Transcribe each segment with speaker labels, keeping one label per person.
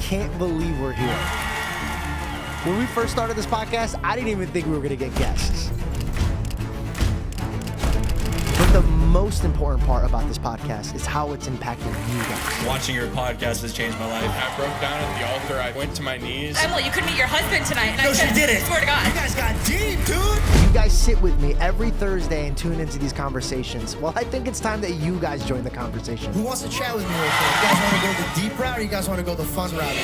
Speaker 1: can't believe we're here. When we first started this podcast, I didn't even think we were going to get guests. But the most important part about this podcast is how it's impacted you guys.
Speaker 2: Watching your podcast has changed my life. I broke down at the altar. I went to my knees.
Speaker 3: Well, you could meet your husband tonight. And
Speaker 1: No,
Speaker 3: I said,
Speaker 1: she didn't.
Speaker 3: Swear to God.
Speaker 1: You guys got deep, dude. You guys sit with me every Thursday and tune into these conversations. Well, I think it's time that you guys join the conversation.
Speaker 4: Who wants to chat with me real quick? You guys want to go the deep route or you guys want to go the fun route?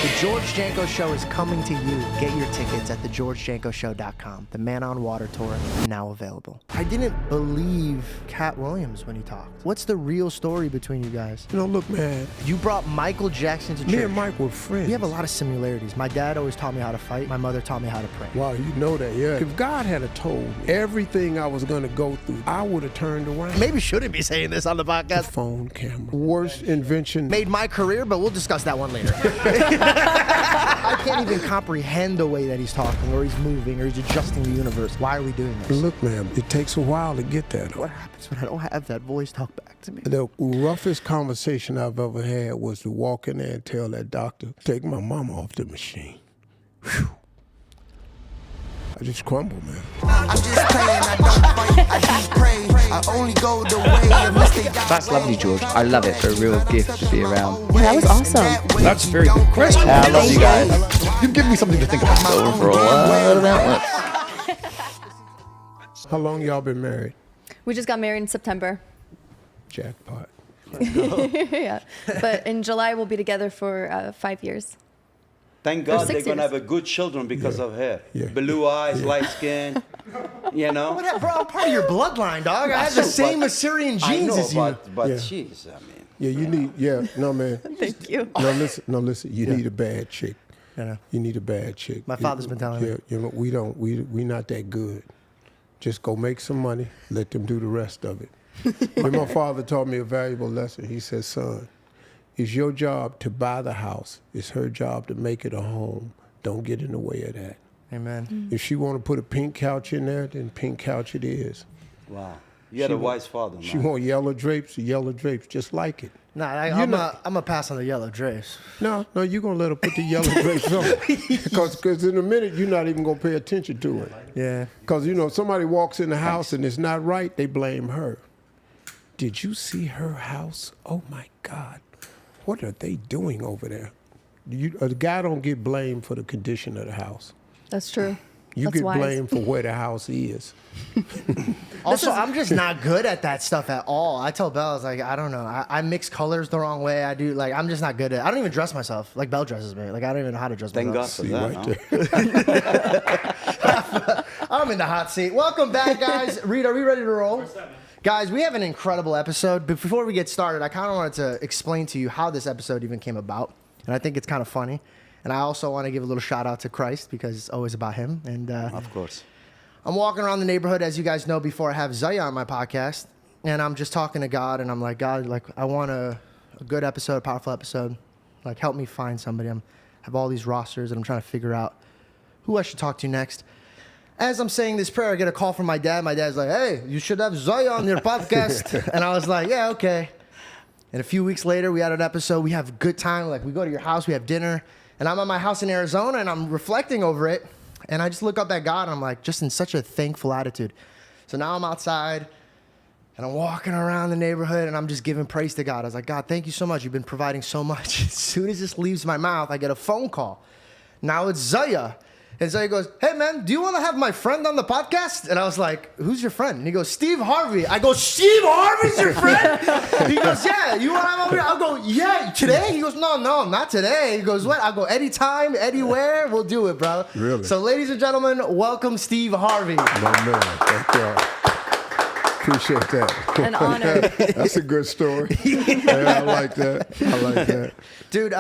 Speaker 1: The George Janko Show is coming to you. Get your tickets at thegeorgejankoshow.com. The Man on Water tour is now available. I didn't believe Katt Williams when he talked. What's the real story between you guys?
Speaker 5: You know, look, man.
Speaker 1: You brought Michael Jackson to church.
Speaker 5: Me and Mike were friends.
Speaker 1: We have a lot of similarities. My dad always taught me how to fight. My mother taught me how to pray.
Speaker 5: Wow, you know that, yeah. If God had told me everything I was going to go through, I would have turned around.
Speaker 1: Maybe shouldn't be saying this on the podcast.
Speaker 5: Phone camera. Worst invention.
Speaker 1: Made my career, but we'll discuss that one later. I can't even comprehend the way that he's talking or he's moving or he's adjusting the universe. Why are we doing this?
Speaker 5: Look, man, it takes a while to get that.
Speaker 1: What happens when I don't have that voice talk back to me?
Speaker 5: The roughest conversation I've ever had was to walk in there and tell that doctor, take my mama off the machine. Whew. I just crumble, man.
Speaker 4: I'm just praying, I don't fight, I just pray. I only go the way of mistake.
Speaker 6: That's lovely, George. I love it. It's a real gift to be around.
Speaker 7: Yeah, that was awesome.
Speaker 6: That's a very good question.
Speaker 7: I love you guys.
Speaker 6: You've given me something to think about for a lot of outlets.
Speaker 5: How long y'all been married?
Speaker 7: We just got married in September.
Speaker 5: Jackpot.
Speaker 7: Yeah. But in July, we'll be together for 5 years.
Speaker 8: Thank
Speaker 7: Or
Speaker 8: God
Speaker 7: 6
Speaker 8: they're going to
Speaker 7: years.
Speaker 8: have a good children because of her.
Speaker 5: Yeah.
Speaker 8: Blue eyes, light skin, you know.
Speaker 1: Bro, I'm part of your bloodline, dog. I have the same Assyrian
Speaker 8: I
Speaker 1: genes
Speaker 8: know,
Speaker 1: as you.
Speaker 8: but
Speaker 5: Yeah.
Speaker 8: jeez, I mean.
Speaker 5: Yeah, you need, no, man.
Speaker 7: Thank you.
Speaker 5: No, listen, you need a bad chick.
Speaker 1: I know.
Speaker 5: You need a bad chick.
Speaker 1: My father's been telling me.
Speaker 5: Yeah, you know, we not that good. Just go make some money, let them do the rest of it. And my father taught me a valuable lesson. He said, son, it's your job to buy the house. It's her job to make it a home. Don't get in the way of that.
Speaker 1: Amen.
Speaker 5: If she want to put a pink couch in there, then pink couch it is.
Speaker 8: Wow. You had a wise father, man.
Speaker 5: She want yellow drapes, just like it.
Speaker 1: Nah, I'm a pass on the yellow drapes.
Speaker 5: No, you're going to let her put the yellow drapes on. Because in a minute, you're not even going to pay attention to it.
Speaker 1: Yeah.
Speaker 5: Because, you know, somebody walks in the house and it's not right, they blame her. Did you see her house? Oh, my God. What are they doing over there? A guy don't get blamed for the condition of the house.
Speaker 7: That's true.
Speaker 5: You
Speaker 7: That's
Speaker 5: get
Speaker 7: wise.
Speaker 5: blamed for where the house is.
Speaker 1: Also, I'm just not good at that stuff at all. I tell Belle, I don't know. I mix colors the wrong way. I'm just not good at it. I don't even dress myself like Belle dresses me. Like, I don't even know how to dress
Speaker 8: Thank God
Speaker 1: myself.
Speaker 8: for
Speaker 5: See,
Speaker 8: that,
Speaker 5: right
Speaker 8: huh?
Speaker 1: I'm in the hot seat. Welcome back, guys. Reed, are we ready to roll? Guys, we have an incredible episode. But before we get started, I kind of wanted to explain to you how this episode even came about. And I think it's kind of funny. And I also want to give a little shout out to Christ because it's always about him. And
Speaker 8: Of course.
Speaker 1: I'm walking around the neighborhood, as you guys know, before I have Zaya on my podcast. And I'm just talking to God. And I'm like, God, like, I want a good episode, a powerful episode. Like, help me find somebody. I have all these rosters and I'm trying to figure out who I should talk to next. As I'm saying this prayer, I get a call from my dad. My dad's like, hey, you should have Zaya on your podcast. And I was like, yeah, okay. And a few weeks later, we had an episode. We have a good time. Like, we go to your house, we have dinner. And I'm at my house in Arizona, and I'm reflecting over it. And I just look up at God, and I'm like, just in such a thankful attitude. So now I'm outside, and I'm walking around the neighborhood, and I'm just giving praise to God. I was like, God, thank you so much. You've been providing so much. As soon as this leaves my mouth, I get a phone call. Now it's Zaya. And Zaya goes, hey, man, do you want to have my friend on the podcast? And I was like, who's your friend? And he goes, Steve Harvey. I go, Steve Harvey's your friend? He goes, yeah, you want to have him over here? I'll go, yeah, today? He goes, no, not today. He goes, what? I'll go, anytime, anywhere, we'll do it, bro.
Speaker 5: Really?
Speaker 1: So, ladies and gentlemen, welcome Steve Harvey.
Speaker 5: No, man. Thank you. Appreciate that.
Speaker 7: An honor.
Speaker 5: That's a good story. Yeah, I like that.
Speaker 1: Dude,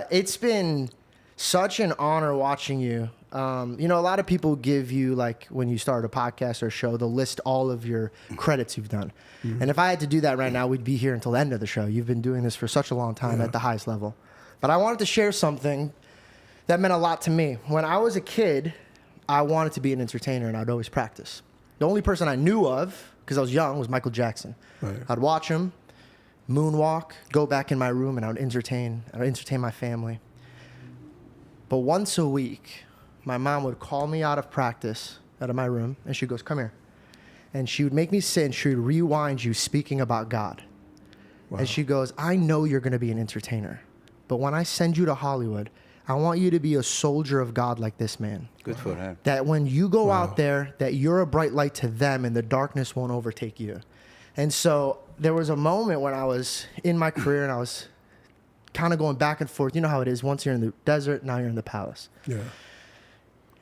Speaker 1: it's been such an honor watching you. You know, a lot of people give you, like, when you start a podcast or a show, they'll list all of your credits you've done. Mm-hmm. And if I had to do that right now, we'd be here until the end of the show. You've been doing this for such a long time at the highest level. But I wanted to share something that meant a lot to me. When I was a kid, I wanted to be an entertainer, and I'd always practice. The only person I knew of, because I was young, was Michael Jackson.
Speaker 5: Right.
Speaker 1: I'd watch him, moonwalk, go back in my room, and I would entertain my family. But once a week, my mom would call me out of practice, out of my room, and she goes, come here. And she would make me sit and she would rewind you speaking about God. Wow. And she goes, I know you're going to be an entertainer, but when I send you to Hollywood, I want you to be a soldier of God like this man.
Speaker 8: Good for her.
Speaker 1: That when you go out there, that you're a bright light to them and the darkness won't overtake you. And so there was a moment when I was in my career and I was kind of going back and forth. You know how it is. Once you're in the desert, now you're in the palace.
Speaker 5: Yeah.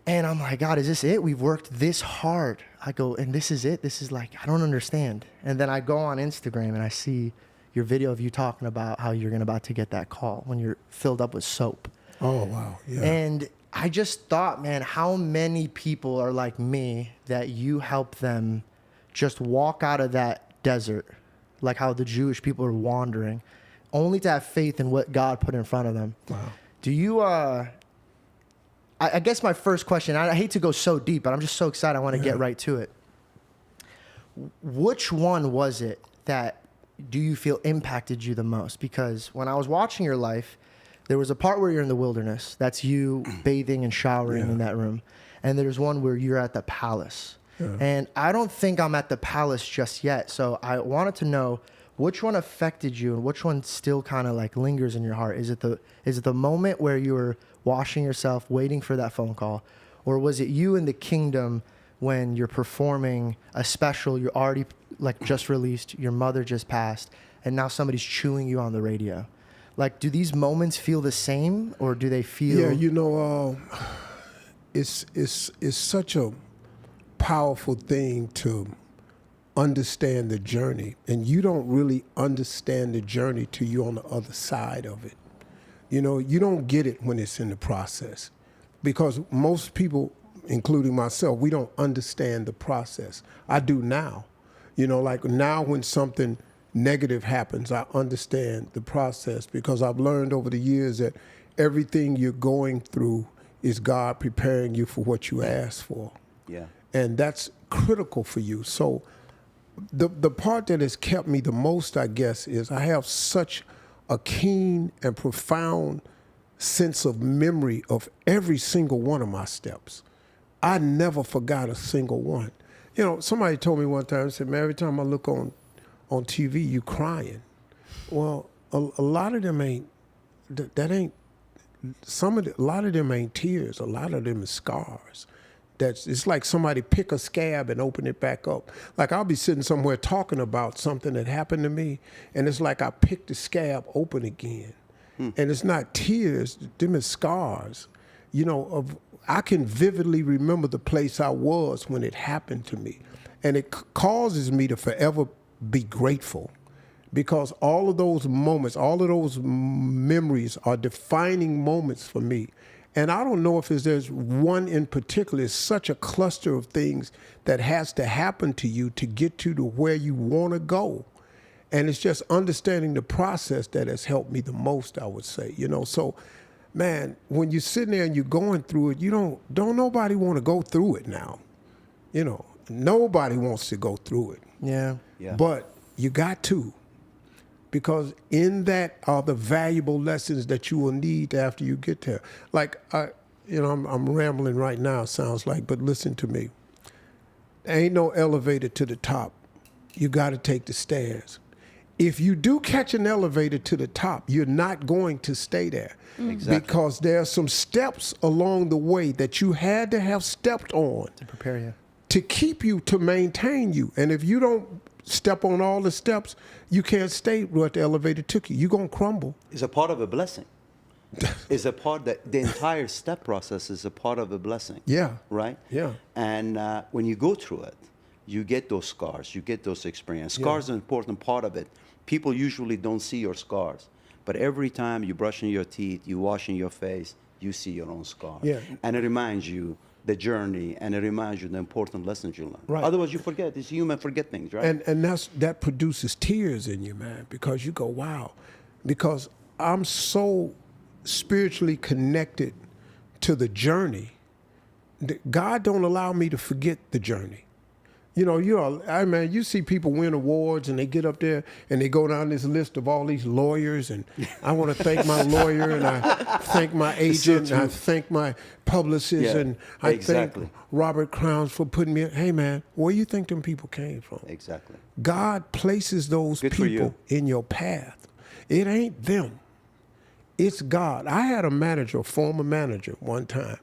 Speaker 1: And I'm like, God, is this it? We've worked this hard. I go, and this is it? This is like, I don't understand. And then I go on Instagram and I see your video of you talking about how you're about to get that call when you're filled up with soap.
Speaker 5: Oh, wow. Yeah.
Speaker 1: And I just thought, man, how many people are like me that you help them just walk out of that desert, like how the Jewish people are wandering, only to have faith in what God put in front of them.
Speaker 5: Wow.
Speaker 1: Do you, I guess my first question, I hate to go so deep, but I'm just so excited. I want to get right to it. Which one was it that do you feel impacted you the most? Because when I was watching your life, there was a part where you're in the wilderness. That's you bathing and showering in that room. And there's one where you're at the palace. Yeah. And I don't think I'm at the palace just yet. So I wanted to know which one affected you and which one still kind of like lingers in your heart. Is it the moment where you were washing yourself, waiting for that phone call? Or was it you in the kingdom when you're performing a special you already like just released, your mother just passed, and now somebody's chewing you on the radio? Like, do these moments feel the same, or do they feel?
Speaker 5: Yeah, you know, it's such a powerful thing to understand the journey, and you don't really understand the journey till you're on the other side of it. You know, you don't get it when it's in the process, because most people, including myself, we don't understand the process. I do now. You know, like now when something negative happens, I understand the process, because I've learned over the years that everything you're going through is God preparing you for what you asked for.
Speaker 8: Yeah.
Speaker 5: And that's critical for you. So the part that has kept me the most, I guess, is I have such a keen and profound sense of memory of every single one of my steps. I never forgot a single one. You know, somebody told me one time, said, man, every time I look on TV, you crying. Well, a lot of them ain't, a lot of them ain't tears. A lot of them is scars. It's like somebody pick a scab and open it back up. Like I'll be sitting somewhere talking about something that happened to me, and it's like I picked the scab open again. And it's not tears, them is scars. You know, I can vividly remember the place I was when it happened to me. And it causes me to forever be grateful, because all of those moments, all of those memories are defining moments for me. And I don't know if there's one in particular. It's such a cluster of things that has to happen to you to get you to where you want to go. And it's just understanding the process that has helped me the most, I would say. You know, so, man, when you're sitting there and you're going through it, don't nobody want to go through it now. You know, nobody wants to go through it.
Speaker 1: Yeah.
Speaker 5: But you got to, because in that are the valuable lessons that you will need after you get there. Like, I'm rambling right now, sounds like, but listen to me. There ain't no elevator to the top. You got to take the stairs. If you do catch an elevator to the top, you're not going to stay there. Exactly. Because there are some steps along the way that you had to have stepped on
Speaker 1: to prepare you,
Speaker 5: to keep you, to maintain you. And if you don't step on all the steps, you can't stay where the elevator took you. You're going to crumble.
Speaker 8: It's a part of a blessing. It's a part that the entire step process is a part of a blessing.
Speaker 5: Yeah.
Speaker 8: Right?
Speaker 5: Yeah.
Speaker 8: And when you go through it, you get those scars, you get those experiences. Scars are an important part of it. People usually don't see your scars. But every time you're brushing your teeth, you're washing your face, you see your own scars.
Speaker 5: Yeah.
Speaker 8: And it reminds you the journey, and it reminds you the important lessons you learn.
Speaker 5: Right.
Speaker 8: Otherwise, you forget. It's human, forget things, right?
Speaker 5: And that produces tears in you, man, because you go, wow. Because I'm so spiritually connected to the journey. God don't allow me to forget the journey. You know, you see people win awards and they get up there and they go down this list of all these lawyers, and I want to thank my lawyer, and I thank my agent, and I thank my publicist, and I thank Robert Crowns for putting me in. Hey, man, where you think them people came from?
Speaker 8: Exactly.
Speaker 5: God places those people in your path. It ain't them. It's God. I had a former manager one time,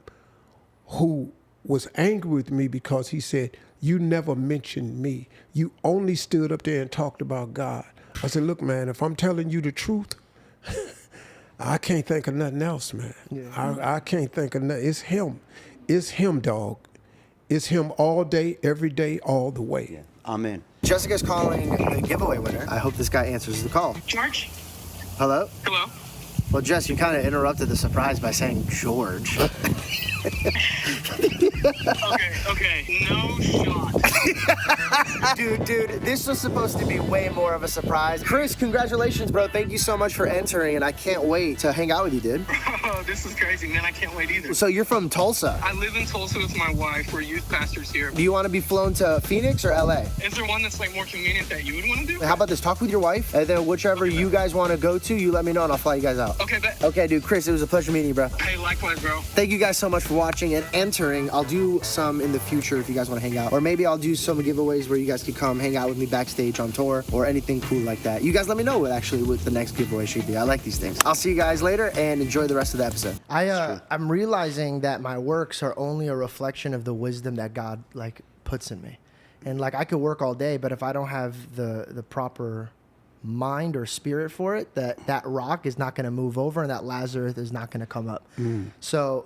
Speaker 5: who was angry with me because he said, you never mentioned me. You only stood up there and talked about God. I said, look, man, if I'm telling you the truth, I can't think of nothing else, man. Yeah. I can't think of nothing. It's him. It's him, dog. It's him all day, every day, all the way.
Speaker 8: Yeah. Amen.
Speaker 1: Jessica's calling the giveaway winner. I hope this guy answers the call.
Speaker 3: George?
Speaker 1: Hello?
Speaker 3: Hello?
Speaker 1: Well, Jess, you kind of interrupted the surprise by saying George.
Speaker 3: Okay, no shot.
Speaker 1: Dude, this was supposed to be way more of a surprise. Chris, congratulations, bro. Thank you so much for entering, and I can't wait to hang out with you, dude.
Speaker 3: Oh, this is crazy, man. I can't wait either.
Speaker 1: So you're from Tulsa?
Speaker 3: I live in Tulsa with my wife. We're youth pastors here.
Speaker 1: Do you want to be flown to Phoenix or LA?
Speaker 3: Is there one that's like more convenient that you would want to do?
Speaker 1: How about this? Talk with your wife, and then whichever you guys want to go to, you let me know, and I'll fly you guys out.
Speaker 3: Okay, bet.
Speaker 1: Okay, dude. Chris, it was a pleasure meeting you, bro.
Speaker 3: Hey, likewise, bro.
Speaker 1: Thank you guys so much for watching and entering. I'll do some in the future if you guys want to hang out. Or maybe I'll do some giveaways where you guys can come hang out with me backstage on tour or anything cool like that. You guys let me know what the next giveaway should be. I like these things. I'll see you guys later and enjoy the rest of the episode. I'm realizing that my works are only a reflection of the wisdom that God puts in me. And I could work all day, but if I don't have the proper mind or spirit for it, that rock is not going to move over and that Lazarus is not going to come up. So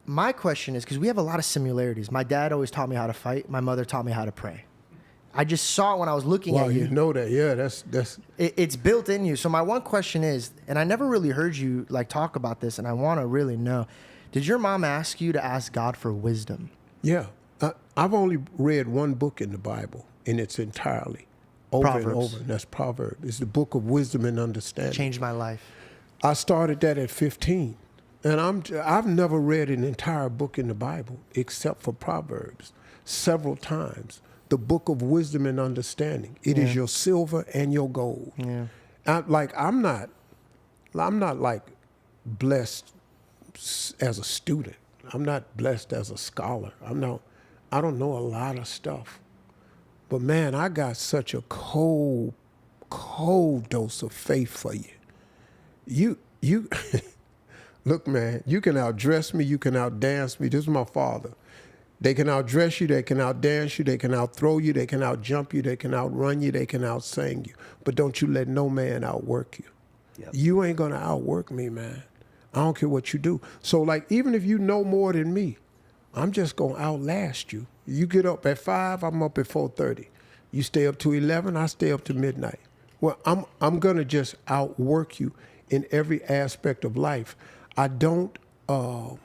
Speaker 1: my question is, because we have a lot of similarities. My dad always taught me how to fight. My mother taught me how to pray. I just saw it when I was looking at you.
Speaker 5: You know that. Yeah, that's
Speaker 1: it's built in you. So my one question is, and I never really heard you talk about this, and I want to really know, did your mom ask you to ask God for wisdom?
Speaker 5: Yeah. I've only read one book in the Bible in its entirely. Over and over, and that's Proverbs. It's the book of wisdom and understanding.
Speaker 1: Changed my life.
Speaker 5: I started that at 15, and I've never read an entire book in the Bible except for Proverbs several times. The book of wisdom and understanding. It is your silver and your gold.
Speaker 1: Yeah.
Speaker 5: I'm not blessed as a student. I'm not blessed as a scholar. I don't know a lot of stuff. But man, I got such a cold dose of faith for you. You look, man, you can outdress me, you can outdance me. This is my father. They can outdress you, they can outdance you, they can outthrow you, they can outjump you, they can outrun you, they can outsing you. But don't you let no man outwork you. Yep. You ain't gonna outwork me, man. I don't care what you do. So even if you know more than me, I'm just gonna outlast you. You get up at 5, I'm up at 4:30. You stay up to 11, I stay up to midnight. Well, I'm gonna just outwork you in every aspect of life. I don't know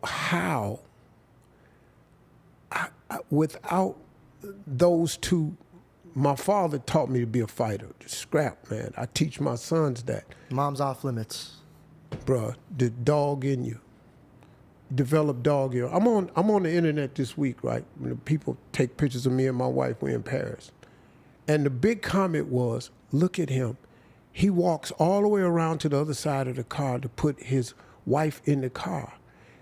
Speaker 5: how. Without those two, my father taught me to be a fighter. Scrap, man. I teach my sons that.
Speaker 1: Mom's off limits,
Speaker 5: bruh. The dog in you. Develop dog here. I'm on the internet this week, right? When people take pictures of me and my wife. We're in Paris, and the big comment was, "Look at him. He walks all the way around to the other side of the car to put his wife in the car."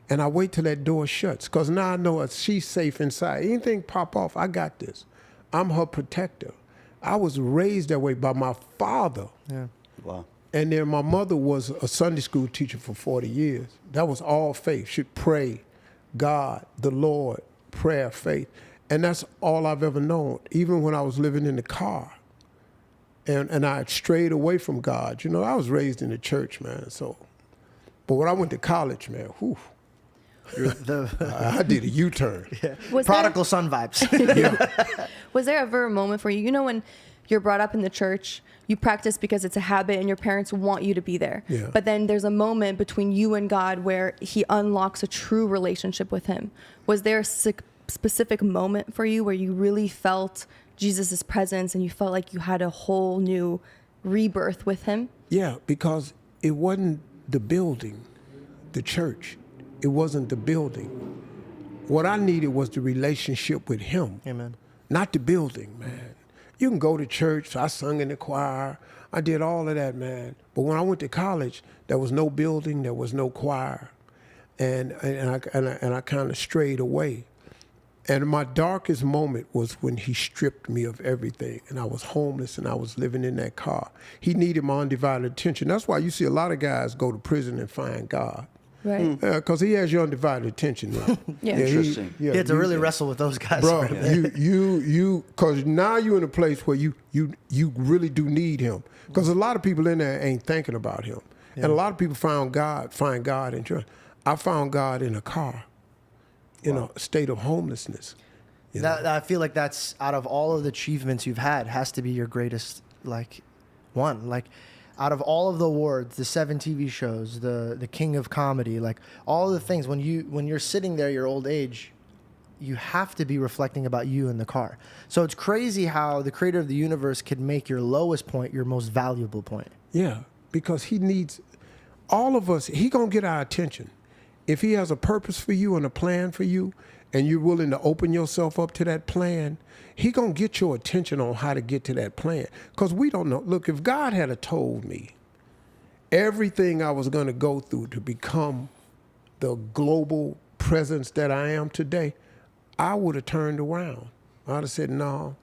Speaker 5: And I wait till that door shuts, because now I know she's safe inside. Anything pop off, I got this. I'm her protector. I was raised that way by my father.
Speaker 1: Yeah.
Speaker 8: Wow.
Speaker 5: And then my mother was a Sunday school teacher for 40 years. That was all faith. She'd pray, God, the Lord, prayer, faith. And that's all I've ever known, even when I was living in the car. And I strayed away from God. I was raised in the church, man. But when I went to college, man, whew. I did a U-turn.
Speaker 1: Yeah. Prodigal son vibes.
Speaker 5: Yeah.
Speaker 7: Was there ever a moment for you, when you're brought up in the church, you practice because it's a habit and your parents want you to be there.
Speaker 5: Yeah.
Speaker 7: But then there's a moment between you and God where he unlocks a true relationship with him. Was there a specific moment for you where you really felt Jesus' presence and you felt like you had a whole new rebirth with him?
Speaker 5: Yeah, because it wasn't the building, the church. It wasn't the building. What I needed was the relationship with him.
Speaker 1: Amen.
Speaker 5: Not the building, man. You can go to church. I sung in the choir. I did all of that, man. But when I went to college, there was no building. There was no choir. And I kind of strayed away. And my darkest moment was when he stripped me of everything, and I was homeless, and I was living in that car. He needed my undivided attention. That's why you see a lot of guys go to prison and find God.
Speaker 7: Right.
Speaker 5: Because he has your undivided attention. Now.
Speaker 7: Yeah.
Speaker 8: Interesting.
Speaker 1: You have to really wrestle with those guys.
Speaker 5: Bro,
Speaker 1: for a bit.
Speaker 5: because now you're in a place where you really do need him. Because a lot of people in there ain't thinking about him. And a lot of people find God in church. I found God in a car. In a state of homelessness.
Speaker 1: I feel like that's, out of all of the achievements you've had, has to be your greatest, one. Out of all of the awards, the 7 TV shows, the king of comedy, all the things, when you're sitting there, your old age, you have to be reflecting about you in the car. So it's crazy how the creator of the universe could make your lowest point your most valuable point.
Speaker 5: Yeah, because he needs all of us. He gonna get our attention. If he has a purpose for you and a plan for you, and you're willing to open yourself up to that plan, he gonna get your attention on how to get to that plan. Because we don't know. Look, if God had told me everything I was gonna go through to become the global presence that I am today, I would have turned around. I'd have said, no,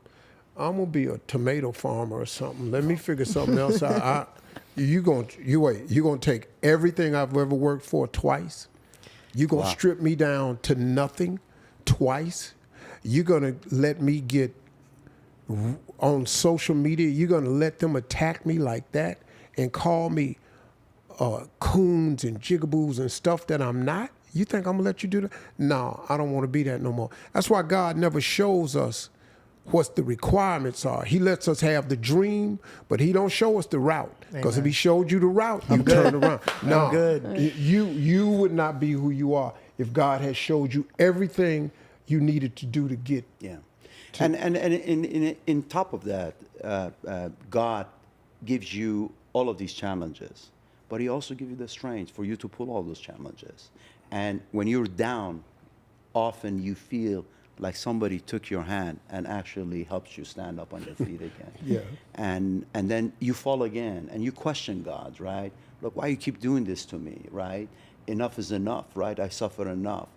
Speaker 5: I'm gonna be a tomato farmer or something. Let me figure something else out. You're gonna take everything I've ever worked for twice. You're going to strip me down to nothing twice. You're going to let me get on social media. You're going to let them attack me like that and call me coons and jigaboos and stuff that I'm not? You think I'm going to let you do that? No, I don't want to be that no more. That's why God never shows us what the requirements are. He lets us have the dream, but he don't show us the route. Because if he showed you the route, you turn around. No,
Speaker 1: I'm good.
Speaker 5: You would not be who you are if God had showed you everything you needed to do to get.
Speaker 8: Yeah, and in top of that, God gives you all of these challenges, but he also gives you the strength for you to pull all those challenges. And when you're down, often you feel like somebody took your hand and actually helps you stand up on your feet again.
Speaker 5: Yeah.
Speaker 8: And then you fall again and you question God, right? Look, why you keep doing this to me, right? Enough is enough, right? I suffer enough.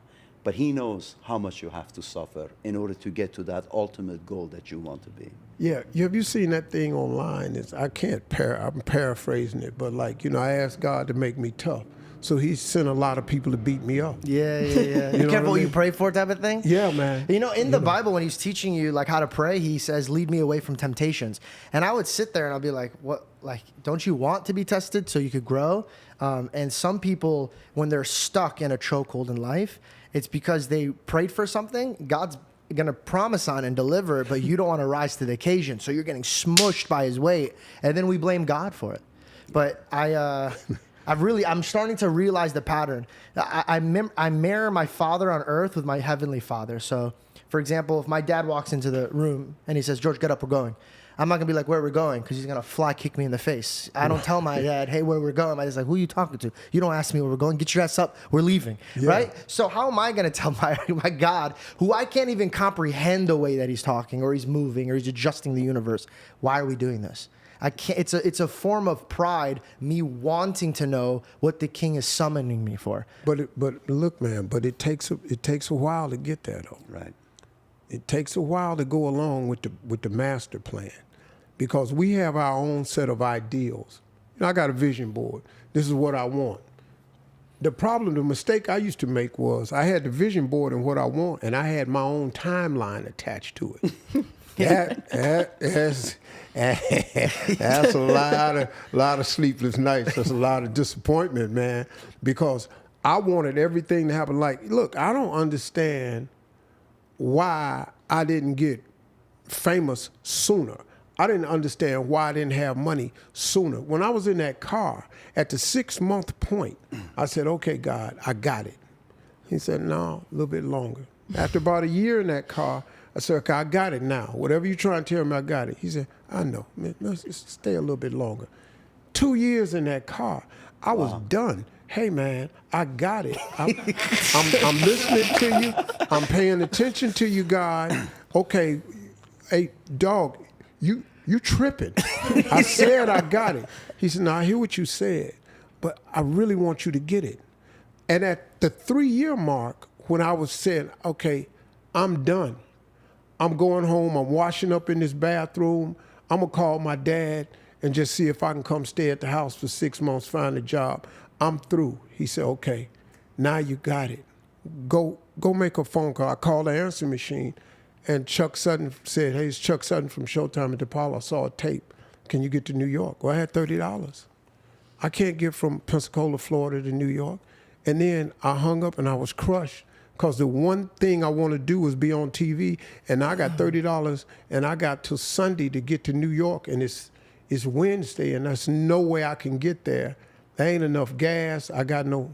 Speaker 8: But he knows how much you have to suffer in order to get to that ultimate goal that you want to be.
Speaker 5: Yeah, have you seen that thing online? I'm paraphrasing it, but I asked God to make me tough. So he sent a lot of people to beat me up.
Speaker 1: Yeah.
Speaker 5: You know
Speaker 1: Careful what
Speaker 5: I mean?
Speaker 1: you pray for, type of thing.
Speaker 5: Yeah, man.
Speaker 1: In the Bible, when he's teaching you how to pray, he says, "Lead me away from temptations." And I would sit there and I'll be like, "What? Don't you want to be tested so you could grow?" And some people, when they're stuck in a chokehold in life, it's because they prayed for something. God's gonna promise on and deliver it, but you don't want to rise to the occasion, so you're getting smushed by his weight, and then we blame God for it. But I'm starting to realize the pattern. I mirror my father on earth with my heavenly father. So, for example, if my dad walks into the room and he says, "George, get up, we're going," I'm not going to be like, "Where are we going?" Because he's going to fly kick me in the face. I don't tell my dad, "Hey, where we're going?" My dad's like, "Who are you talking to? You don't ask me where we're going. Get your ass up. We're leaving." Yeah. Right? So how am I going to tell my God, who I can't even comprehend the way that he's talking or he's moving or he's adjusting the universe, why are we doing this? I can't. It's a form of pride, me wanting to know what the king is summoning me for.
Speaker 5: But look, man. But it takes a while to get there, though.
Speaker 8: Right.
Speaker 5: It takes a while to go along with the master plan, because we have our own set of ideals. I got a vision board. This is what I want. The mistake I used to make was I had the vision board and what I want, and I had my own timeline attached to it. That's a lot of sleepless nights. That's a lot of disappointment, man, because I wanted everything to happen. Look, I don't understand why I didn't get famous sooner. I didn't understand why I didn't have money sooner. When I was in that car, at the 6-month point, I said, "Okay, God, I got it." He said, "No, a little bit longer." After about a year in that car, I said, "Okay, I got it now. Whatever you're trying to tell me, I got it." He said, "I know. Man, let's stay a little bit longer." 2 years in that car, I was done. hey man, I got it. I'm listening to you. I'm paying attention to you, God. Okay, hey, dog, you tripping. I said I got it. He said, no, I hear what you said, but I really want you to get it. And at the 3-year mark, when I was saying, okay, I'm done. I'm going home. I'm washing up in this bathroom. I'm going to call my dad and just see if I can come stay at the house for 6 months, find a job. I'm through. He said, okay, now you got it. Go make a phone call. I called the answering machine, and Chuck Sutton said, hey, it's Chuck Sutton from Showtime at DePaul. I saw a tape. Can you get to New York? Well, I had $30. I can't get from Pensacola, Florida to New York. And then I hung up and I was crushed because the one thing I want to do was be on TV, and I got $30 and I got till Sunday to get to New York, and it's Wednesday and there's no way I can get there. There ain't enough gas. I got no.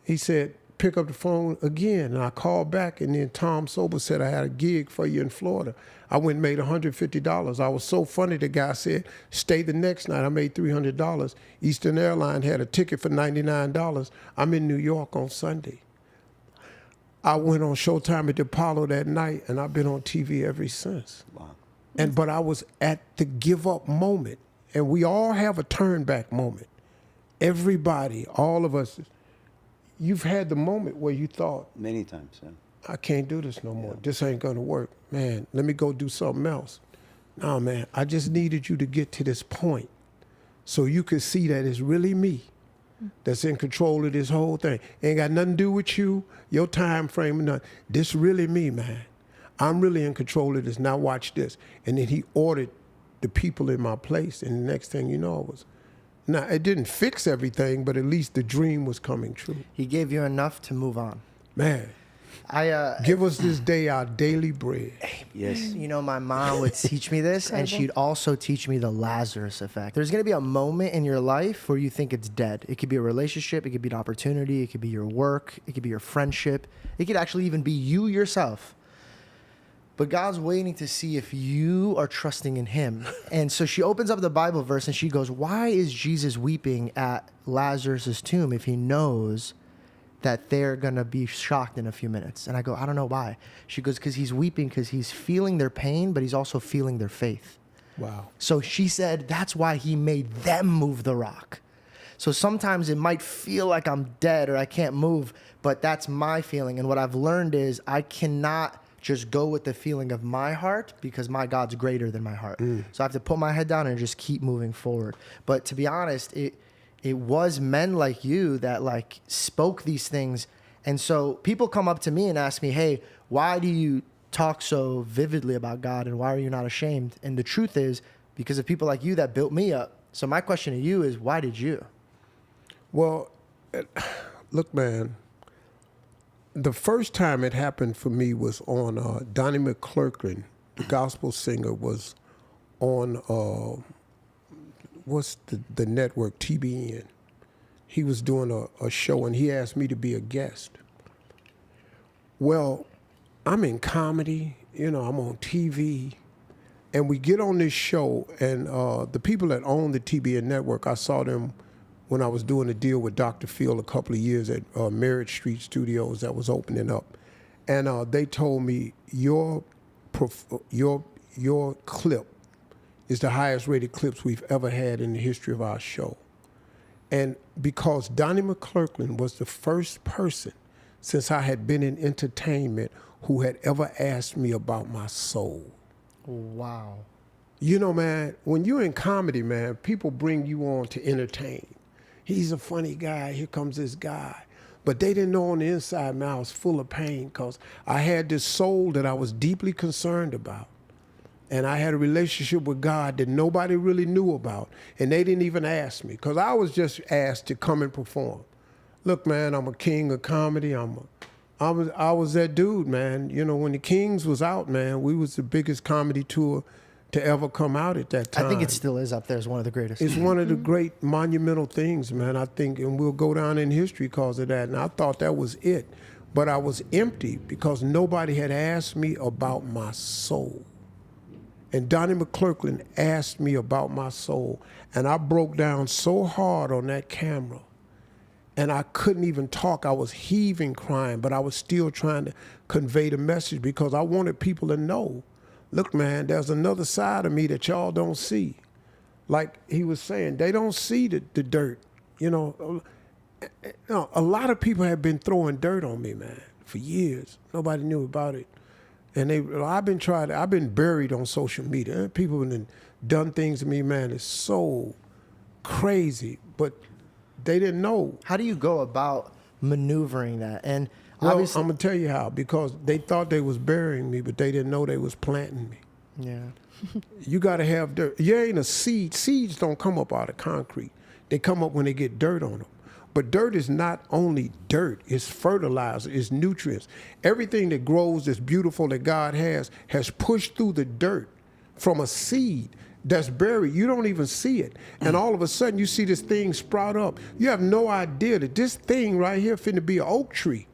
Speaker 5: He said, pick up the phone again. And I called back, and then Tom Sober said, I had a gig for you in Florida. I went and made $150. I was so funny, the guy said, stay the next night. I made $300. Eastern Airlines had a ticket for $99. I'm in New York on Sunday. I went on Showtime at the Apollo that night, and I've been on TV ever since.
Speaker 8: Wow.
Speaker 5: But I was at the give up moment, and we all have a turn back moment. Everybody, all of us, you've had the moment where you thought,
Speaker 8: Many times, yeah.
Speaker 5: I can't do this no more. This ain't gonna work. Man, let me go do something else. No, man, I just needed you to get to this point so you could see that it's really me that's in control of this whole thing. Ain't got nothing to do with you, your time frame, or nothing. This really me, man. I'm really in control of this. Now watch this. And then he ordered the people in my place, and the next thing you know, it was, now it didn't fix everything, but at least the dream was coming true.
Speaker 1: He gave you enough to move on.
Speaker 5: Man, give us this day our daily bread.
Speaker 8: Yes.
Speaker 1: You know, my mom would teach me this, and she'd also teach me the Lazarus effect. There's going to be a moment in your life where you think it's dead. It could be a relationship. It could be an opportunity. It could be your work. It could be your friendship. It could actually even be you yourself. But God's waiting to see if you are trusting in him. And so she opens up the Bible verse and she goes, why is Jesus weeping at Lazarus' tomb if he knows that they're going to be shocked in a few minutes? And I go, I don't know why. She goes, because he's weeping because he's feeling their pain, but he's also feeling their faith.
Speaker 5: Wow.
Speaker 1: So she said, that's why he made them move the rock. So sometimes it might feel like I'm dead or I can't move, but that's my feeling. And what I've learned is I cannot just go with the feeling of my heart because my God's greater than my heart. So I have to put my head down and just keep moving forward. But to be honest, it was men like you that like spoke these things. And so people come up to me and ask me, hey, why do you talk so vividly about God and why are you not ashamed? And the truth is because of people like you that built me up. So my question to you is, why did you?
Speaker 5: Well, look, man, the first time it happened for me was on Donnie McClurkin, the gospel singer, was on what's the network, TBN. He was doing a show and he asked me to be a guest. Well, I'm in comedy, you know, I'm on TV, and we get on this show, and the people that own the TBN network, I saw them when I was doing a deal with Dr. Phil a couple of years at Merritt Street Studios that was opening up. And they told me, your clip is the highest rated clips we've ever had in the history of our show. And because Donnie McClurkin was the first person since I had been in entertainment who had ever asked me about my soul.
Speaker 1: Wow.
Speaker 5: You know, man, when you're in comedy, man, people bring you on to entertain. He's a funny guy, here comes this guy. But they didn't know on the inside, man, I was full of pain because I had this soul that I was deeply concerned about. And I had a relationship with God that nobody really knew about. And they didn't even ask me because I was just asked to come and perform. Look, man, I'm a king of comedy. I was that dude, man. You know, when the Kings was out, man, we was the biggest comedy tour to ever come out at that time.
Speaker 1: I think it still is up there as one of the greatest.
Speaker 5: It's one of the great monumental things, man, I think, and we'll go down in history because of that. And I thought that was it. But I was empty because nobody had asked me about my soul. And Donnie McClurkin asked me about my soul. And I broke down so hard on that camera. and I couldn't even talk. I was heaving, crying, but I was still trying to convey the message because I wanted people to know, look, man, there's another side of me that y'all don't see. Like he was saying, they don't see the dirt. You know, a lot of people have been throwing dirt on me, man, for years. Nobody knew about it. And I've been buried on social media. People have done things to me, man, it's so crazy, but they didn't know.
Speaker 1: How do you go about maneuvering that? And
Speaker 5: Well,
Speaker 1: obviously,
Speaker 5: I'm gonna tell you how, because they thought they was burying me, but they didn't know they was planting me.
Speaker 1: yeah,
Speaker 5: You gotta have dirt. You ain't a seed. Seeds don't come up out of concrete. They come up when they get dirt on them. But dirt is not only dirt, it's fertilizer, it's nutrients. Everything that grows that's beautiful that God has pushed through the dirt from a seed that's buried. You don't even see it. And all of a sudden you see this thing sprout up. You have no idea that this thing right here finna be an oak tree.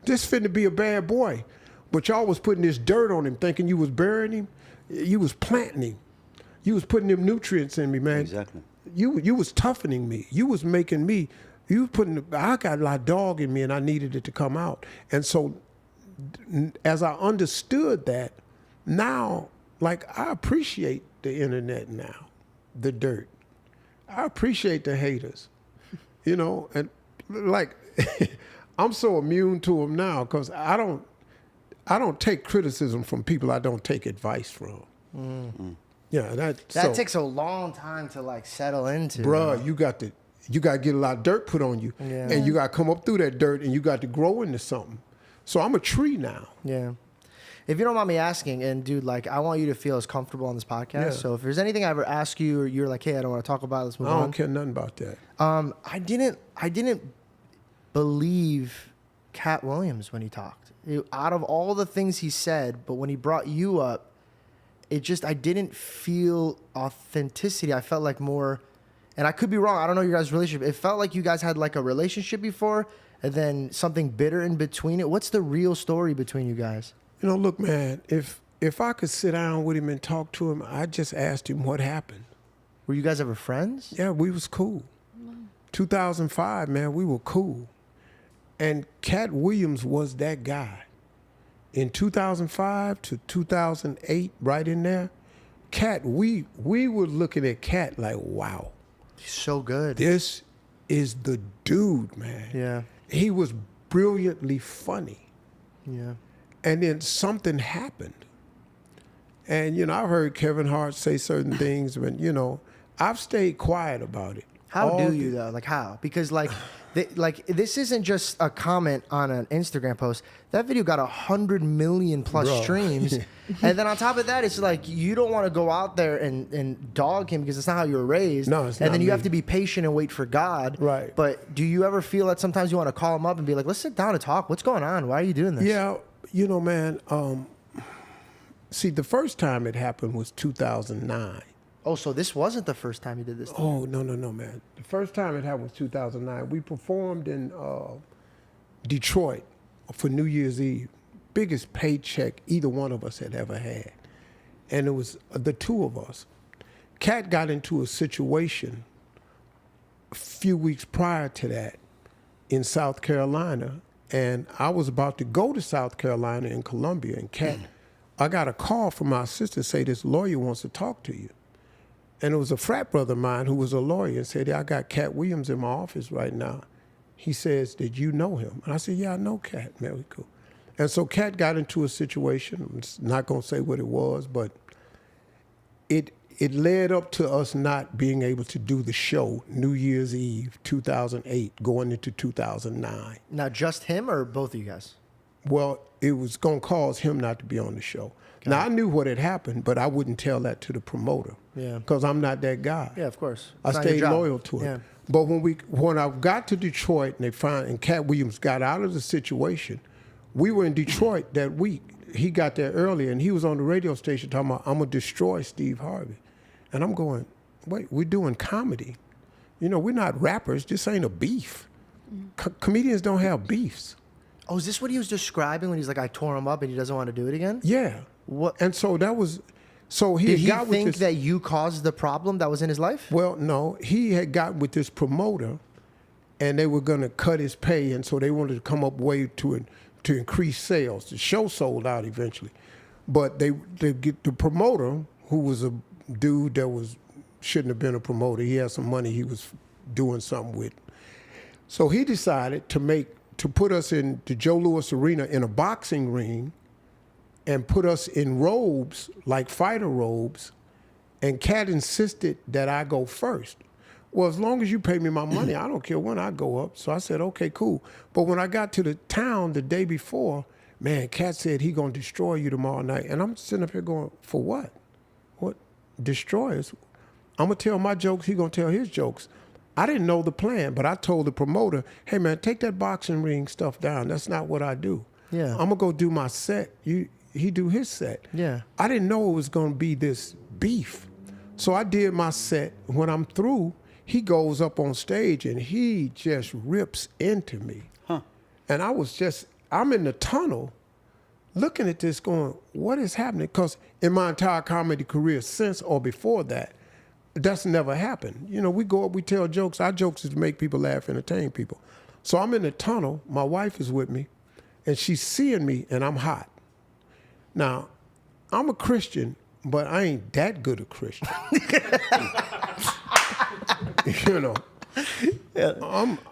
Speaker 5: This finna be a bad boy. But y'all was putting this dirt on him thinking you was burying him. You was planting him. You was putting them nutrients in me, man.
Speaker 8: Exactly.
Speaker 5: You was toughening me. You was making me, I got a lot of dog in me and I needed it to come out. And so as I understood that, now, like, I appreciate the internet now, the dirt. I appreciate the haters, you know, and like, I'm so immune to them now because I don't take criticism from people I don't take advice from. Yeah, that
Speaker 1: takes a long time to like settle into.
Speaker 5: Bruh, you got to get a lot of dirt put on you, and you got to come up through that dirt, and you got to grow into something. So I'm a tree now.
Speaker 1: Yeah. If you don't mind me asking, and dude, like, I want you to feel as comfortable on this podcast.
Speaker 5: Yeah.
Speaker 1: So if there's anything I ever ask you, or you're like, hey, I don't want to talk about it, let's move
Speaker 5: I
Speaker 1: on.
Speaker 5: don't care nothing about that.
Speaker 1: I didn't believe Katt Williams when he talked. Out of all the things he said, but when he brought you up, I didn't feel authenticity. I felt like more, and I could be wrong, I don't know your guys' relationship. It felt like you guys had like a relationship before and then something bitter in between it. What's the real story between you guys?
Speaker 5: You know, look, man, if I could sit down with him and talk to him, I just asked him what happened.
Speaker 1: Were you guys ever friends?
Speaker 5: Yeah, we was cool. 2005, man, we were cool. And Katt Williams was that guy. In 2005 to 2008, right in there, Katt, we were looking at Katt like, wow.
Speaker 1: He's so good.
Speaker 5: This is the dude, man.
Speaker 1: Yeah.
Speaker 5: He was brilliantly funny.
Speaker 1: Yeah.
Speaker 5: And then something happened. And, you know, I've heard Kevin Hart say certain things, but, you know, I've stayed quiet about it.
Speaker 1: How do you, though? Like, how? Because, like, this isn't just a comment on an Instagram post. That video got 100 million plus streams. And then on top of that, it's like you don't want to go out there and dog him because it's not how you were raised.
Speaker 5: No, it's
Speaker 1: and
Speaker 5: not
Speaker 1: then you
Speaker 5: me.
Speaker 1: have to be patient and wait for God.
Speaker 5: Right.
Speaker 1: But do you ever feel that sometimes you want to call him up and be like, let's sit down and talk? What's going on? Why are you doing this?
Speaker 5: Yeah, you know, man, see, the first time it happened was 2009.
Speaker 1: Oh, so this wasn't the first time you did this?
Speaker 5: Oh, no, man. The first time it happened was 2009. We performed in Detroit for New Year's Eve. Biggest paycheck either one of us had ever had. And it was the two of us. Katt got into a situation a few weeks prior to that in South Carolina. And I was about to go to South Carolina in Columbia. And Katt, I got a call from my sister say this lawyer wants to talk to you. And it was a frat brother of mine who was a lawyer and said, I got Katt Williams in my office right now. He says, did you know him? And I said, yeah, I know Katt, man, we cool. And so Katt got into a situation, I'm not gonna say what it was, but it led up to us not being able to do the show New Year's Eve, 2008, going into 2009.
Speaker 1: Now, just him or both of you guys?
Speaker 5: Well, it was gonna cause him not to be on the show. Now, I knew what had happened, but I wouldn't tell that to the promoter.
Speaker 1: Yeah.
Speaker 5: Because I'm not that guy.
Speaker 1: Yeah, of course.
Speaker 5: I
Speaker 1: It's not your
Speaker 5: stayed
Speaker 1: job.
Speaker 5: loyal to it.
Speaker 1: Yeah.
Speaker 5: But when I got to Detroit and Katt Williams got out of the situation, we were in Detroit that week. He got there earlier, and he was on the radio station talking about, I'm going to destroy Steve Harvey. And I'm going, wait, we're doing comedy. You know, we're not rappers. This ain't a beef. Comedians don't have beefs.
Speaker 1: Oh, is this what he was describing when he's like, I tore him up and he doesn't want to do it again?
Speaker 5: Yeah.
Speaker 1: What?
Speaker 5: And so that was, so he
Speaker 1: Did he
Speaker 5: got with
Speaker 1: think
Speaker 5: this,
Speaker 1: that you caused the problem that was in his life?
Speaker 5: well, no, he had got with this promoter, and they were going to cut his pay, and so they wanted to come up way to increase sales. The show sold out eventually, but they get the promoter, who was a dude that shouldn't have been a promoter. He had some money he was doing something with, so he decided to put us in the Joe Louis Arena in a boxing ring, and put us in robes like fighter robes, and Katt insisted that I go first. Well, as long as you pay me my money, I don't care when I go up. So I said, okay, cool. But when I got to the town the day before, man, Katt said he gonna destroy you tomorrow night. And I'm sitting up here going, for what? What? Destroy us? I'm gonna tell my jokes, he gonna tell his jokes. I didn't know the plan, but I told the promoter, hey man, take that boxing ring stuff down. That's not what I do.
Speaker 1: Yeah.
Speaker 5: I'm gonna go do my set. He do his set.
Speaker 1: Yeah.
Speaker 5: I didn't know it was gonna be this beef. So I did my set. When I'm through, he goes up on stage and he just rips into me.
Speaker 8: Huh.
Speaker 5: And I'm in the tunnel looking at this going, what is happening? Because in my entire comedy career since or before that, that's never happened. You know, we go up, we tell jokes. Our jokes is to make people laugh, entertain people. So I'm in the tunnel, my wife is with me, and she's seeing me and I'm hot. Now, I'm a Christian, but I ain't that good a Christian. You know,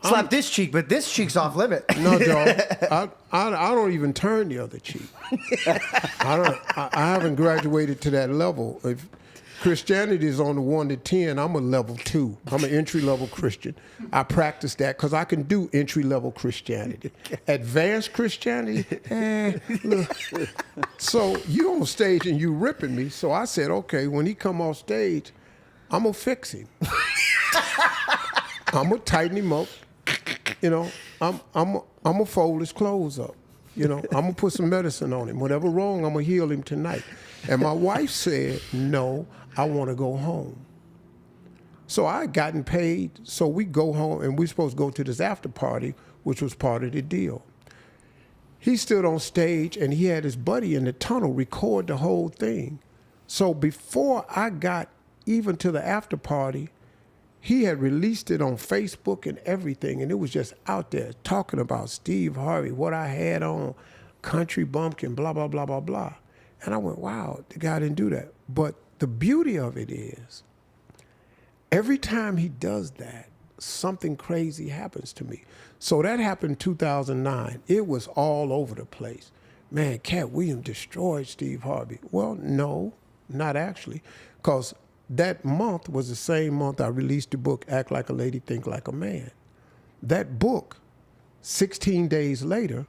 Speaker 1: Slap this cheek, but this cheek's off limit.
Speaker 5: no, dog. I don't even turn the other cheek. I haven't graduated to that level. If Christianity is on the 1 to 10, I'm a level 2. I'm an entry level Christian. I practice that because I can do entry level Christianity. Advanced Christianity, look. So you on stage and you ripping me. So I said, okay, when he come off stage, I'm gonna fix him. I'm gonna tighten him up. You know, I'm gonna fold his clothes up. You know, I'm gonna put some medicine on him. Whatever wrong, I'm gonna heal him tonight. And my wife said, no, I want to go home. So I had gotten paid. So we go home, and we're supposed to go to this after party, which was part of the deal. He stood on stage, and he had his buddy in the tunnel record the whole thing. So before I got even to the after party, he had released it on Facebook and everything, and it was just out there talking about Steve Harvey, what I had on, country bumpkin, blah, blah, blah, blah, blah. And I went, wow, the guy didn't do that. But the beauty of it is, every time he does that, something crazy happens to me. So that happened in 2009. It was all over the place. Man, Katt Williams destroyed Steve Harvey. Well, no, not actually, because that month was the same month I released the book, Act Like a Lady, Think Like a Man. That book, 16 days later,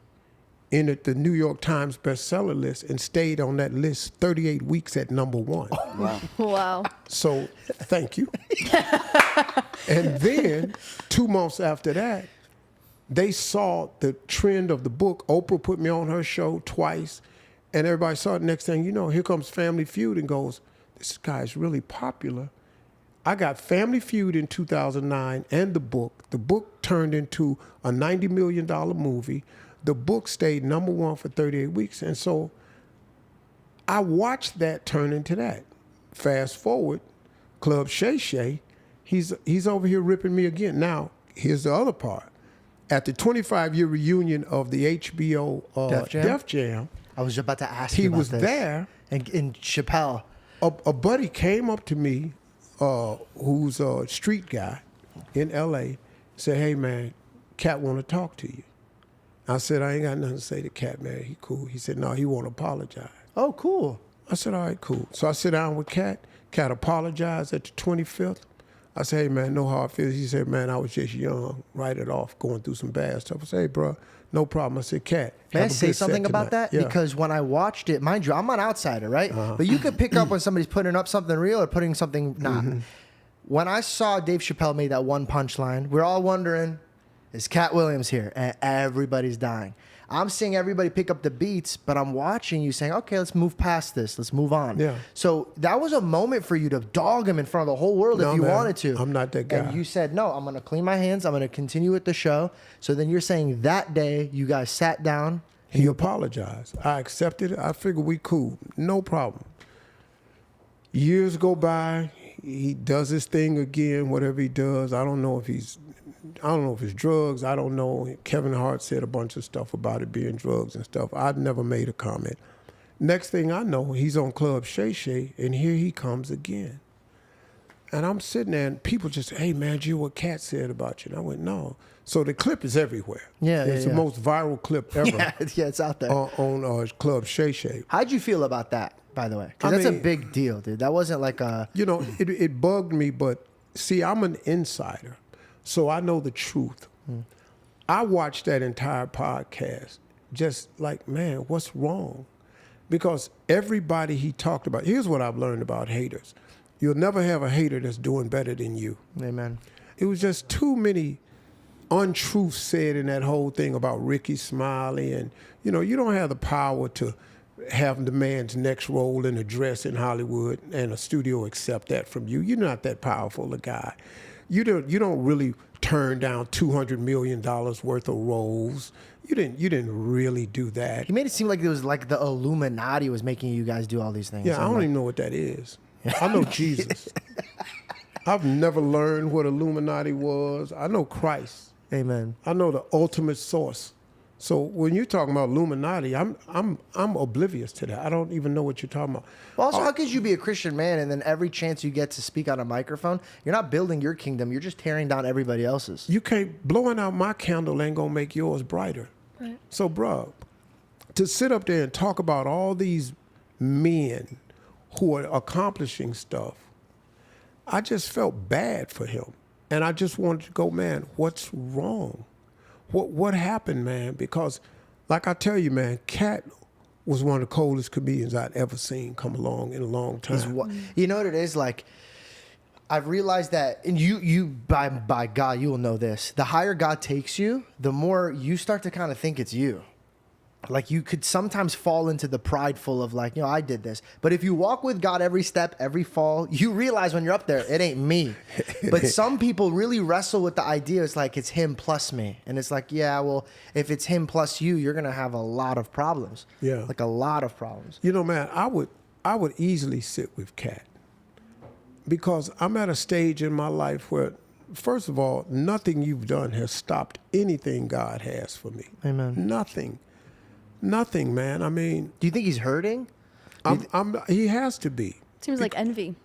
Speaker 5: entered the New York Times bestseller list and stayed on that list 38 weeks at number 1.
Speaker 8: Wow.
Speaker 7: Wow.
Speaker 5: So, thank you. And then, 2 months after that, they saw the trend of the book. Oprah put me on her show twice, and everybody saw it. Next thing you know, here comes Family Feud and goes, this guy's really popular. I got Family Feud in 2009 and the book. The book turned into a $90 million movie. The book stayed number 1 for 38 weeks. And so I watched that turn into that. Fast forward, Club Shay Shay, he's over here ripping me again. Now, here's the other part. At the 25-year reunion of the HBO Def Jam,
Speaker 1: I was about to ask
Speaker 5: he
Speaker 1: you about
Speaker 5: was
Speaker 1: this.
Speaker 5: there.
Speaker 1: And in Chappelle.
Speaker 5: A buddy came up to me, who's a street guy in L.A., said, hey, man, Katt want to talk to you. I said, I ain't got nothing to say to Katt, man. He cool. He said, no, he won't apologize.
Speaker 1: Oh, cool.
Speaker 5: I said, all right, cool. So I sit down with Katt. Katt apologized at the 25th. I said, hey, man, no hard feelings. He said, man, I was just young, write it off, going through some bad stuff. I said, hey, bro, no problem. I said, Katt,
Speaker 1: May I
Speaker 5: have a
Speaker 1: say
Speaker 5: good set
Speaker 1: something about
Speaker 5: tonight.
Speaker 1: that?
Speaker 5: Yeah.
Speaker 1: Because when I watched it, mind you, I'm an outsider, right? But you could pick up when somebody's putting up something real or putting something not. When I saw Dave Chappelle made that one punchline, we're all wondering, is Katt Williams here? And everybody's dying. I'm seeing everybody pick up the beats, but I'm watching you saying, okay, let's move past this. Let's move on.
Speaker 5: Yeah.
Speaker 1: So that was a moment for you to dog him in front of the whole world
Speaker 5: No,
Speaker 1: if you
Speaker 5: man,
Speaker 1: wanted to.
Speaker 5: I'm not that guy.
Speaker 1: And you said, no, I'm going to clean my hands. I'm going to continue with the show. So then you're saying that day you guys sat down.
Speaker 5: He apologized. I accepted it. I figured we cool. No problem. Years go by. He does his thing again, whatever he does. I don't know if he's I don't know if it's drugs. I don't know. Kevin Hart said a bunch of stuff about it being drugs and stuff. I'd never made a comment. Next thing I know, he's on Club Shay Shay, and here he comes again. And I'm sitting there, and people just say, hey, man, did you hear what Katt said about you? And I went, no. So the clip is everywhere.
Speaker 1: Yeah,
Speaker 5: it's the most viral clip ever.
Speaker 1: Yeah, it's out there.
Speaker 5: On Club Shay Shay.
Speaker 1: How'd you feel about that, by the way? Because that's a big deal, dude. That wasn't like a...
Speaker 5: You know, it bugged me, but see, I'm an insider, so I know the truth. I watched that entire podcast just like, man, what's wrong? Because everybody he talked about, here's what I've learned about haters. You'll never have a hater that's doing better than you.
Speaker 1: Amen.
Speaker 5: It was just too many untruths said in that whole thing about Ricky Smiley. And, you know, you don't have the power to have the man's next role in a dress in Hollywood and a studio accept that from you. You're not that powerful a guy. You don't really turn down $200 million worth of roles. You didn't really do that.
Speaker 1: He made it seem like it was like the Illuminati was making you guys do all these things.
Speaker 5: Yeah, I don't even know what that is. I know Jesus. I've never learned what Illuminati was. I know Christ.
Speaker 1: Amen.
Speaker 5: I know the ultimate source. So when you're talking about Illuminati, I'm oblivious to that. I don't even know what you're talking about.
Speaker 1: Well, also, how could you be a Christian man and then every chance you get to speak on a microphone, you're not building your kingdom, you're just tearing down everybody else's.
Speaker 5: You can't, blowing out my candle ain't gonna make yours brighter.
Speaker 7: Right.
Speaker 5: So, bruh, to sit up there and talk about all these men who are accomplishing stuff, I just felt bad for him. And I just wanted to go, man, what's wrong? What happened, man? Because, like I tell you, man, Katt was one of the coldest comedians I'd ever seen come along in a long time.
Speaker 1: You know what it is? Like, I've realized that, and you by God, you will know this. The higher God takes you, the more you start to kind of think it's you. Like, you could sometimes fall into the prideful of like, you know, I did this. But if you walk with God every step, every fall, you realize when you're up there, it ain't me. But some people really wrestle with the idea. It's like, it's him plus me. And it's like, yeah, well, if it's him plus you, you're going to have a lot of problems.
Speaker 5: Yeah.
Speaker 1: Like a lot of problems.
Speaker 5: You know, man, I would easily sit with Katt because I'm at a stage in my life where, first of all, nothing you've done has stopped anything God has for me.
Speaker 1: Amen.
Speaker 5: Nothing, man. I mean,
Speaker 1: do you think he's hurting?
Speaker 5: He has to be.
Speaker 7: Seems like envy.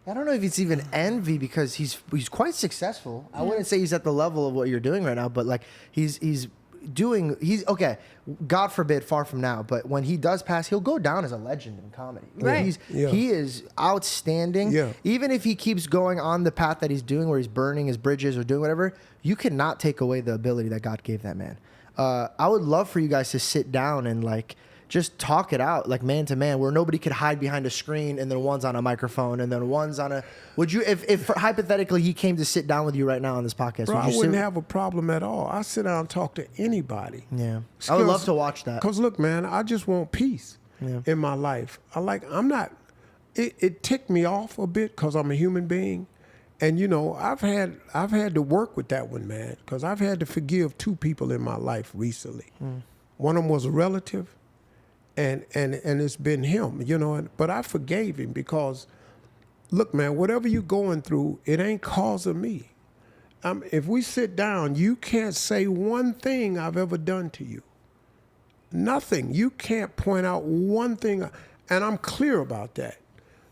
Speaker 1: I don't know if it's even envy because he's quite successful. I wouldn't say he's at the level of what you're doing right now, but like he's okay. God forbid, far from now. But when he does pass, he'll go down as a legend in comedy.
Speaker 7: Right.
Speaker 1: He is outstanding.
Speaker 5: Yeah.
Speaker 1: Even if he keeps going on the path that he's doing, where he's burning his bridges or doing whatever, you cannot take away the ability that God gave that man. I would love for you guys to sit down and like just talk it out, like man to man, where nobody could hide behind a screen and then one's on a microphone and then one's on a. Would you, if hypothetically he came to sit down with you right now on this podcast,
Speaker 5: Bro,
Speaker 1: would you
Speaker 5: I wouldn't have a problem at all. I sit down and talk to anybody.
Speaker 1: Yeah, I would love to watch that.
Speaker 5: Cause look, man, I just want peace in my life. I'm not. It ticked me off a bit because I'm a human being. And you know, I've had to work with that one, man, because I've had to forgive two people in my life recently. One of them was a relative, and it's been him, you know. But I forgave him because, look, man, whatever you're going through, it ain't cause of me. If we sit down, you can't say one thing I've ever done to you. Nothing. You can't point out one thing, and I'm clear about that.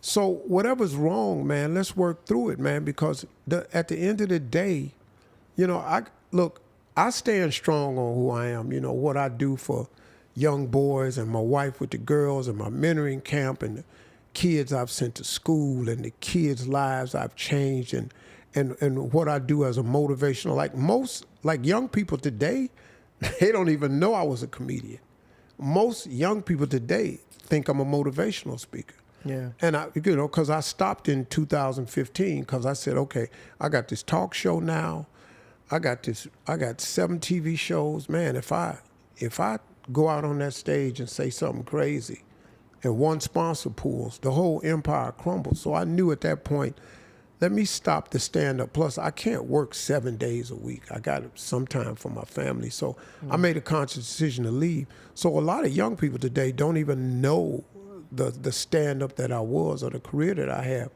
Speaker 5: So whatever's wrong, man, let's work through it, man, because at the end of the day, you know, I stand strong on who I am, you know, what I do for young boys and my wife with the girls and my mentoring camp and the kids I've sent to school and the kids' lives I've changed and what I do as a motivational, like young people today, they don't even know I was a comedian. Most young people today think I'm a motivational speaker.
Speaker 1: Yeah.
Speaker 5: And because I stopped in 2015 because I said, okay, I got this talk show now. I got 7 TV shows. Man, if I go out on that stage and say something crazy and one sponsor pulls, the whole empire crumbles. So I knew at that point, let me stop the stand-up. Plus, I can't work 7 days a week. I got some time for my family. So I made a conscious decision to leave. So a lot of young people today don't even know the stand-up that I was or the career that I have.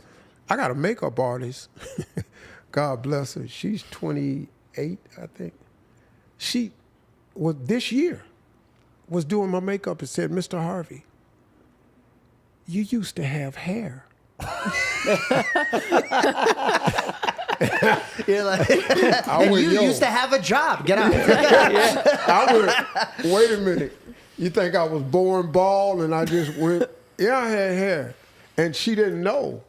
Speaker 5: I got a makeup artist God bless her. She's 28, I think. She was this year was doing my makeup and said, Mr. Harvey, you used to have hair.
Speaker 1: You're like, and
Speaker 5: went,
Speaker 1: you
Speaker 5: "Yo."
Speaker 1: used to have a job. Get out.
Speaker 5: I went, wait a minute. You think I was born bald? And I just went, yeah, I had hair. And she didn't know.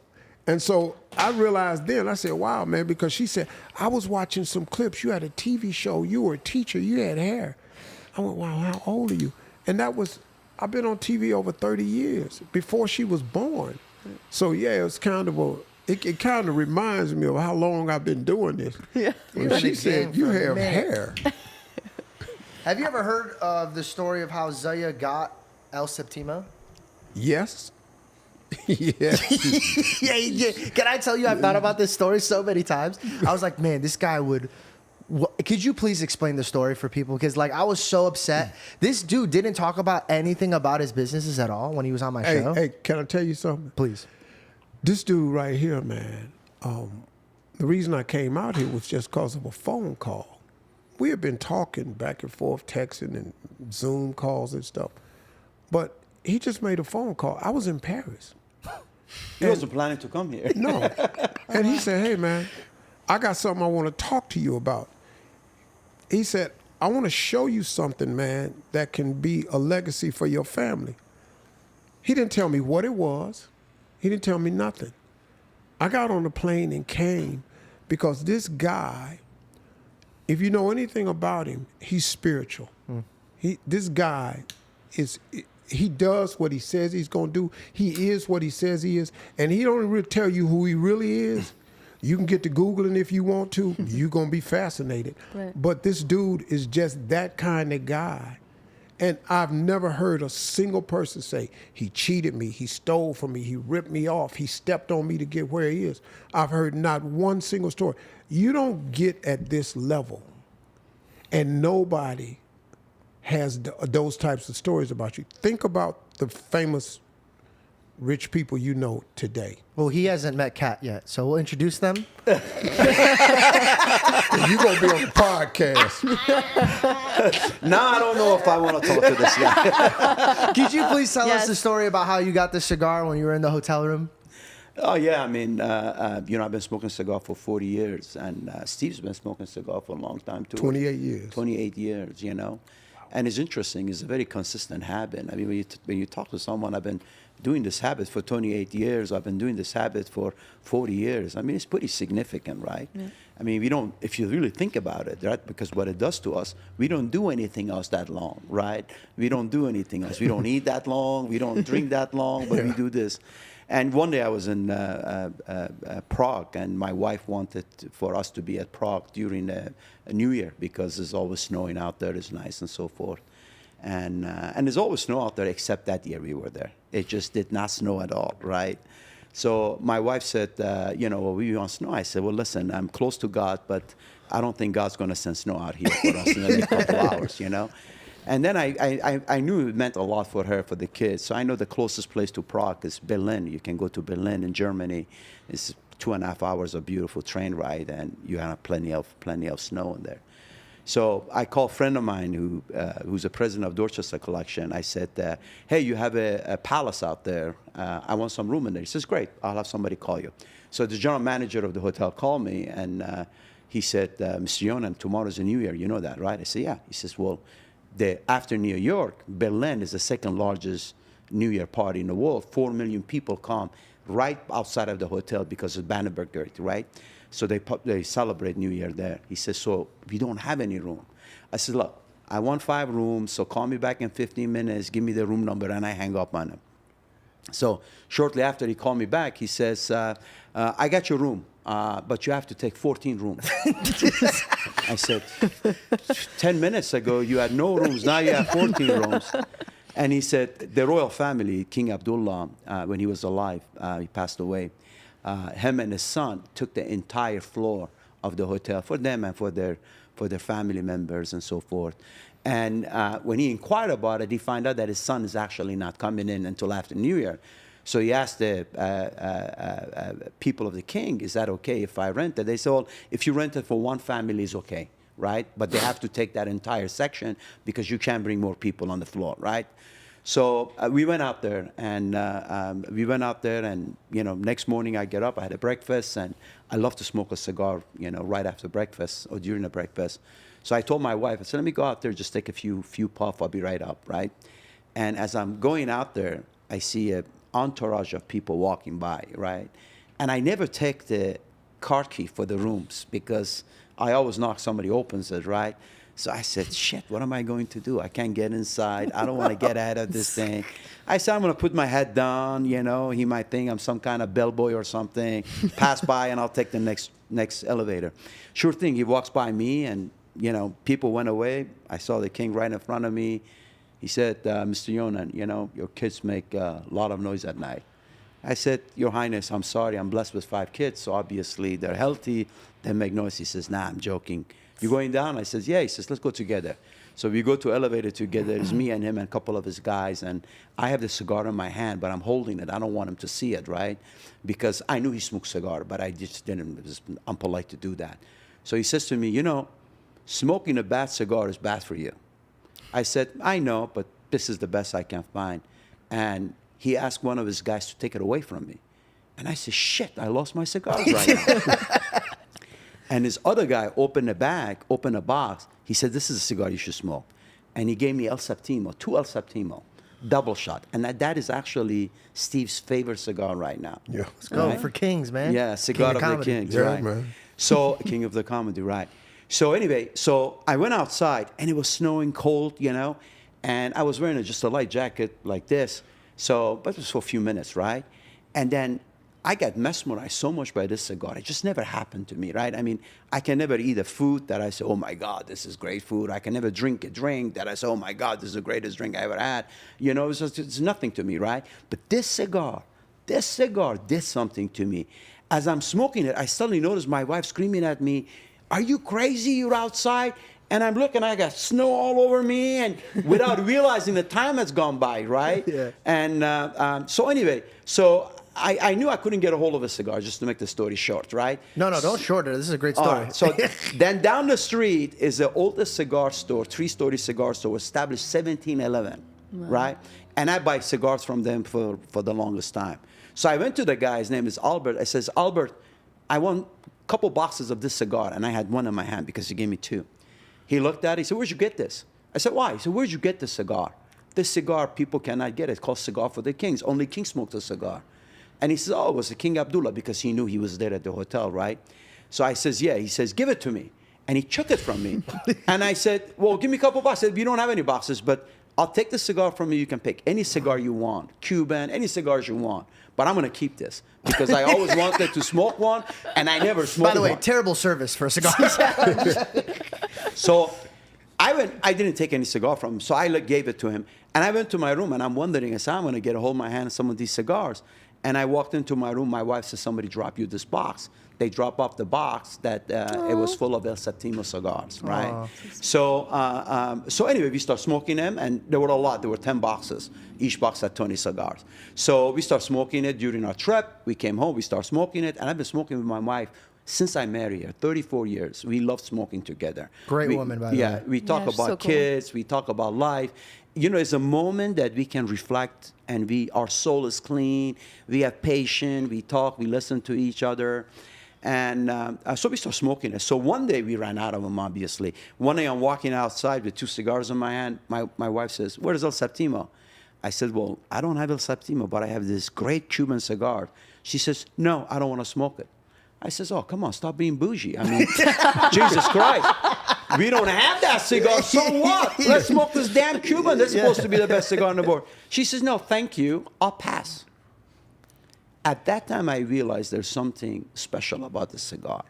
Speaker 5: And so I realized then, I said, wow, man, because she said, I was watching some clips. You had a TV show. You were a teacher. You had hair. I went, wow, how old are you? And that was, I've been on TV over 30 years, before she was born. So, yeah, it's kind of it kind of reminds me of how long I've been doing this.
Speaker 7: Yeah.
Speaker 5: When she said, you have hair.
Speaker 1: Have you ever heard of the story of how Zaya got El Septimo?
Speaker 5: Yes. Yes.
Speaker 1: Yeah. Can I tell you, I've thought about this story so many times. I was like, man, this guy would. Could you please explain the story for people? Because like I was so upset. This dude didn't talk about anything about his businesses at all when he was on my show.
Speaker 5: Hey, can I tell you something?
Speaker 1: Please.
Speaker 5: This dude right here, man, the reason I came out here was just because of a phone call. We had been talking back and forth, texting and Zoom calls and stuff. But he just made a phone call. I was in Paris.
Speaker 8: He wasn't planning to come here.
Speaker 5: No. And he said, hey, man, I got something I want to talk to you about. He said, I want to show you something, man, that can be a legacy for your family. He didn't tell me what it was. He didn't tell me nothing. I got on the plane and came because this guy, if you know anything about him, he's spiritual. This guy he does what he says he's going to do. He is what he says he is. And he don't really tell you who he really is. You can get to Googling if you want to. You're going to be fascinated.
Speaker 7: Right.
Speaker 5: But this dude is just that kind of guy. And I've never heard a single person say, he cheated me, he stole from me, he ripped me off, he stepped on me to get where he is. I've heard not one single story. You don't get at this level, and nobody has those types of stories about you. Think about the famous rich people you know today.
Speaker 1: Well, he hasn't met Katt yet, so we'll introduce them.
Speaker 5: You're going to be on the podcast.
Speaker 8: Now I don't know if I want to talk to this guy.
Speaker 1: Could you please tell us
Speaker 7: Yes.
Speaker 1: the story about how you got the cigar when you were in the hotel room?
Speaker 8: Oh, yeah. I mean, I've been smoking cigar for 40 years, and Steve's been smoking cigar for a long time, too.
Speaker 5: 28 years.
Speaker 8: 28 years, And it's interesting. It's a very consistent habit. I mean, when you talk to someone, I've been doing this habit for 28 years. I've been doing this habit for 40 years. I mean, it's pretty significant, right? Yeah. I mean, if you really think about it, right? Because what it does to us, we don't do anything else that long, right? We don't do anything else. We don't eat that long. We don't drink that long, but we do this. And one day I was in Prague, and my wife wanted for us to be at Prague during a New Year because there's always snowing out there. It's nice and so forth. And there's always snow out there, except that year we were there. It just did not snow at all, right? So my wife said, well, we want snow. I said, well, listen, I'm close to God, but I don't think God's going to send snow out here for us in the next couple hours, And then I knew it meant a lot for her, for the kids. So I know the closest place to Prague is Berlin. You can go to Berlin in Germany. It's 2.5 hours of beautiful train ride, and you have plenty of snow in there. So I called a friend of mine who's the president of Dorchester Collection. I said, hey, you have a palace out there. I want some room in there. He says, great, I'll have somebody call you. So the general manager of the hotel called me, and he said, Mr. Yonan, tomorrow's a New Year. You know that, right? I said, yeah. He says, well, after New York, Berlin is the second largest New Year party in the world. 4 million people come right outside of the hotel because of Brandenburg Gate, right? So they celebrate New Year there. He says, so we don't have any room. I said, look, I want 5 rooms, so call me back in 15 minutes, give me the room number, and I hang up on him. So shortly after he called me back, he says, I got your room, but you have to take 14 rooms. I said, 10 minutes ago, you had no rooms, now you have 14 rooms. And he said, the royal family, King Abdullah, when he was alive, he passed away, him and his son took the entire floor of the hotel for them and for their family members and so forth. And when he inquired about it, he found out that his son is actually not coming in until after New Year. So he asked the people of the king, is that okay if I rent it? They said, well, if you rent it for one family, it's okay, right? But they have to take that entire section because you can't bring more people on the floor, right? So we went out there, and next morning I get up, I had a breakfast, and I love to smoke a cigar, right after breakfast or during the breakfast. So I told my wife, I said, let me go out there, just take a few puff, I'll be right up, right? And as I'm going out there, I see an entourage of people walking by, right? And I never take the car key for the rooms because I always knock, somebody opens it, right? So I said, shit, what am I going to do? I can't get inside. I don't want to get out of this thing. I said, I'm going to put my head down. He might think I'm some kind of bellboy or something. Pass by, and I'll take the next elevator. Sure thing. He walks by me, and, people went away. I saw the king right in front of me. He said, Mr. Yonan, your kids make a lot of noise at night. I said, Your Highness, I'm sorry. I'm blessed with 5 kids, so obviously they're healthy. They make noise. He says, nah, I'm joking. You going down? I says, yeah. He says, let's go together. So we go to elevator together. It's me and him and a couple of his guys. And I have the cigar in my hand, but I'm holding it. I don't want him to see it, right? Because I knew he smoked cigar, but I just didn't. It was unpolite to do that. So he says to me, smoking a bad cigar is bad for you. I said, I know, but this is the best I can find. And he asked one of his guys to take it away from me. And I said, shit, I lost my cigars right now. And his other guy opened a box. He said, this is a cigar you should smoke. And he gave me El Septimo, 2 El Septimo, double shot. And that is actually Steve's favorite cigar right now.
Speaker 5: Yeah.
Speaker 1: Let's go for Kings, man.
Speaker 8: Yeah, cigar of the Kings,
Speaker 5: yeah,
Speaker 8: right.
Speaker 5: Man.
Speaker 8: So, King of the Comedy, right. So anyway, I went outside, and it was snowing, cold, and I was wearing just a light jacket like this. But it was for a few minutes, right? And then I got mesmerized so much by this cigar. It just never happened to me, right? I mean, I can never eat a food that I say, oh my God, this is great food. I can never drink a drink that I say, oh my God, this is the greatest drink I ever had. It's nothing to me, right? But this cigar did something to me. As I'm smoking it, I suddenly noticed my wife screaming at me, are you crazy? You're outside? And I'm looking, I got snow all over me, and without realizing the time has gone by, right?
Speaker 1: Yeah.
Speaker 8: And so I knew I couldn't get a hold of a cigar, just to make the story short, right?
Speaker 1: No, don't short it. This is a great story.
Speaker 8: All right, so then down the street is the oldest cigar store, 3-story cigar store, established 1711, right? And I buy cigars from them for the longest time. So I went to the guy, his name is Albert. I says, Albert, I want a couple boxes of this cigar. And I had one in my hand because he gave me 2. He looked at it, he said, where'd you get this? I said, why? He said, where'd you get this cigar? This cigar, people cannot get it. It's called Cigar for the Kings. Only King smoked a cigar. And he says, oh, it was the King Abdullah, because he knew he was there at the hotel, right? So I says, yeah. He says, give it to me. And he took it from me. And I said, well, give me a couple boxes. I said, we don't have any boxes, but I'll take the cigar from you. You can pick any cigar you want, Cuban, any cigars you want. But I'm going to keep this because I always wanted to smoke one, and I never smoked one.
Speaker 1: By the way, terrible service for a cigar.
Speaker 8: So I didn't take any cigar from him, so I gave it to him. And I went to my room, and I'm wondering, I said, I'm going to get a hold of my hand of some of these cigars. And I walked into my room. My wife said, somebody dropped you this box. They drop off the box that it was full of El Septimo cigars, right? So anyway, we start smoking them, and there were a lot. There were 10 boxes. Each box had 20 cigars. So we start smoking it during our trip. We came home. We start smoking it, and I've been smoking with my wife since I married her, 34 years. We love smoking together.
Speaker 1: Great woman, by the way.
Speaker 8: Yeah, we talk about
Speaker 7: so cool.
Speaker 8: kids. We talk about life. It's a moment that we can reflect, and our soul is clean. We have patience. We talk. We listen to each other. And so we start smoking it. So one day we ran out of them, obviously. One day I'm walking outside with 2 cigars in my hand. My wife says, where's El Septimo? I said, well, I don't have El Septimo, but I have this great Cuban cigar. She says, no, I don't want to smoke it. I says, oh, come on, stop being bougie. I mean, Jesus Christ. We don't have that cigar, so what? Let's smoke this damn Cuban. That's supposed to be the best cigar on the board. She says, no, thank you. I'll pass. At that time, I realized there's something special about the cigar.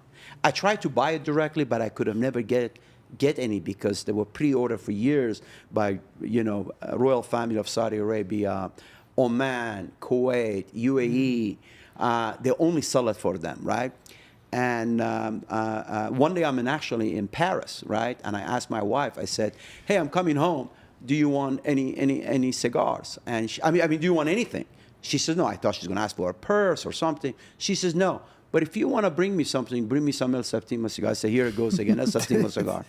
Speaker 8: I tried to buy it directly, but I could have never get any because they were pre-ordered for years by, royal family of Saudi Arabia, Oman, Kuwait, UAE. They only sell it for them, right? And one day I'm actually in Paris, right? And I asked my wife, I said, hey, I'm coming home. Do you want any cigars? And do you want anything? She says, no, I thought she's going to ask for a purse or something. She says, no. But if you want to bring me something, bring me some El Septimo cigar. I said, here it goes again, El Septimo cigar.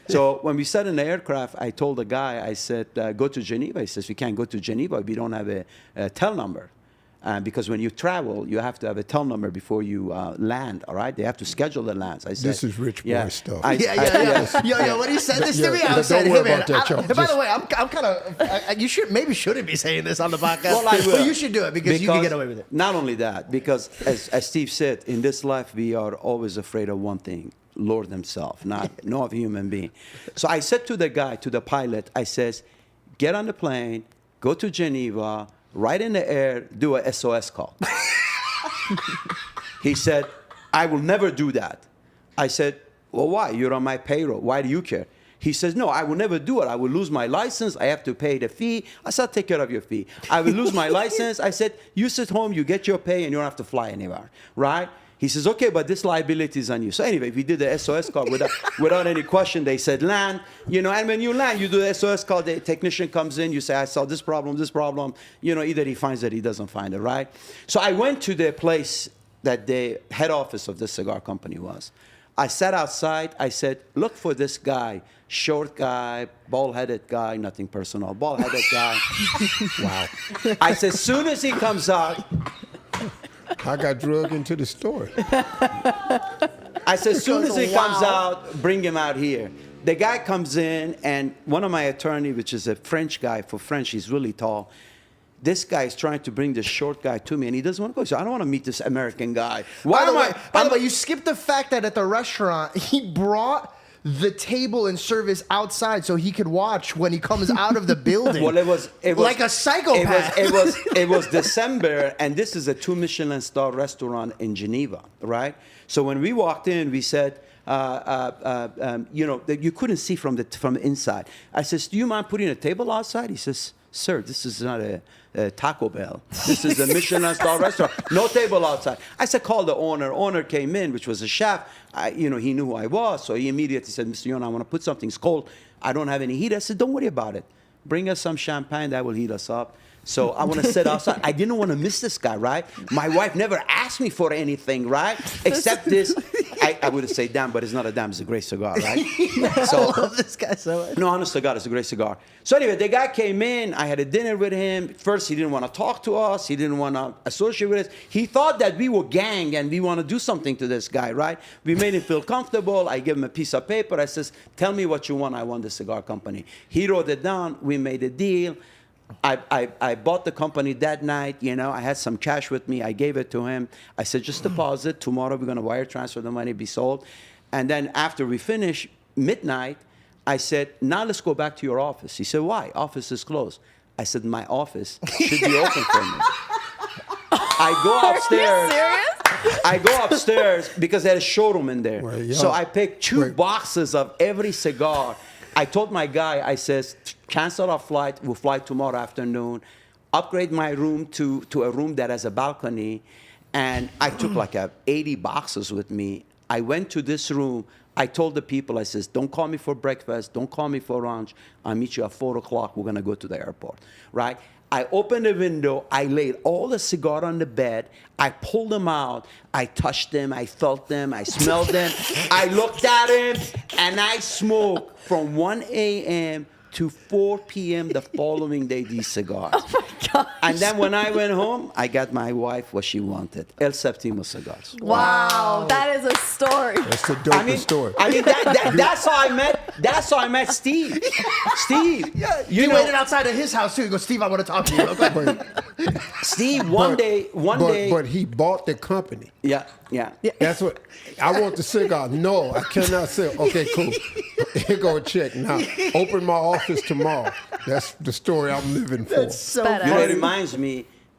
Speaker 8: So when we sat in the aircraft, I told the guy, I said, go to Geneva. He says, we can't go to Geneva if we don't have a tel number. Because when you travel, you have to have a tel number before you land, all right? They have to schedule the lands. I said,
Speaker 5: This is rich boy stuff.
Speaker 1: Yo, when he said this to me, I was saying, hey, man, by the way, I'm kind of, you shouldn't be saying this on the podcast.
Speaker 8: Well, I will.
Speaker 1: But you should do it because you can get away with it.
Speaker 8: Not only that, because as Steve said, in this life, we are always afraid of one thing, Lord himself, no other human being. So I said to the guy, to the pilot, I says, get on the plane, go to Geneva, right in the air, do a SOS call. He said, I will never do that. I said, well, why? You're on my payroll. Why do you care? He says, no, I will never do it. I will lose my license. I have to pay the fee. I said, take care of your fee. I will lose my license. I said, you sit home, you get your pay, and you don't have to fly anywhere, right? He says, okay, but this liability is on you. So anyway, we did the SOS call without any question. They said, land, and when you land, you do the SOS call, the technician comes in, you say, I saw this problem, either he finds it, he doesn't find it, right? So I went to the place that the head office of this cigar company was. I sat outside, I said, look for this guy, short guy, bald-headed guy, nothing personal, bald-headed guy. Wow. I said, as soon as he comes out,
Speaker 5: I got drugged into the story.
Speaker 8: I said, as soon as he comes out, bring him out here. The guy comes in, and one of my attorney, which is a French guy, for French, he's really tall. This guy is trying to bring this short guy to me, and he doesn't want to go. So I don't want to meet this American guy.
Speaker 1: By the way, you skipped the fact that at the restaurant, he brought the table and service outside so he could watch when he comes out of the building.
Speaker 8: Well, it was
Speaker 1: like a psychopath.
Speaker 8: It was December, and this is a 2 Michelin star restaurant in Geneva, right? So when we walked in, we said, that you couldn't see from the inside. I says, do you mind putting a table outside? He says, sir, this is not a Taco Bell. This is a Michelin star restaurant. No table outside. I said, call the owner. Owner came in, which was a chef. He knew who I was. So he immediately said, Mr. Yon, I want to put something cold. I don't have any heat. I said, don't worry about it. Bring us some champagne. That will heat us up. So I want to sit outside. I didn't want to miss this guy, right? My wife never asked me for anything, right? Except this. I would have said damn, but it's not a damn. It's a great cigar, right?
Speaker 1: I love this guy so much.
Speaker 8: No, honest to God, it's a great cigar. So anyway, the guy came in. I had a dinner with him. First, he didn't want to talk to us. He didn't want to associate with us. He thought that we were gang and we want to do something to this guy, right? We made him feel comfortable. I gave him a piece of paper. I says, tell me what you want. I want the cigar company. He wrote it down. We made a deal. I bought the company that night, I had some cash with me. I gave it to him. I said, just deposit. Tomorrow we're going to wire transfer the money, be sold. And then after we finish, midnight, I said, now let's go back to your office. He said, why? Office is closed. I said, my office should be open for me. I go upstairs.
Speaker 7: Are you serious?
Speaker 8: I go upstairs because there's a showroom in there.
Speaker 5: Well,
Speaker 8: so I picked two boxes of every cigar. I told my guy, I says, cancel our flight. We'll fly tomorrow afternoon. Upgrade my room to a room that has a balcony. And I took like 80 boxes with me. I went to this room. I told the people, I says, don't call me for breakfast. Don't call me for lunch. I'll meet you at 4 o'clock. We're going to go to the airport, right? I opened the window. I laid all the cigar on the bed. I pulled them out. I touched them. I felt them. I smelled them. I looked at him, and I smoked from 1 a.m. to 4 p.m. the following day these cigars.
Speaker 7: Oh my gosh.
Speaker 8: And then when I went home, I got my wife what she wanted. El Septimo cigars.
Speaker 7: Wow, that is a story.
Speaker 5: That's the dopest story.
Speaker 8: I mean, that's how I met Steve. Steve.
Speaker 1: Yeah, you waited outside of his house too. He goes, Steve, I want to talk to you. Okay.
Speaker 8: Steve, one day.
Speaker 5: But he bought the company.
Speaker 8: Yeah.
Speaker 5: That's what I want the cigar. No, I cannot sell. Okay, cool. Here go a check. Now, open my office tomorrow. That's the story I'm living for.
Speaker 1: That's so
Speaker 7: Badass.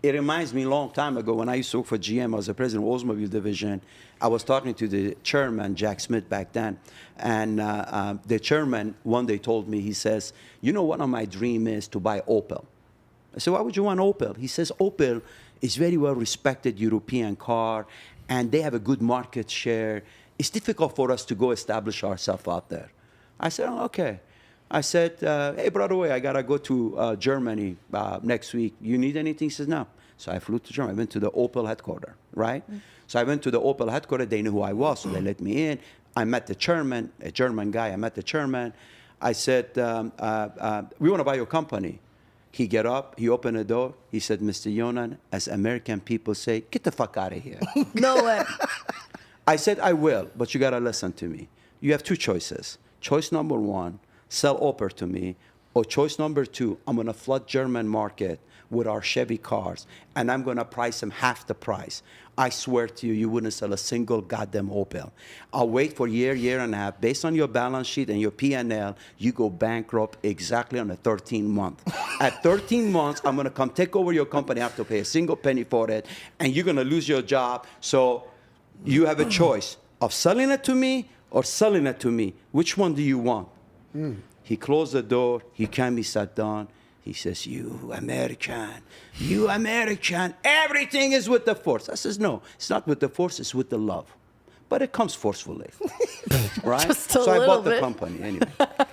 Speaker 8: It reminds me a long time ago when I used to work for GM. I was the president of Oldsmobile division. I was talking to the chairman, Jack Smith, back then. And the chairman one day told me, he says, one of my dreams is to buy Opel. I said, why would you want Opel? He says, Opel is very well respected European car, and they have a good market share. It's difficult for us to go establish ourselves out there. I said, oh, okay. I said, hey, by the way, I got to go to Germany next week. You need anything? He says, no. So I flew to Germany. I went to the Opel headquarters, right? So I went to the Opel headquarters. They knew who I was, so they let me in. I met the chairman, a German guy. I met the chairman. I said, we want to buy your company. He get up, he opened the door. He said, Mr. Yonan, as American people say, get the fuck out of here.
Speaker 7: No way.
Speaker 8: I said, I will, but you got to listen to me. You have two choices. Choice number one, sell Opel to me. Or choice number two, I'm going to flood German market with our Chevy cars, and I'm going to price them half the price. I swear to you, you wouldn't sell a single goddamn Opel. I'll wait for a year and a half. Based on your balance sheet and your P&L, you go bankrupt exactly on the 13th month. At 13 months, I'm going to come take over your company. I have to pay a single penny for it, and you're going to lose your job. So you have a choice of selling it to me or selling it to me. Which one do you want? He closed the door. He came, he sat down. He says, you American, everything is with the force. I says, no, it's not with the force, it's with the love. But it comes forcefully, right?
Speaker 7: Just
Speaker 8: so I bought the
Speaker 7: bit.
Speaker 8: company anyway.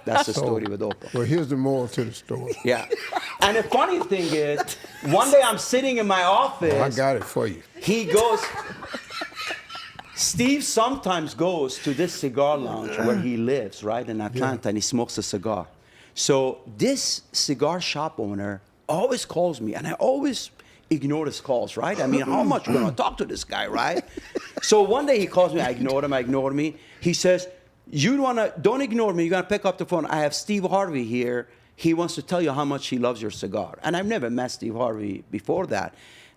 Speaker 8: That's the story with Opel.
Speaker 5: Well, here's the moral to the story.
Speaker 8: Yeah. And the funny thing is, one day I'm sitting in my office.
Speaker 5: I got it for you.
Speaker 8: He goes, Steve sometimes goes to this cigar lounge where he lives, right, in Atlanta, and he smokes a cigar. So this cigar shop owner always calls me, and I always ignore his calls, right? I mean, how much am I going to talk to this guy, right? So one day he calls me, I ignored him. He says, don't ignore me, you're going to pick up the phone. I have Steve Harvey here. He wants to tell you how much he loves your cigar. And I've never met Steve Harvey before that.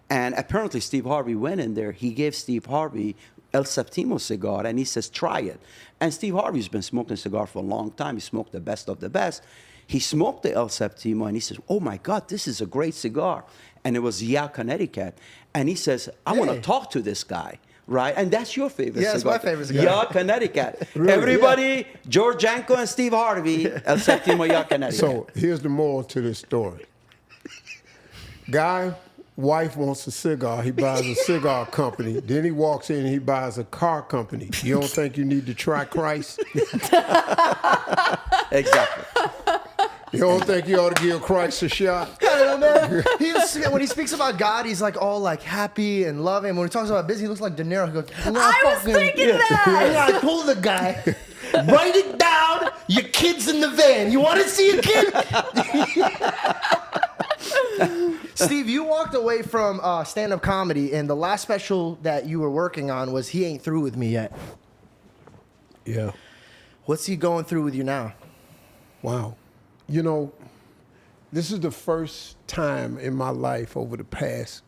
Speaker 8: And apparently Steve Harvey went in there. He gave Steve Harvey El Septimo cigar, and he says, try it. And Steve Harvey's been smoking cigar for a long time. He smoked the best of the best. He smoked the El Septimo, and he says, oh, my God, this is a great cigar. And it was Zaya, Connecticut. And he says, I want to talk to this guy, right? And that's your favorite cigar.
Speaker 1: Yeah, it's my favorite cigar.
Speaker 8: Zaya, Connecticut.
Speaker 5: Really?
Speaker 8: Everybody, George Janko and Steve Harvey, El Septimo, Zaya, Connecticut.
Speaker 5: So here's the moral to this story. Guy, wife wants a cigar. He buys a cigar company. Then he walks in and he buys a car company. You don't think you need to try Christ?
Speaker 8: Exactly.
Speaker 5: You don't think you ought to give Christ a shot?
Speaker 1: I don't know, man. When he speaks about God, he's like all like happy and loving. When he talks about business, he looks like De Niro. He goes,
Speaker 7: I was thinking that.
Speaker 1: Yeah, I told the guy, write it down. Your kid's in the van. You want to see a kid? Steve, you walked away from stand-up comedy, and the last special that you were working on was He Ain't Through With Me Yet.
Speaker 5: Yeah.
Speaker 1: What's he going through with you now?
Speaker 5: Wow. You know, this is the first time in my life over the past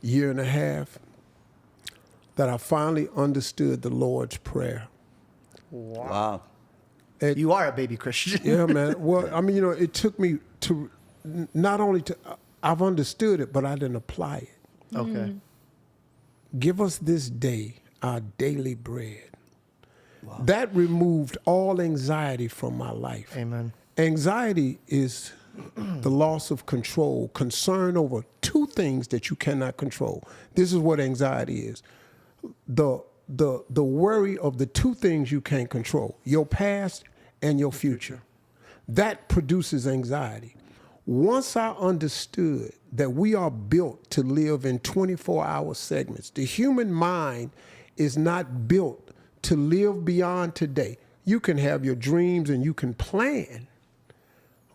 Speaker 5: year and a half that I finally understood the Lord's Prayer.
Speaker 8: Wow.
Speaker 1: You are a baby Christian.
Speaker 5: Yeah, man. Well, I mean, you know, it took me to not only to, I've understood it, but I didn't apply it.
Speaker 1: Okay.
Speaker 5: Give us this day our daily bread. Wow. That removed all anxiety from my life.
Speaker 1: Amen.
Speaker 5: Anxiety is the loss of control, concern over two things that you cannot control. This is what anxiety is. The worry of the two things you can't control, your past and your future. That produces anxiety. Once I understood that we are built to live in 24-hour segments, the human mind is not built to live beyond today. You can have your dreams and you can plan,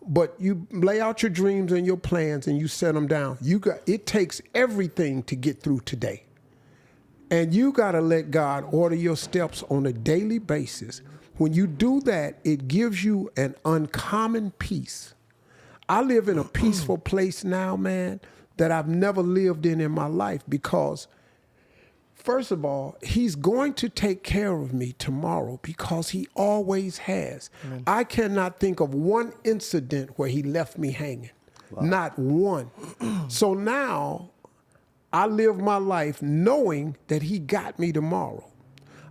Speaker 5: but you lay out your dreams and your plans and you set them down. It takes everything to get through today. And you got to let God order your steps on a daily basis. When you do that, it gives you an uncommon peace. I live in a peaceful place now, man, that I've never lived in my life because, first of all, he's going to take care of me tomorrow because he always has. Amen. I cannot think of one incident where he left me hanging. Wow. Not one. So now I live my life knowing that he got me tomorrow.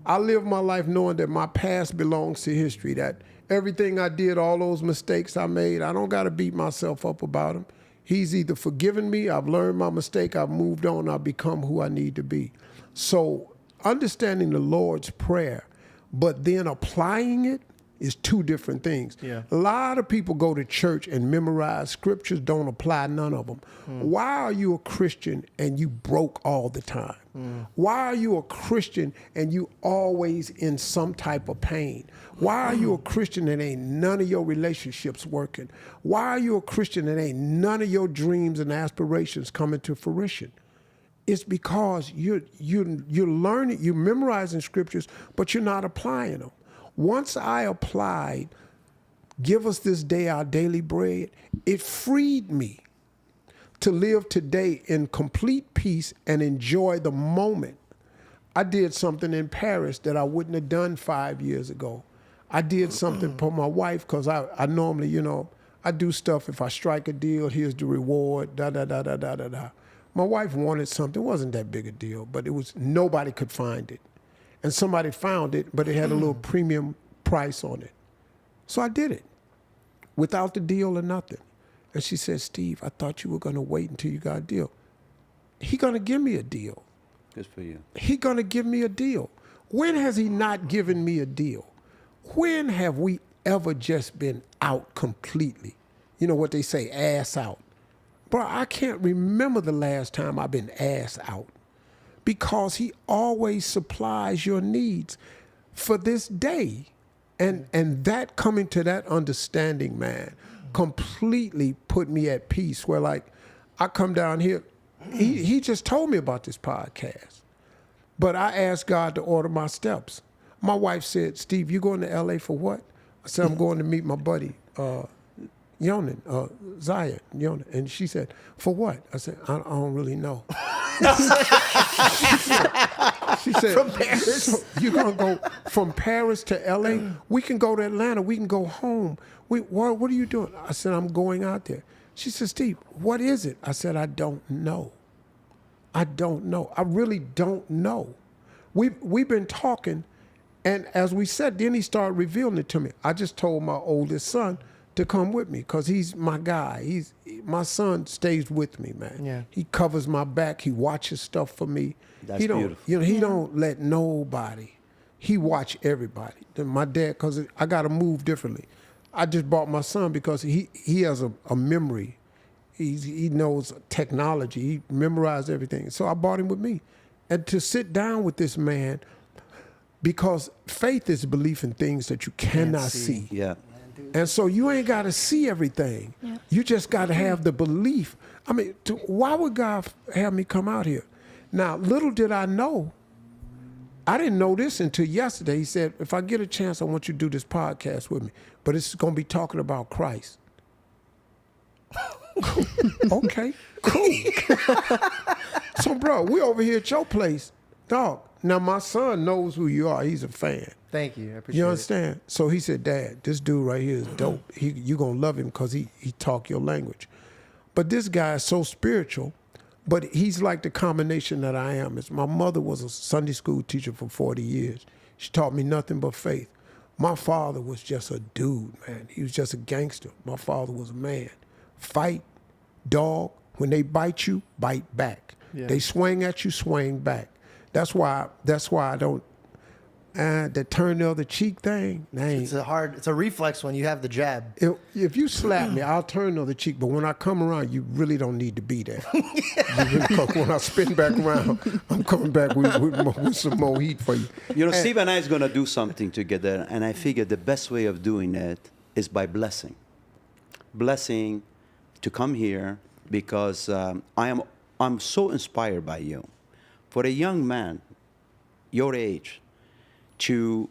Speaker 5: I live my life knowing that my past belongs to history, that everything I did, all those mistakes I made, I don't got to beat myself up about them. He's either forgiven me, I've learned my mistake, I've moved on, I've become who I need to be. So understanding the Lord's Prayer, but then applying it is two different things.
Speaker 1: Yeah.
Speaker 5: A lot of people go to church and memorize scriptures, don't apply none of them. Why are you a Christian and you broke all the time? Why are you a Christian and you always in some type of pain? Why are you a Christian and ain't none of your relationships working? Why are you a Christian and ain't none of your dreams and aspirations coming to fruition? It's because you're learning, you're memorizing scriptures, but you're not applying them. Once I applied, give us this day our daily bread, it freed me to live today in complete peace and enjoy the moment. I did something in Paris that I wouldn't have done 5 years ago. I did something for my wife because I normally, you know, I do stuff. If I strike a deal, here's the reward, da-da-da-da-da-da-da. My wife wanted something. It wasn't that big a deal, but it was, nobody could find it. And somebody found it, but it had a little premium price on it. So I did it without the deal or nothing. And she said, Steve, I thought you were going to wait until you got a deal. He going to give me a deal.
Speaker 8: Good for you.
Speaker 5: He going to give me a deal. When has he not given me a deal? When have we ever just been out completely? You know what they say, ass out. Bro, I can't remember the last time I've been ass out, because he always supplies your needs for this day. And that coming to that understanding, man, completely put me at peace, where like I come down here, he just told me about this podcast, but I asked God to order my steps. My wife said, Steve, you going to LA for what? I said, I'm going to meet my buddy, Zaya, and she said, for what? I said, I don't really know. She said,
Speaker 1: From Paris?
Speaker 5: So you're going to go from Paris to LA? We can go to Atlanta. We can go home. What are you doing? I said, I'm going out there. She said, Steve, what is it? I said, I don't know. I don't know. I really don't know. We've been talking, and as we said, then he started revealing it to me. I just told my oldest son to come with me because he's my guy. My son stays with me, man.
Speaker 1: Yeah.
Speaker 5: He covers my back. He watches stuff for me.
Speaker 8: That's
Speaker 5: he don't,
Speaker 8: beautiful.
Speaker 5: You know, he don't let nobody. He watch everybody. Then my dad, because I got to move differently. I just bought my son because he has a memory. He knows technology. He memorized everything. So I bought him with me. And to sit down with this man, because faith is belief in things that you cannot see.
Speaker 8: Yeah.
Speaker 5: And so you ain't got to see everything.
Speaker 7: Yeah.
Speaker 5: You just got to have the belief. I mean, why would God have me come out here? Now, little did I know, I didn't know this until yesterday. He said, if I get a chance, I want you to do this podcast with me. But it's going to be talking about Christ. Okay, cool. So, bro, we over here at your place. Dog, now my son knows who you are. He's a fan.
Speaker 1: Thank you. I appreciate
Speaker 5: You
Speaker 1: it.
Speaker 5: understand? So he said, Dad, this dude right here is dope. You're going to love him because he talk your language. But this guy is so spiritual, but he's like the combination that I am. My mother was a Sunday school teacher for 40 years. She taught me nothing but faith. My father was just a dude, man. He was just a gangster. My father was a man. Fight, dog. When they bite you, bite back.
Speaker 1: Yeah.
Speaker 5: They swing at you, swing back. That's why I don't, that turn the other cheek thing,
Speaker 1: It's a reflex when you have the jab.
Speaker 5: if you slap me, I'll turn the other cheek. But when I come around, you really don't need to be there. Because when I spin back around, I'm coming back with some more heat for you.
Speaker 8: You know, Steve and I is going to do something together, and I figure the best way of doing it is by blessing. Blessing to come here because I'm so inspired by you. For a young man your age to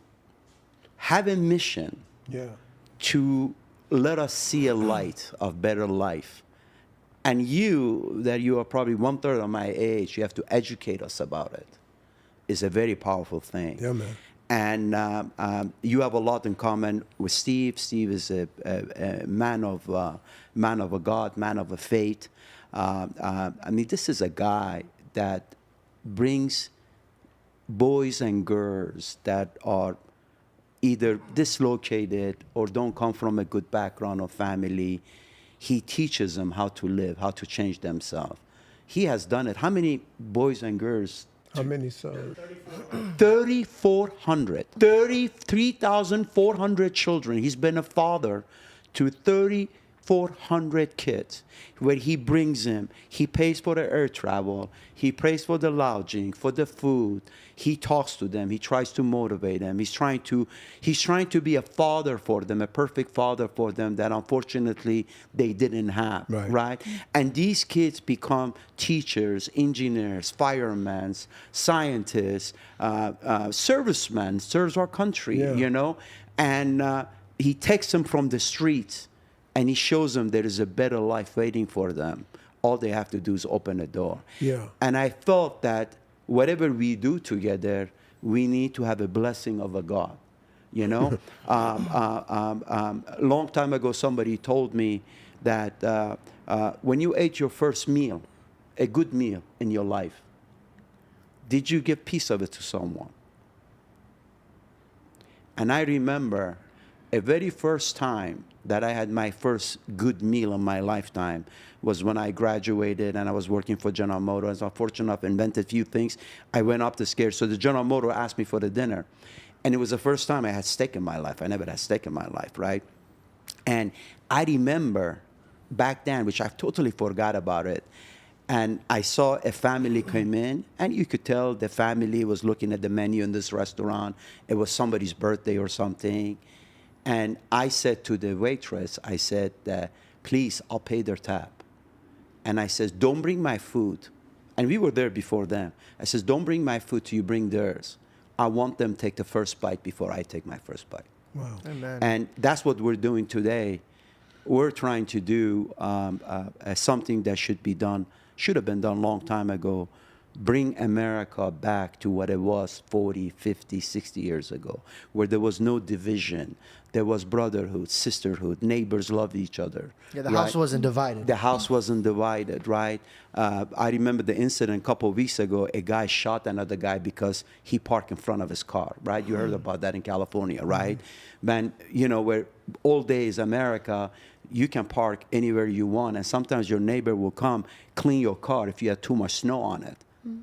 Speaker 8: have a mission, to let us see a light of better life. And you are probably 1/3 of my age, you have to educate us about it. It's a very powerful thing.
Speaker 5: Yeah, man.
Speaker 8: And you have a lot in common with Steve. Steve is a man of a God, man of a faith. I mean, this is a guy that brings boys and girls that are either dislocated or don't come from a good background or family. He teaches them how to live, how to change themselves. He has done it. How many boys and girls
Speaker 5: How many sons?
Speaker 8: 3,400. 33,400 children. He's been a father to 3,400 kids. Where he brings them, he pays for the air travel, he pays for the lodging, for the food. He talks to them. He tries to motivate them. He's trying to be a father for them, a perfect father for them that unfortunately they didn't have. Right? And these kids become teachers, engineers, firemen, scientists, servicemen, serves our country. You know, and he takes them from the streets. And he shows them there is a better life waiting for them. All they have to do is open the door.
Speaker 5: Yeah.
Speaker 8: And I felt that whatever we do together, we need to have a blessing of a God. You know, a long time ago, somebody told me that when you ate your first meal, a good meal in your life, did you give piece of it to someone? And I remember a very first time that I had my first good meal in my lifetime was when I graduated and I was working for General Motors. I was fortunate enough, invented a few things. I went up the stairs. So the General Motors asked me for the dinner. And it was the first time I had steak in my life. I never had steak in my life, right? And I remember back then, which I totally forgot about it, and I saw a family come in, and you could tell the family was looking at the menu in this restaurant. It was somebody's birthday or something. And I said to the waitress, I said, please, I'll pay their tab. And I says, don't bring my food. And we were there before them. I says, don't bring my food till you bring theirs. I want them to take the first bite before I take my first bite.
Speaker 5: Wow.
Speaker 1: Amen.
Speaker 8: And that's what we're doing today. We're trying to do something that should have been done a long time ago. Bring America back to what it was 40, 50, 60 years ago, where there was no division. There was brotherhood, sisterhood, neighbors loved each other.
Speaker 1: Yeah, the house wasn't divided.
Speaker 8: The house wasn't divided, right? I remember the incident a couple of weeks ago. A guy shot another guy because he parked in front of his car, right? You heard about that in California, right? Man, you know, where old days America, you can park anywhere you want, and sometimes your neighbor will come clean your car if you have too much snow on it.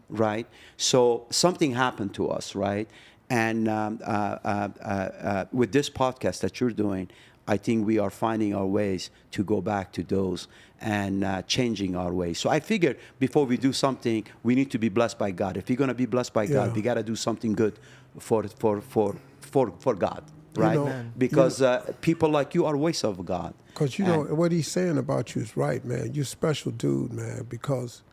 Speaker 8: Right? So something happened to us, right? And with this podcast that you're doing, I think we are finding our ways to go back to those and changing our ways. So I figured before we do something, we need to be blessed by God. If you're going to be blessed by God, we got to do something good for God, right?
Speaker 5: You know,
Speaker 8: because people like you are ways of God.
Speaker 5: Because, you know, what he's saying about you is right, man. You're a special dude, man, because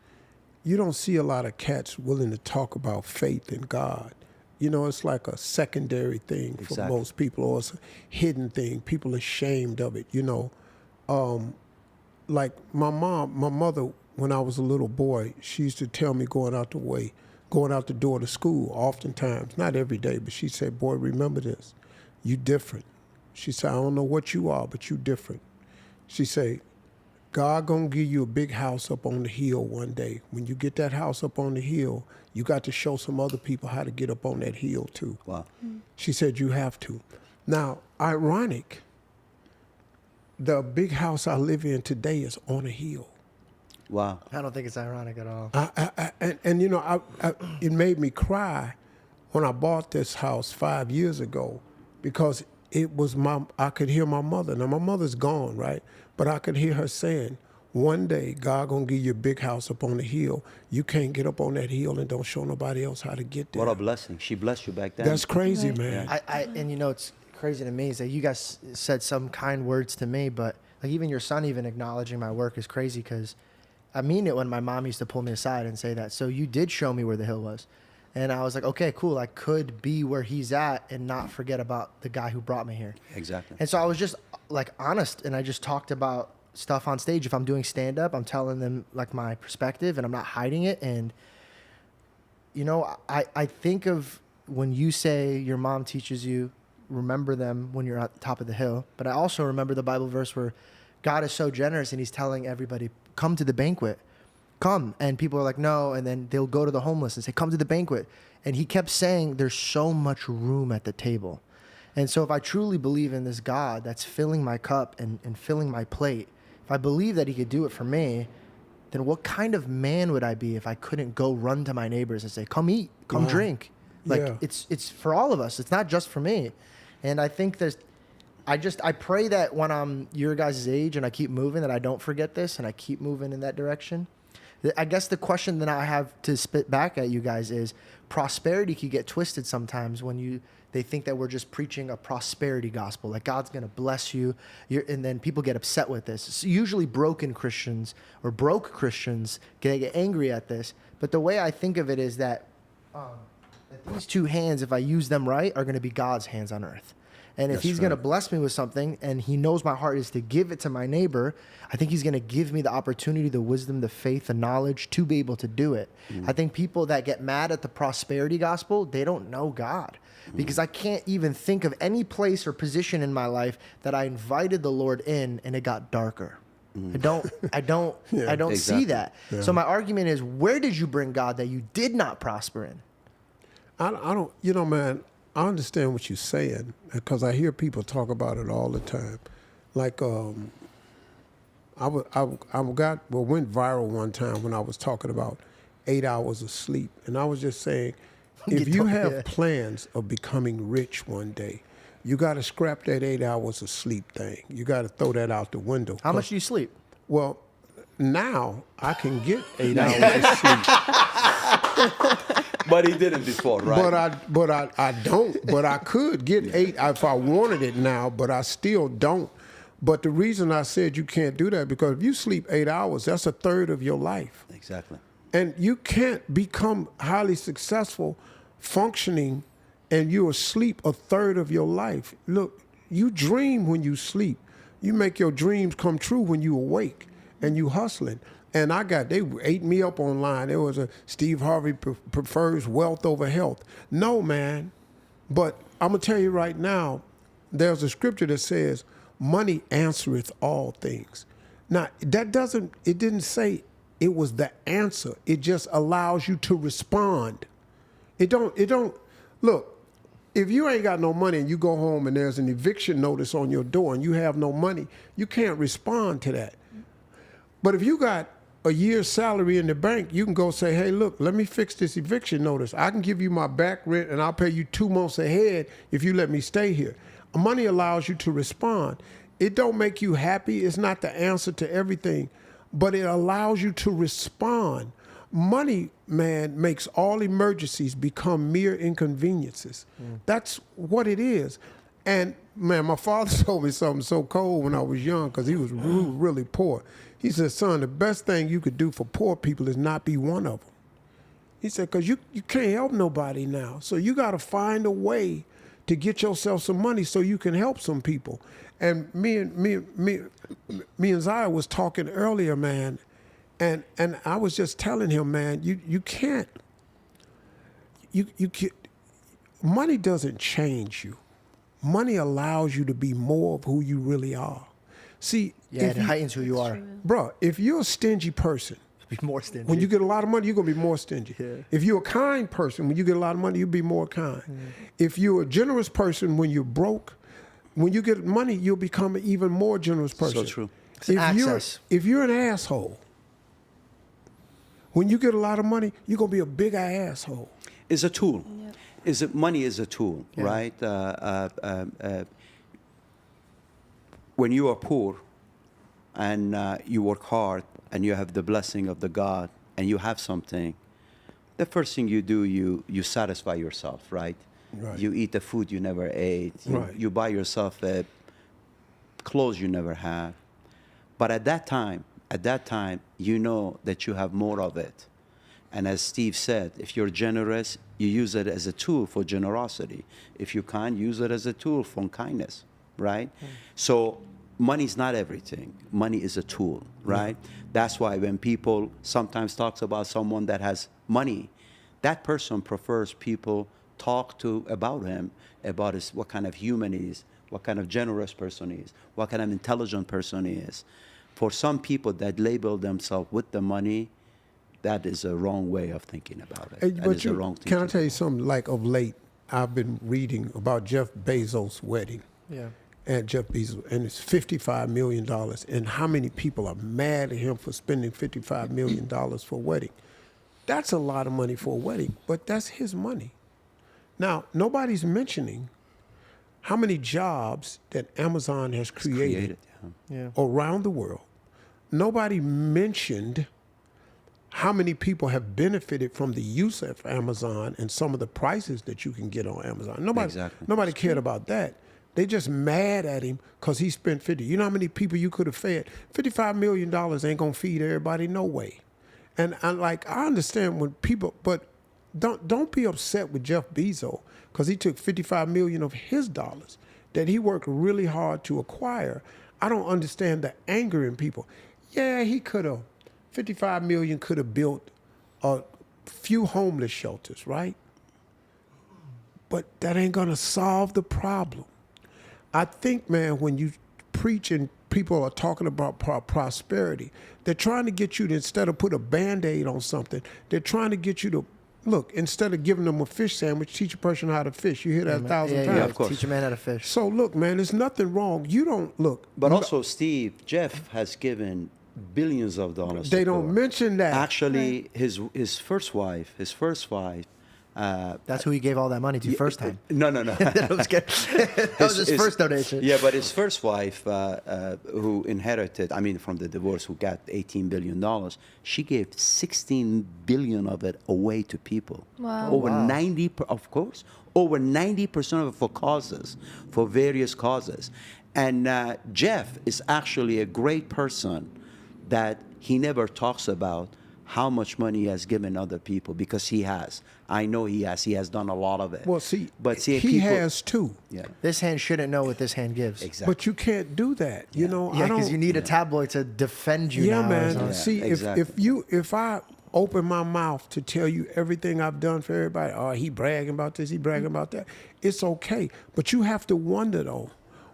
Speaker 5: you don't see a lot of cats willing to talk about faith in God. You know, it's like a secondary thing for most people, or it's a hidden thing. People are ashamed of it, you know. Like my mother, when I was a little boy, she used to tell me going out the door to school oftentimes, not every day, but she said, boy, remember this, you different. She said, I don't know what you are, but you different. She said, God gonna give you a big house up on the hill one day. When you get that house up on the hill, you got to show some other people how to get up on that hill too.
Speaker 8: Wow.
Speaker 5: She said you have to. Now, ironic, the big house I live in today is on a hill.
Speaker 8: Wow.
Speaker 1: I don't think it's ironic at all.
Speaker 5: And you know, it made me cry when I bought this house 5 years ago, because it was I could hear my mother. Now, my mother's gone, right? But I could hear her saying, one day, God gonna give you a big house up on the hill. You can't get up on that hill and don't show nobody else how to get there.
Speaker 8: What a blessing. She blessed you back then.
Speaker 5: That's crazy, man.
Speaker 1: And you know, it's crazy to me is that you guys said some kind words to me, but like even your son even acknowledging my work is crazy, because I mean it when my mom used to pull me aside and say that. So you did show me where the hill was. And I was like, okay, cool. I could be where he's at and not forget about the guy who brought me here.
Speaker 8: Exactly.
Speaker 1: And so I was just like honest, and I just talked about stuff on stage. If I'm doing stand-up, I'm telling them like my perspective, and I'm not hiding it. And, you know, I think of when you say your mom teaches you, remember them when you're at the top of the hill. But I also remember the Bible verse where God is so generous and he's telling everybody, come to the banquet. Come. And people are like, no. And then they'll go to the homeless and say, come to the banquet. And he kept saying, there's so much room at the table. And so if I truly believe in this God that's filling my cup and filling my plate, if I believe that he could do it for me, then what kind of man would I be if I couldn't go run to my neighbors and say, come eat, come drink? Like,
Speaker 5: Yeah.
Speaker 1: it's for all of us. It's not just for me. And I think I pray that when I'm your guys' age and I keep moving, that I don't forget this and I keep moving in that direction. I guess the question that I have to spit back at you guys is, prosperity can get twisted sometimes when they think that we're just preaching a prosperity gospel, like God's going to bless you, and then people get upset with this. It's usually broken Christians or broke Christians get angry at this. But the way I think of it is that these two hands, if I use them right, are going to be God's hands on earth. And if he's going to bless me with something and he knows my heart is to give it to my neighbor, I think he's going to give me the opportunity, the wisdom, the faith, the knowledge to be able to do it. I think people that get mad at the prosperity gospel, they don't know God. Because I can't even think of any place or position in my life that I invited the Lord in and it got darker. I don't see that.
Speaker 5: Yeah.
Speaker 1: So my argument is, where did you bring God that you did not prosper in?
Speaker 5: I don't, man, I understand what you're saying because I hear people talk about it all the time. Like, went viral one time when I was talking about 8 hours of sleep. And I was just saying, if you have plans of becoming rich one day, you got to scrap that 8 hours of sleep thing. You got to throw that out the window.
Speaker 1: How much do you sleep?
Speaker 5: Well, now I can get 8 hours of sleep.
Speaker 8: But he didn't before, right?
Speaker 5: But I don't. But I could get 8 if I wanted it now, but I still don't. But the reason I said you can't do that, because if you sleep 8 hours, that's a third of your life.
Speaker 8: Exactly.
Speaker 5: And you can't become highly successful functioning and you're asleep a third of your life. Look, you dream when you sleep. You make your dreams come true when you awake and you hustling. And they ate me up online. There was a Steve Harvey prefers wealth over health. No, man. But I'm going to tell you right now, there's a scripture that says, money answereth all things. Now, it didn't say it was the answer. It just allows you to respond. Look, if you ain't got no money and you go home and there's an eviction notice on your door and you have no money, you can't respond to that. But if you got a year's salary in the bank, you can go say, hey, look, let me fix this eviction notice. I can give you my back rent and I'll pay you 2 months ahead if you let me stay here. Money allows you to respond. It don't make you happy. It's not the answer to everything, but it allows you to respond. Money, man, makes all emergencies become mere inconveniences. That's what it is. And, man, my father told me something so cold when I was young because he was really poor. He said, son, the best thing you could do for poor people is not be one of them. He said, because you can't help nobody now. So you got to find a way to get yourself some money so you can help some people. And me and Zaya was talking earlier, man, and I was just telling him, man, you can't. Money doesn't change you. Money allows you to be more of who you really are. See,
Speaker 1: it heightens who you are.
Speaker 5: Bro, if you're a stingy person,
Speaker 1: be more stingy.
Speaker 5: when you get a lot of money, you're going to be more stingy.
Speaker 1: Yeah.
Speaker 5: If you're a kind person, when you get a lot of money, you'll be more kind. If you're a generous person when you're broke, when you get money, you'll become an even more generous person.
Speaker 8: So true.
Speaker 5: If you're an asshole, when you get a lot of money, you're going to be a bigger asshole.
Speaker 8: It's a tool. Yep. Money is a tool, right? When you are poor and you work hard and you have the blessing of the God and you have something, the first thing you do, you satisfy yourself, right?
Speaker 5: Right.
Speaker 8: You eat the food you never ate.
Speaker 5: Right.
Speaker 8: You buy yourself clothes you never had. But at that time, you know that you have more of it. And as Steve said, if you're generous, you use it as a tool for generosity. If you can't, use it as a tool for kindness, right? So money's not everything. Money is a tool, right? That's why when people sometimes talks about someone that has money, that person prefers people talk about him, about what kind of human he is, what kind of generous person he is, what kind of intelligent person he is. For some people that label themselves with the money, that is a wrong way of thinking about it. That is a wrong thing.
Speaker 5: Can I tell you something? Like of late, I've been reading about Jeff Bezos' wedding.
Speaker 1: Yeah.
Speaker 5: and Jeff Bezos, and it's $55 million. And how many people are mad at him for spending $55 million for a wedding? That's a lot of money for a wedding, but that's his money. Now, nobody's mentioning how many jobs that Amazon has created around the world. Nobody mentioned how many people have benefited from the use of Amazon and some of the prices that you can get on Amazon. Nobody cared about that. They just mad at him because he spent 50. You know how many people you could have fed? $55 million ain't gonna feed everybody, no way. And I understand when people, but don't be upset with Jeff Bezos because he took $55 million of his dollars that he worked really hard to acquire. I don't understand the anger in people. Yeah, he could have. $55 million could have built a few homeless shelters, right? But that ain't gonna solve the problem. I think, man, when you preach and people are talking about prosperity, they're trying to get you to, instead of put a Band-Aid on something, they're trying to get you to, look, instead of giving them a fish sandwich, teach a person how to fish. You hear that 1,000 times.
Speaker 8: Yeah, of course.
Speaker 1: Teach a man how to fish.
Speaker 5: So look, man, there's nothing wrong. You don't, look.
Speaker 8: But also, Steve, Jeff has given billions of dollars.
Speaker 5: They don't mention that.
Speaker 8: Actually, his first wife,
Speaker 1: That's who he gave all that money to first time.
Speaker 8: No.
Speaker 1: That was his first donation.
Speaker 8: Yeah, but his first wife, who inherited, from the divorce, who got $18 billion, she gave $16 billion of it away to people.
Speaker 7: Wow.
Speaker 8: Over 90%, of course, over 90% of it for various causes. And Jeff is actually a great person that he never talks about how much money he has given other people, because he has. I know he has. He has done a lot of it.
Speaker 5: Well, he has too.
Speaker 8: Yeah.
Speaker 1: This hand shouldn't know what this hand gives.
Speaker 8: Exactly.
Speaker 5: But you can't do that. You know,
Speaker 1: Yeah, because you need a tabloid to defend you.
Speaker 5: Yeah,
Speaker 1: now
Speaker 5: man.
Speaker 1: or something.
Speaker 5: See, if I open my mouth to tell you everything I've done for everybody, oh, he bragging about this, he bragging about that, it's okay. But you have to wonder though,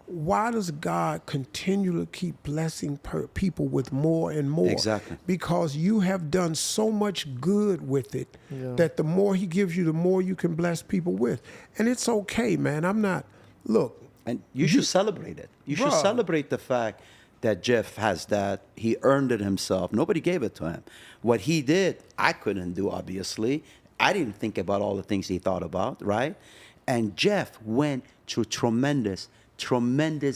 Speaker 5: why does God continually keep blessing people with more and more?
Speaker 8: Exactly.
Speaker 5: Because you have done so much good with it that the more he gives you, the more you can bless people with. And it's okay, man. Look.
Speaker 8: And you should celebrate it. You should celebrate the fact that Jeff has that. He earned it himself. Nobody gave it to him. What he did, I couldn't do, obviously. I didn't think about all the things he thought about, right? And Jeff went through tremendous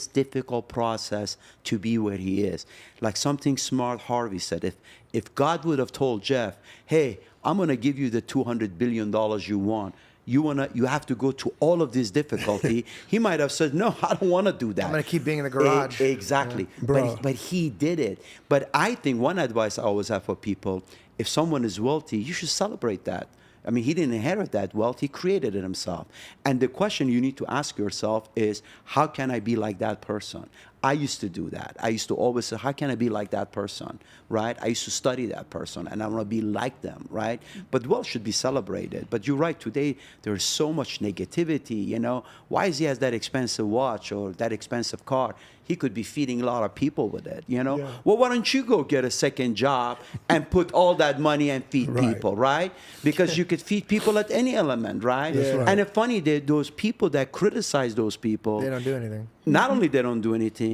Speaker 8: difficult process to be where he is. Like something smart Harvey said, if God would have told Jeff, hey, I'm going to give you the $200 billion you want, you have to go to all of this difficulty, he might have said, no, I don't want to do that.
Speaker 1: I'm going to keep being in the garage.
Speaker 8: Exactly.
Speaker 5: Yeah.
Speaker 8: But he did it. But I think one advice I always have for people, if someone is wealthy, you should celebrate that. He didn't inherit that wealth. He created it himself. And the question you need to ask yourself is, how can I be like that person? I used to do that. I used to always say, how can I be like that person, right? I used to study that person, and I want to be like them, right? But wealth should be celebrated. But you're right, today there is so much negativity, Why is he has that expensive watch or that expensive car? He could be feeding a lot of people with it,
Speaker 5: Yeah.
Speaker 8: Well, why don't you go get a second job and put all that money and feed people, right? Because you could feed people at any element, right?
Speaker 5: That's right.
Speaker 8: And it's funny that those people that criticize those people,
Speaker 1: They don't do anything.
Speaker 8: not only they don't do anything,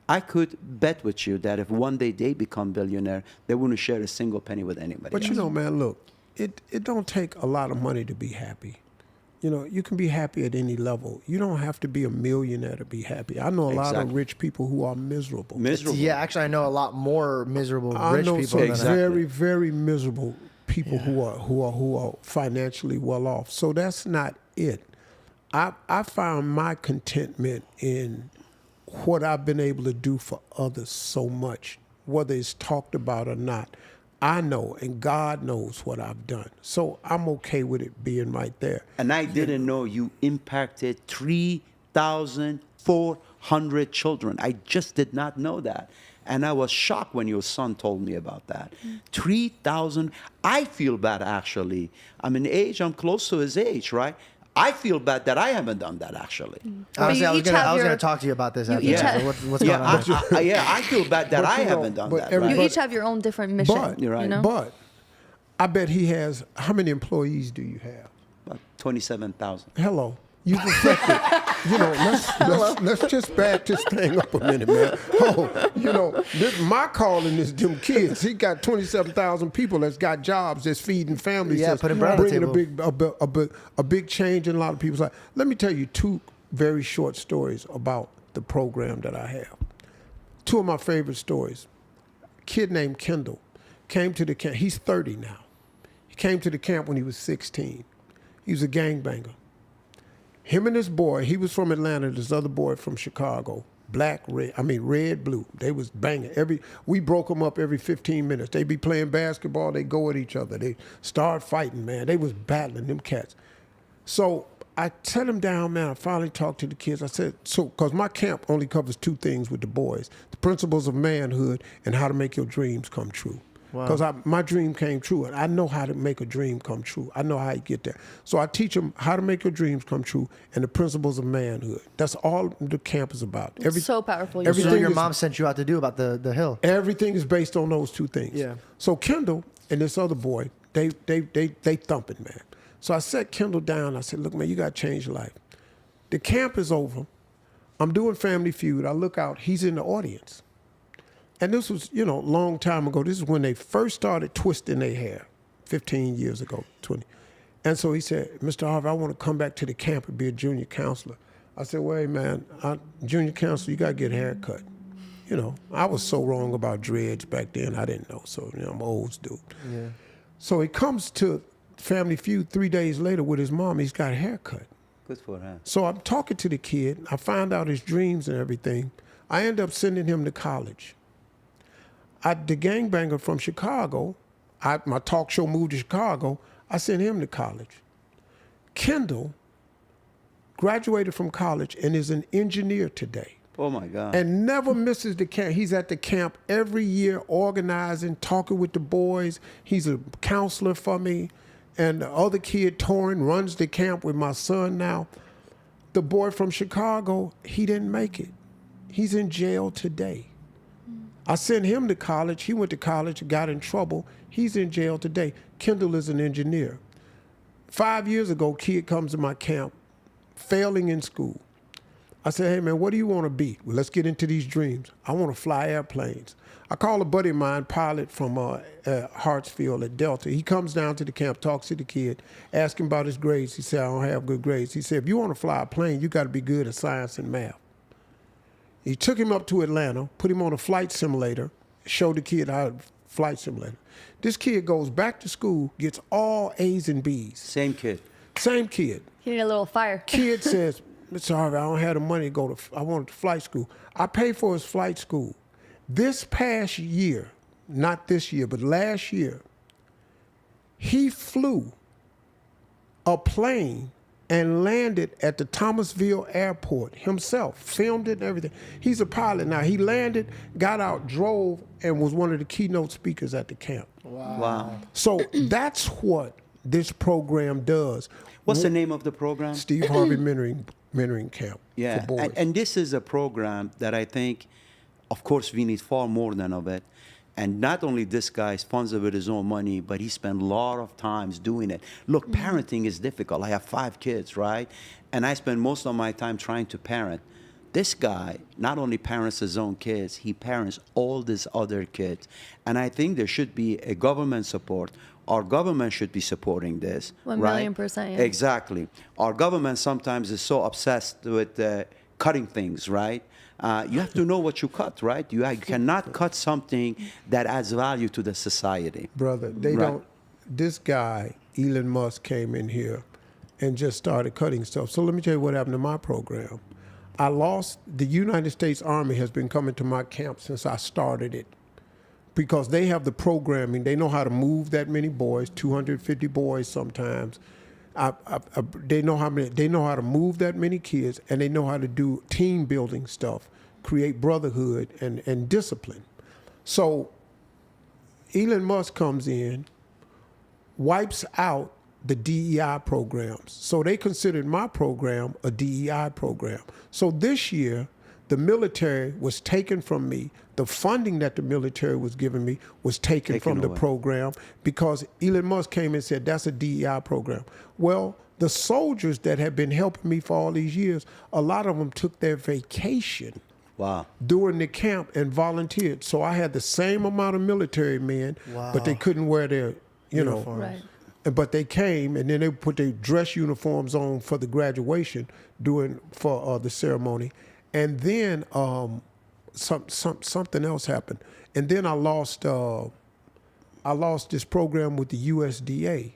Speaker 8: I could bet with you that if one day they become billionaire, they wouldn't share a single penny with anybody
Speaker 5: But
Speaker 8: else.
Speaker 5: man, look, it don't take a lot of money to be happy. You can be happy at any level. You don't have to be a millionaire to be happy. I know a lot of rich people who are miserable.
Speaker 1: Yeah, actually, I know a lot more miserable rich
Speaker 5: I know
Speaker 1: people
Speaker 5: some
Speaker 1: than
Speaker 5: very, very miserable people who are financially well off. So that's not it. I found my contentment in what I've been able to do for others so much, whether it's talked about or not. I know, and God knows what I've done. So I'm okay with it being right there.
Speaker 8: And I didn't know you impacted 3,400 children. I just did not know that. And I was shocked when your son told me about that. 3,000. I feel bad, actually. I'm close to his age, right? I feel bad that I haven't done that, actually.
Speaker 1: Honestly, I was going to talk to you about this after this. What's going on?
Speaker 8: I feel bad that I haven't done that. Right?
Speaker 7: You each have your own different mission.
Speaker 5: But,
Speaker 8: You're right.
Speaker 5: But I bet he has, how many employees do you have?
Speaker 8: About 27,000.
Speaker 5: Hello. You've affected, let's just back this thing up a minute, man. My calling is them kids. He got 27,000 people that's got jobs, that's feeding families, that's
Speaker 1: putting bread on the
Speaker 5: bringing a big change in a lot of people's lives. Let me tell you 2 very short stories about the program that I have. 2 of my favorite stories. A kid named Kendall came to the camp. He's 30 now. He came to the camp when he was 16. He was a gangbanger. Him and this boy, he was from Atlanta, this other boy from Chicago, red, blue. They was banging. We broke them up every 15 minutes. They be playing basketball, they go at each other. They start fighting, man. They was battling them cats. So I set them down, man. I finally talked to the kids. I said, because my camp only covers 2 things with the boys, the principles of manhood and how to make your dreams come true. Because my dream came true, and I know how to make a dream come true. I know how you get there. So I teach them how to make your dreams come true and the principles of manhood. That's all the camp is about.
Speaker 7: It's so powerful.
Speaker 1: Everything your mom sent you out to do about the hill.
Speaker 5: Everything is based on those 2 things.
Speaker 1: Yeah.
Speaker 5: So Kendall and this other boy, they thumping, man. So I set Kendall down. I said, look, man, you got to change your life. The camp is over. I'm doing Family Feud. I look out. He's in the audience. And this was, a long time ago. This is when they first started twisting their hair, 15 years ago, 20. And so he said, Mr. Harvey, I want to come back to the camp and be a junior counselor. I said, well, hey, man, junior counselor, you got to get a haircut. I was so wrong about dreads back then. I didn't know. So, I'm an old dude. Yeah. So he comes to Family Feud 3 days later with his mom. He's got a haircut.
Speaker 8: Good for him. So
Speaker 5: I'm talking to the kid. I find out his dreams and everything. I end up sending him to college. The gangbanger from Chicago, my talk show moved to Chicago, I sent him to college. Kendall graduated from college and is an engineer today.
Speaker 8: Oh, my God.
Speaker 5: And never misses the camp. He's at the camp every year organizing, talking with the boys. He's a counselor for me. And the other kid, Torrin, runs the camp with my son now. The boy from Chicago, he didn't make it. He's in jail today. I sent him to college. He went to college, got in trouble. He's in jail today. Kendall is an engineer. 5 years ago, kid comes to my camp, failing in school. I said, hey, man, what do you want to be? Well, let's get into these dreams. I want to fly airplanes. I call a buddy of mine, pilot from Hartsfield at Delta. He comes down to the camp, talks to the kid, asks him about his grades. He said, I don't have good grades. He said, if you want to fly a plane, you got to be good at science and math. He took him up to Atlanta, put him on a flight simulator, showed the kid how to flight simulator. This kid goes back to school, gets all A's and B's.
Speaker 8: Same kid.
Speaker 5: Same kid.
Speaker 7: He need a little fire.
Speaker 5: Kid says, Mr. Harvey, I don't have the money to I wanted to flight school. I paid for his flight school. This past year, not this year, but last year, he flew a plane and landed at the Thomasville airport himself, filmed it and everything. He's a pilot now. He landed, got out, drove, and was one of the keynote speakers at the camp.
Speaker 8: Wow.
Speaker 5: So that's what this program does.
Speaker 8: What's the name of the program?
Speaker 5: Steve Harvey Mentoring Camp for boys.
Speaker 8: And this is a program that I think, of course, we need far more than of it. And not only this guy funds it with his own money, but he spent a lot of times doing it. Look, parenting is difficult. I have 5 kids, right? And I spend most of my time trying to parent. This guy not only parents his own kids, he parents all these other kids. And I think there should be a government support. Our government should be supporting this.
Speaker 7: 1,000,000%, yeah.
Speaker 8: Exactly. Our government sometimes is so obsessed with cutting things, right? You have to know what you cut, right? You cannot cut something that adds value to the society.
Speaker 5: Brother, they don't. This guy, Elon Musk, came in here and just started cutting stuff. So let me tell you what happened to my program. The United States Army has been coming to my camp since I started it because they have the programming. They know how to move that many boys, 250 boys sometimes. They know how to move that many kids, and they know how to do team building stuff, create brotherhood and discipline. So Elon Musk comes in, wipes out the DEI programs. So they considered my program a DEI program. So this year, the military was taken from me. The funding that the military was giving me was taken from the program because Elon Musk came and said, that's a DEI program. Well, the soldiers that have been helping me for all these years, a lot of them took their vacation
Speaker 8: Wow.
Speaker 5: during the camp and volunteered. So I had the same amount of military men, but they couldn't wear their,
Speaker 1: Uniforms.
Speaker 7: Right.
Speaker 5: but they came, and then they put their dress uniforms on for the graduation for the ceremony, and then something else happened, and then I lost this program with the USDA,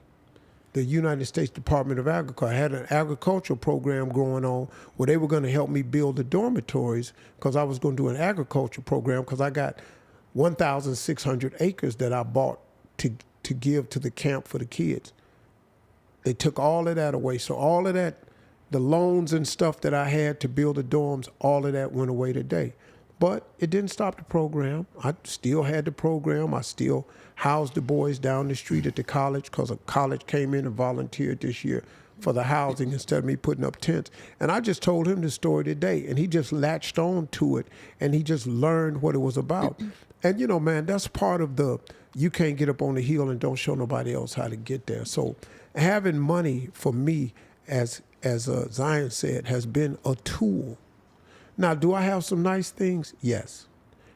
Speaker 5: the United States Department of Agriculture. I had an agricultural program going on where they were going to help me build the dormitories because I was going to do an agriculture program because I got 1,600 acres that I bought to give to the camp for the kids. They took all of that away. So all of that, the loans and stuff that I had to build the dorms, all of that went away today. But it didn't stop the program. I still had the program. I still housed the boys down the street at the college because a college came in and volunteered this year for the housing instead of me putting up tents. And I just told him the story today, and he just latched on to it, and he just learned what it was about. And, man, that's part of you can't get up on the hill and don't show nobody else how to get there. So having money for me, as Zion said, has been a tool. Now, do I have some nice things? Yes.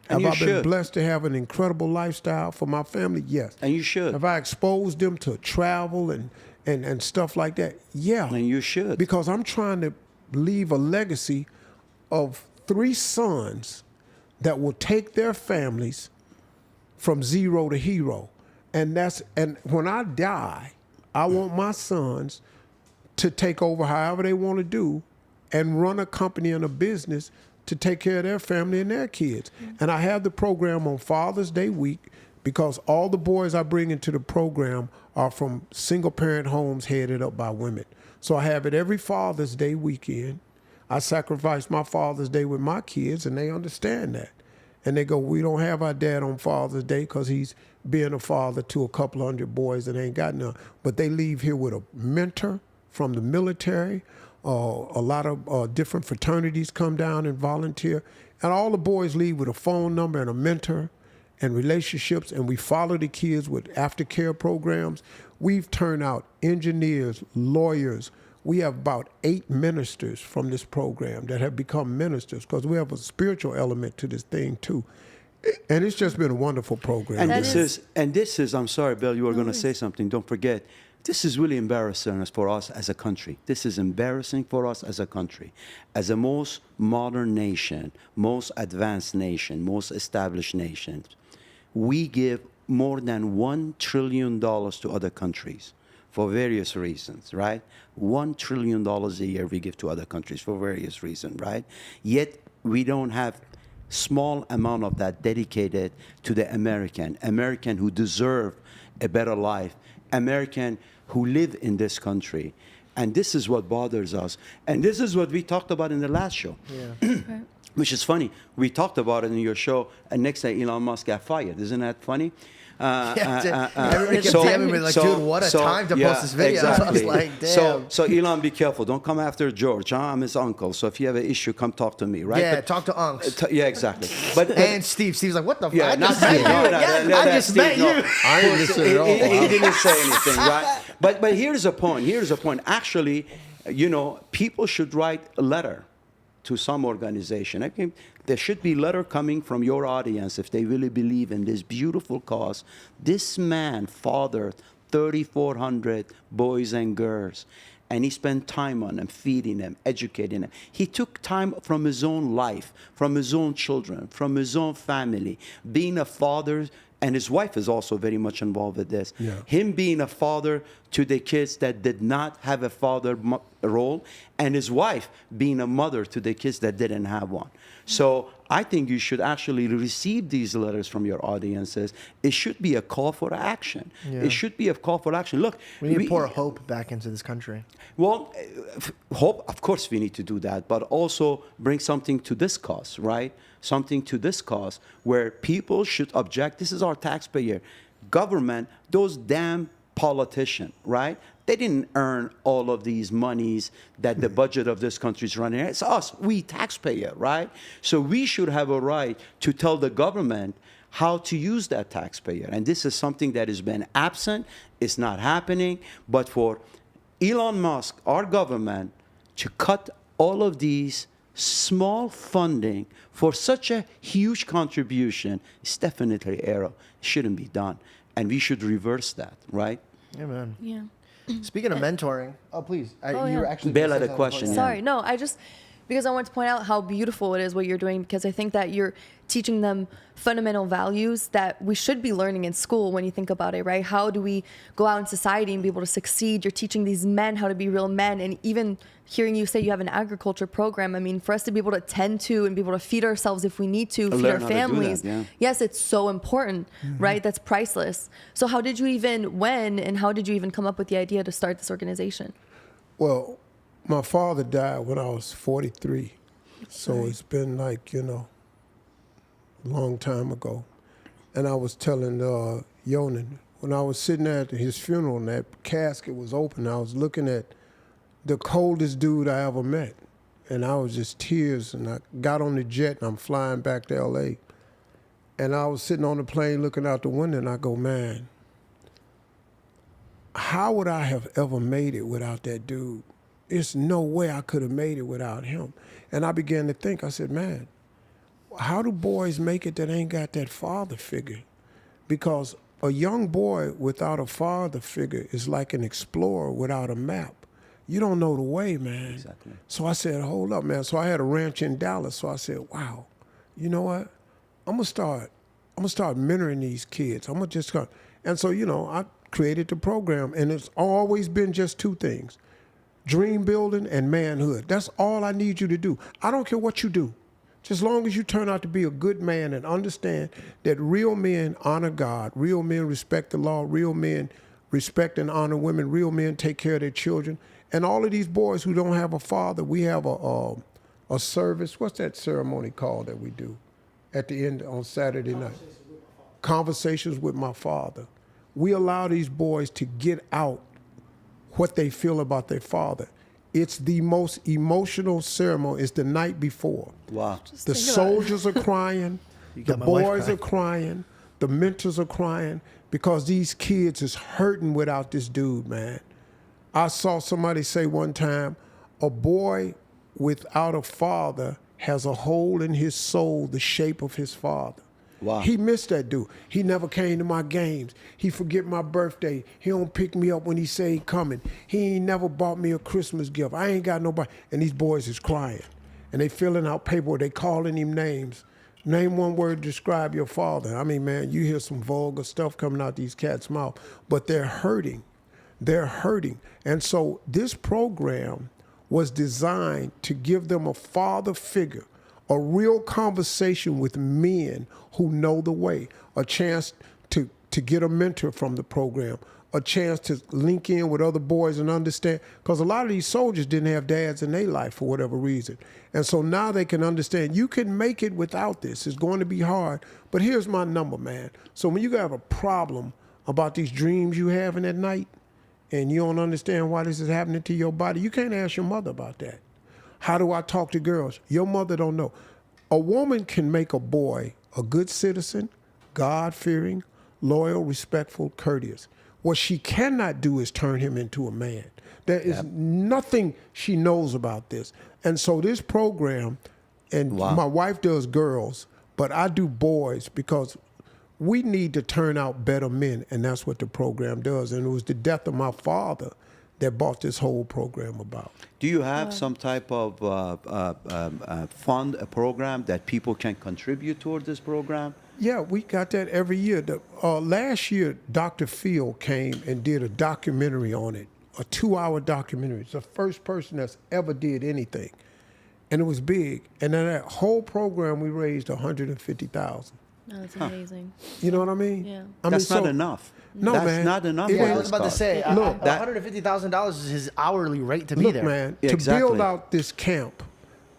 Speaker 8: And
Speaker 5: Have I been
Speaker 8: should.
Speaker 5: blessed to have an incredible lifestyle for my family? Yes.
Speaker 8: And you should.
Speaker 5: Have I exposed them to travel and stuff like that? Yeah.
Speaker 8: And you should.
Speaker 5: Because I'm trying to leave a legacy of 3 sons that will take their families from zero to hero. And when I die, I want my sons to take over however they want to do and run a company and a business to take care of their family and their kids. And I have the program on Father's Day week because all the boys I bring into the program are from single-parent homes headed up by women. So I have it every Father's Day weekend. I sacrifice my Father's Day with my kids, and they understand that. And they go, we don't have our dad on Father's Day because he's being a father to a couple hundred boys that ain't got none. But they leave here with a mentor from the military. A lot of different fraternities come down and volunteer. And all the boys leave with a phone number and a mentor and relationships. And we follow the kids with aftercare programs. We've turned out engineers, lawyers. We have about 8 ministers from this program that have become ministers because we have a spiritual element to this thing too. And it's just been a wonderful program.
Speaker 8: And this is, I'm sorry, Bill, you were going to say something. Don't forget, this is really embarrassing for us as a country. This is embarrassing for us as a country. As a most modern nation, most advanced nation, most established nation, we give more than $1 trillion to other countries for various reasons, right? $1 trillion a year we give to other countries for various reasons, right? Yet we don't have small amount of that dedicated to the American who deserve a better life, American who live in this country. And this is what bothers us. And this is what we talked about in the last show.
Speaker 1: Yeah.
Speaker 8: Which is funny. We talked about it in your show, and next day Elon Musk got fired. Isn't that funny?
Speaker 1: Everybody kept telling me, like, dude, what a time to post this video.
Speaker 8: Exactly.
Speaker 1: I was like, damn.
Speaker 8: So Elon, be careful. Don't come after George. Huh? I'm his uncle. So if you have an issue, come talk to me, right?
Speaker 1: Yeah, talk to Unks.
Speaker 8: Yeah, exactly. But
Speaker 1: and Steve. Steve's like, what the fuck?
Speaker 8: yeah,
Speaker 1: I just met you. I just met you.
Speaker 5: I ain't listening at all.
Speaker 8: He didn't say anything, right? But here's the point. Here's the point. Actually, people should write a letter to some organization. I think there should be a letter coming from your audience if they really believe in this beautiful cause. This man fathered 3,400 boys and girls, and he spent time on them, feeding them, educating them. He took time from his own life, from his own children, from his own family, being a father. And his wife is also very much involved with this.
Speaker 5: Yeah.
Speaker 8: Him being a father to the kids that did not have a father role, and his wife being a mother to the kids that didn't have one. So I think you should actually receive these letters from your audiences. It should be a call for action.
Speaker 1: Yeah.
Speaker 8: It should be a call for action. Look,
Speaker 1: We need to pour hope back into this country.
Speaker 8: well, hope, of course we need to do that, but also bring something to this cause, right? Something to this cause where people should object. This is our taxpayer. Government, those damn politicians, right? They didn't earn all of these monies that the budget of this country is running. It's us, we taxpayer, right? So we should have a right to tell the government how to use that taxpayer. And this is something that has been absent. It's not happening. But for Elon Musk, our government, to cut all of these small funding for such a huge contribution is definitely error. It shouldn't be done. And we should reverse that, right?
Speaker 1: Yeah, man.
Speaker 7: Yeah.
Speaker 1: Speaking of mentoring, you
Speaker 7: yeah.
Speaker 1: were actually
Speaker 8: Bill
Speaker 1: gonna
Speaker 8: had
Speaker 1: say
Speaker 8: a
Speaker 1: something
Speaker 8: question,
Speaker 1: before-
Speaker 8: yeah.
Speaker 7: Sorry, no, because I want to point out how beautiful it is what you're doing, because I think that you're teaching them fundamental values that we should be learning in school when you think about it, right? How do we go out in society and be able to succeed? You're teaching these men how to be real men. And even hearing you say you have an agriculture program, I mean, for us to be able to tend to and be able to feed ourselves if we need to, feed
Speaker 8: Learn
Speaker 7: our
Speaker 8: how to do
Speaker 7: families.
Speaker 8: that, yeah.
Speaker 7: Yes, it's so important, right? That's priceless. So how did you how did you even come up with the idea to start this organization?
Speaker 5: Well, my father died when I was 43. So it's been like, a long time ago. And I was telling Yonan, when I was sitting at his funeral and that casket was open, I was looking at the coldest dude I ever met. And I was just tears, and I got on the jet and I'm flying back to LA. And I was sitting on the plane looking out the window and I go, man, how would I have ever made it without that dude? There's no way I could have made it without him. And I began to think, I said, man, how do boys make it that ain't got that father figure? Because a young boy without a father figure is like an explorer without a map. You don't know the way, man.
Speaker 8: Exactly.
Speaker 5: So I said, hold up, man. So I had a ranch in Dallas. So I said, wow, you know what? I'm gonna start mentoring these kids. I'm gonna just start. And so, I created the program, and it's always been just two things: dream building and manhood. That's all I need you to do. I don't care what you do. Just as long as you turn out to be a good man and understand that real men honor God, real men respect the law, real men respect and honor women, real men take care of their children. And all of these boys who don't have a father, we have a service. What's that ceremony called that we do at the end on Saturday night? Conversations with my father. We allow these boys to get out what they feel about their father. It's the most emotional ceremony. It's the night before.
Speaker 8: Wow.
Speaker 5: The soldiers are crying. The
Speaker 1: got my wife
Speaker 5: boys are crying. The mentors are crying because these kids is hurting without this dude, man. I saw somebody say one time, a boy without a father has a hole in his soul the shape of his father.
Speaker 8: Wow.
Speaker 5: He missed that dude. He never came to my games. He forget my birthday. He don't pick me up when he say he coming. He ain't never bought me a Christmas gift. I ain't got nobody. And these boys is crying. And they filling out paperwork. They calling him names. Name one word to describe your father. I mean, man, you hear some vulgar stuff coming out these cats' mouth. But they're hurting. They're hurting. And so this program was designed to give them a father figure, a real conversation with men who know the way, a chance to get a mentor from the program, a chance to link in with other boys and understand, because a lot of these soldiers didn't have dads in their life for whatever reason. And so now they can understand you can make it without this. It's going to be hard, but here's my number, man. So when you have a problem about these dreams you having at night and you don't understand why this is happening to your body, you can't ask your mother about that. How do I talk to girls? Your mother don't know. A woman can make a boy a good citizen, God-fearing, loyal, respectful, courteous. What she cannot do is turn him into a man. There is nothing she knows about this. And so this program, and my wife does girls, but I do boys because we need to turn out better men, and that's what the program does. And it was the death of my father that brought this whole program about.
Speaker 8: Do you have some type of fund, a program that people can contribute toward this program?
Speaker 5: Yeah, we got that every year. Last year, Dr. Phil came and did a documentary on it, a 2-hour documentary. It's the first person that's ever did anything. And it was big. And in that whole program, we raised $150,000.
Speaker 7: No, that's amazing.
Speaker 5: You know what I mean?
Speaker 7: Yeah.
Speaker 8: That's not enough.
Speaker 5: No,
Speaker 8: That's
Speaker 5: man.
Speaker 8: not enough.
Speaker 5: It
Speaker 8: for
Speaker 1: Yeah, I
Speaker 5: ain't-
Speaker 1: was about to
Speaker 8: this
Speaker 1: say,
Speaker 8: cause.
Speaker 5: Look,
Speaker 1: $150,000 is his hourly rate to be
Speaker 5: Look,
Speaker 1: there.
Speaker 5: man,
Speaker 8: Yeah,
Speaker 5: to
Speaker 8: exactly.
Speaker 5: build out this camp,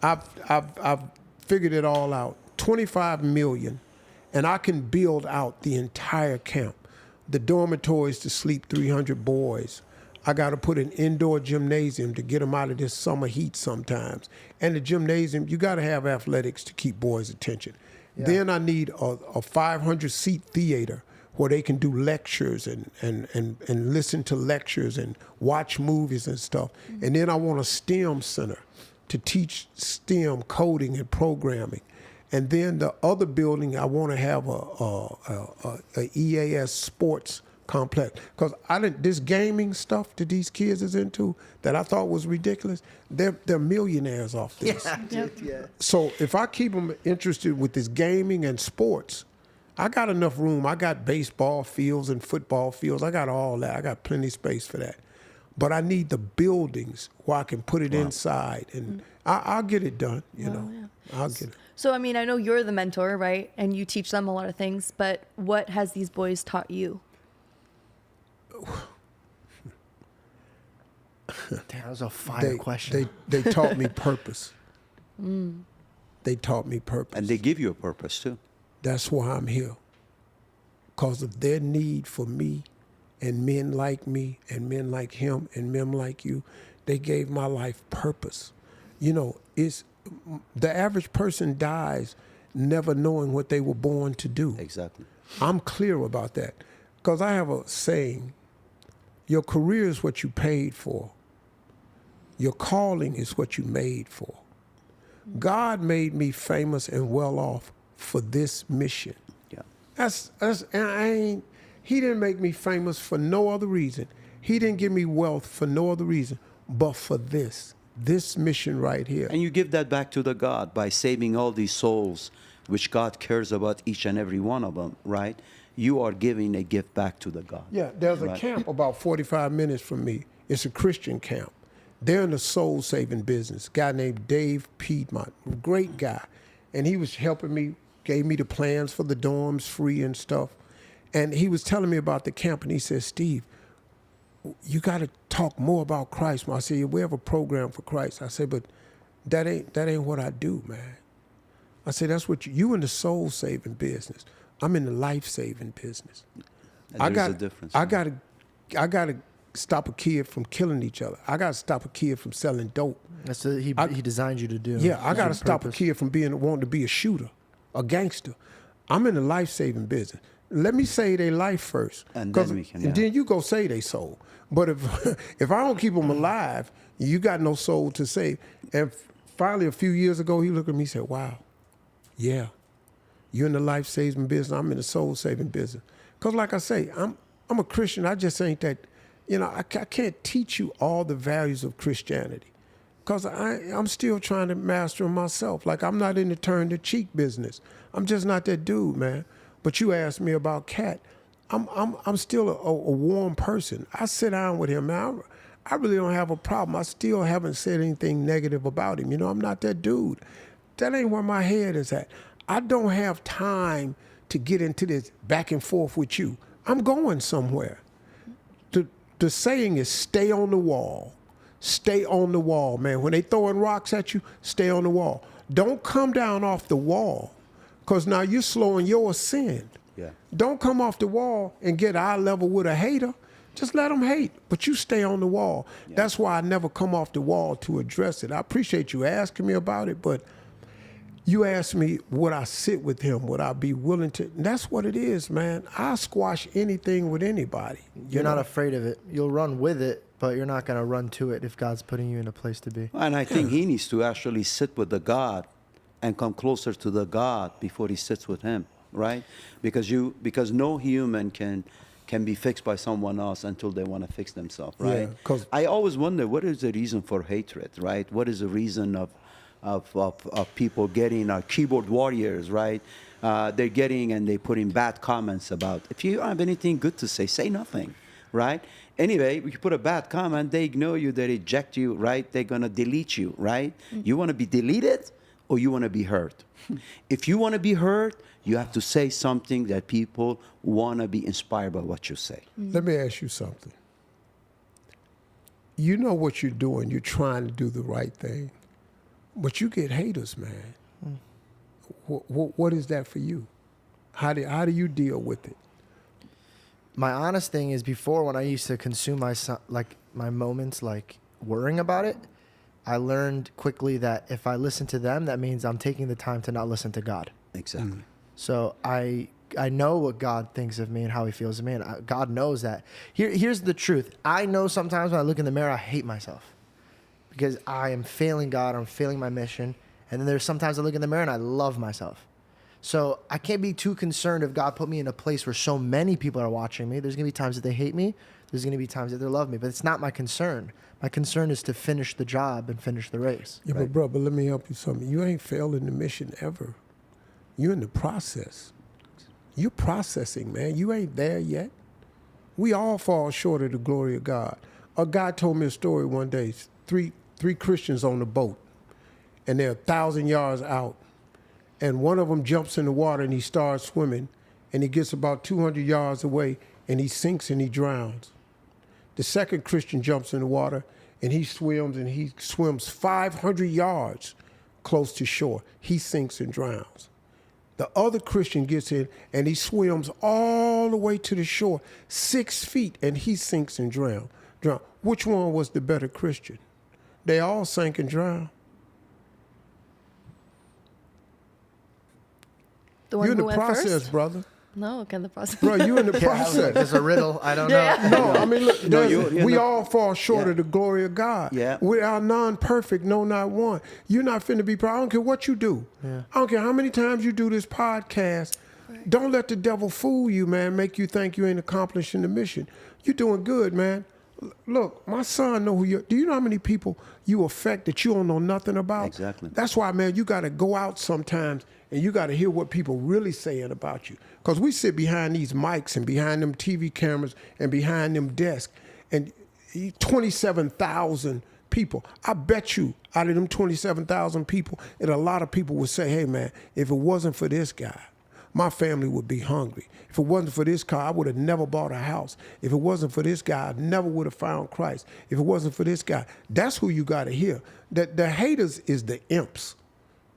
Speaker 5: I've figured it all out. $25 million, and I can build out the entire camp. The dormitories to sleep 300 boys. I got to put an indoor gymnasium to get them out of this summer heat sometimes. And the gymnasium, you got to have athletics to keep boys' attention. Then I need a 500-seat theater where they can do lectures and listen to lectures and watch movies and stuff. And then I want a STEM center to teach STEM coding and programming. And then the other building, I want to have a EAS sports complex. Because this gaming stuff that these kids is into that I thought was ridiculous, they're millionaires off this.
Speaker 1: Yeah.
Speaker 5: So if I keep them interested with this gaming and sports, I got enough room. I got baseball fields and football fields. I got all that. I got plenty of space for that. But I need the buildings where I can put it inside. And I'll get it done, you know. Yeah. I'll get it.
Speaker 7: So, I mean, I know you're the mentor, right? And you teach them a lot of things, but what has these boys taught you?
Speaker 1: That was a fire question.
Speaker 5: They taught me purpose. They taught me purpose.
Speaker 8: And they give you a purpose, too.
Speaker 5: That's why I'm here. Because of their need for me and men like me and men like him and men like you, they gave my life purpose. You know, the average person dies never knowing what they were born to do.
Speaker 8: Exactly.
Speaker 5: I'm clear about that. Because I have a saying, your career is what you paid for. Your calling is what you made for. God made me famous and well off for this mission.
Speaker 8: Yeah.
Speaker 5: He didn't make me famous for no other reason. He didn't give me wealth for no other reason, but for this mission right here.
Speaker 8: And you give that back to the God by saving all these souls, which God cares about each and every one of them, right? You are giving a gift back to the God.
Speaker 5: Yeah, there's a camp about 45 minutes from me. It's a Christian camp. They're in the soul-saving business. A guy named Dave Piedmont, great guy. And he was helping me, gave me the plans for the dorms free and stuff. And he was telling me about the camp, and he said, Steve, you got to talk more about Christ. I said, we have a program for Christ. I said, but that ain't what I do, man. I said, that's what you in the soul-saving business. I'm in the life-saving business.
Speaker 8: And there's a difference.
Speaker 5: I gotta stop a kid from killing each other. I gotta stop a kid from selling dope.
Speaker 1: That's what he designed you to do.
Speaker 5: Yeah, I gotta
Speaker 1: That's
Speaker 5: stop a
Speaker 1: purpose.
Speaker 5: kid from wanting to be a shooter, a gangster. I'm in the life-saving business. Let me save their life first.
Speaker 8: And then we can,
Speaker 5: And then you go save their soul. But if I don't keep them alive, you got no soul to save. And finally, a few years ago, he looked at me and said, wow, yeah, you're in the life-saving business. I'm in the soul-saving business. Because like I say, I'm a Christian. I just ain't that, you know, I can't teach you all the values of Christianity. Because I'm still trying to master them myself. Like, I'm not in the turn the cheek business. I'm just not that dude, man. But you asked me about Katt. I'm still a warm person. I sit down with him, man. I really don't have a problem. I still haven't said anything negative about him. You know, I'm not that dude. That ain't where my head is at. I don't have time to get into this back and forth with you. I'm going somewhere. The saying is stay on the wall. Stay on the wall, man. When they throwing rocks at you, stay on the wall. Don't come down off the wall, because now you're slowing your ascent.
Speaker 8: Yeah.
Speaker 5: Don't come off the wall and get eye level with a hater. Just let them hate, but you stay on the wall. Yeah. That's why I never come off the wall to address it. I appreciate you asking me about it, but you asked me, would I sit with him? Would I be willing to? And that's what it is, man. I squash anything with anybody.
Speaker 1: You're not afraid of it. You'll run with it, but you're not going to run to it if God's putting you in a place to be.
Speaker 8: And I think he needs to actually sit with the God and come closer to the God before he sits with him, right? Because no human can be fixed by someone else until they want to fix themselves, right?
Speaker 5: Yeah,
Speaker 8: I always wonder, what is the reason for hatred, right? What is the reason of people getting keyboard warriors, right? They're getting and they put in bad comments about. If you have anything good to say nothing, right? Anyway, if you put a bad comment, they ignore you, they reject you, right? They're gonna delete you, right? You want to be deleted, or you want to be heard? If you want to be heard, you have to say something that people want to be inspired by what you say.
Speaker 5: Let me ask you something. You know what you're doing. You're trying to do the right thing. But you get haters, man. What is that for you? How do you deal with it?
Speaker 1: My honest thing is, before, when I used to consume my moments like worrying about it, I learned quickly that if I listen to them, that means I'm taking the time to not listen to God.
Speaker 8: Exactly.
Speaker 1: So I I know what God thinks of me and how he feels of me, and God knows that. Here's the truth. I know sometimes when I look in the mirror, I hate myself because I am failing God, I'm failing my mission. And then there's sometimes I look in the mirror and I love myself. So I can't be too concerned if God put me in a place where so many people are watching me. There's going to be times that they hate me. There's going to be times that they love me. But it's not my concern. My concern is to finish the job and finish the race.
Speaker 5: Yeah,
Speaker 1: right?
Speaker 5: but let me help you something. You ain't failed in the mission ever. You're in the process. You're processing, man. You ain't there yet. We all fall short of the glory of God. A guy told me a story one day. Three Christians on the boat, and they're 1,000 yards out. And one of them jumps in the water and he starts swimming, and he gets about 200 yards away and he sinks and he drowns. The second Christian jumps in the water and he swims 500 yards close to shore. He sinks and drowns. The other Christian gets in and he swims all the way to the shore, 6 feet, and he sinks and drowns. Which one was the better Christian? They all sank and drowned.
Speaker 7: The one
Speaker 5: You're in
Speaker 7: who
Speaker 5: the
Speaker 7: went
Speaker 5: process,
Speaker 7: first?
Speaker 5: brother.
Speaker 7: No, again, the process.
Speaker 5: Bro, you in the
Speaker 1: Yeah, I was like,
Speaker 5: process.
Speaker 1: there's a riddle. I don't know.
Speaker 7: Yeah.
Speaker 5: No, I mean, look,
Speaker 8: No,
Speaker 5: we
Speaker 8: you're
Speaker 5: all fall short of the glory of God.
Speaker 8: Yeah.
Speaker 5: We are non-perfect, no, not one. You're not finna be proud. I don't care what you do. I don't care how many times you do this podcast. Don't let the devil fool you, man, make you think you ain't accomplishing the mission. You're doing good, man. Look, my son know who you are. Do you know how many people you affect that you don't know nothing about?
Speaker 8: Exactly.
Speaker 5: That's why, man, you got to go out sometimes and you got to hear what people really saying about you. Because we sit behind these mics and behind them TV cameras and behind them desks, and 27,000 people. I bet you out of them 27,000 people, and a lot of people would say, hey, man, if it wasn't for this guy, my family would be hungry. If it wasn't for this car, I would have never bought a house. If it wasn't for this guy, I never would have found Christ. If it wasn't for this guy, that's who you got to hear. The haters is the imps.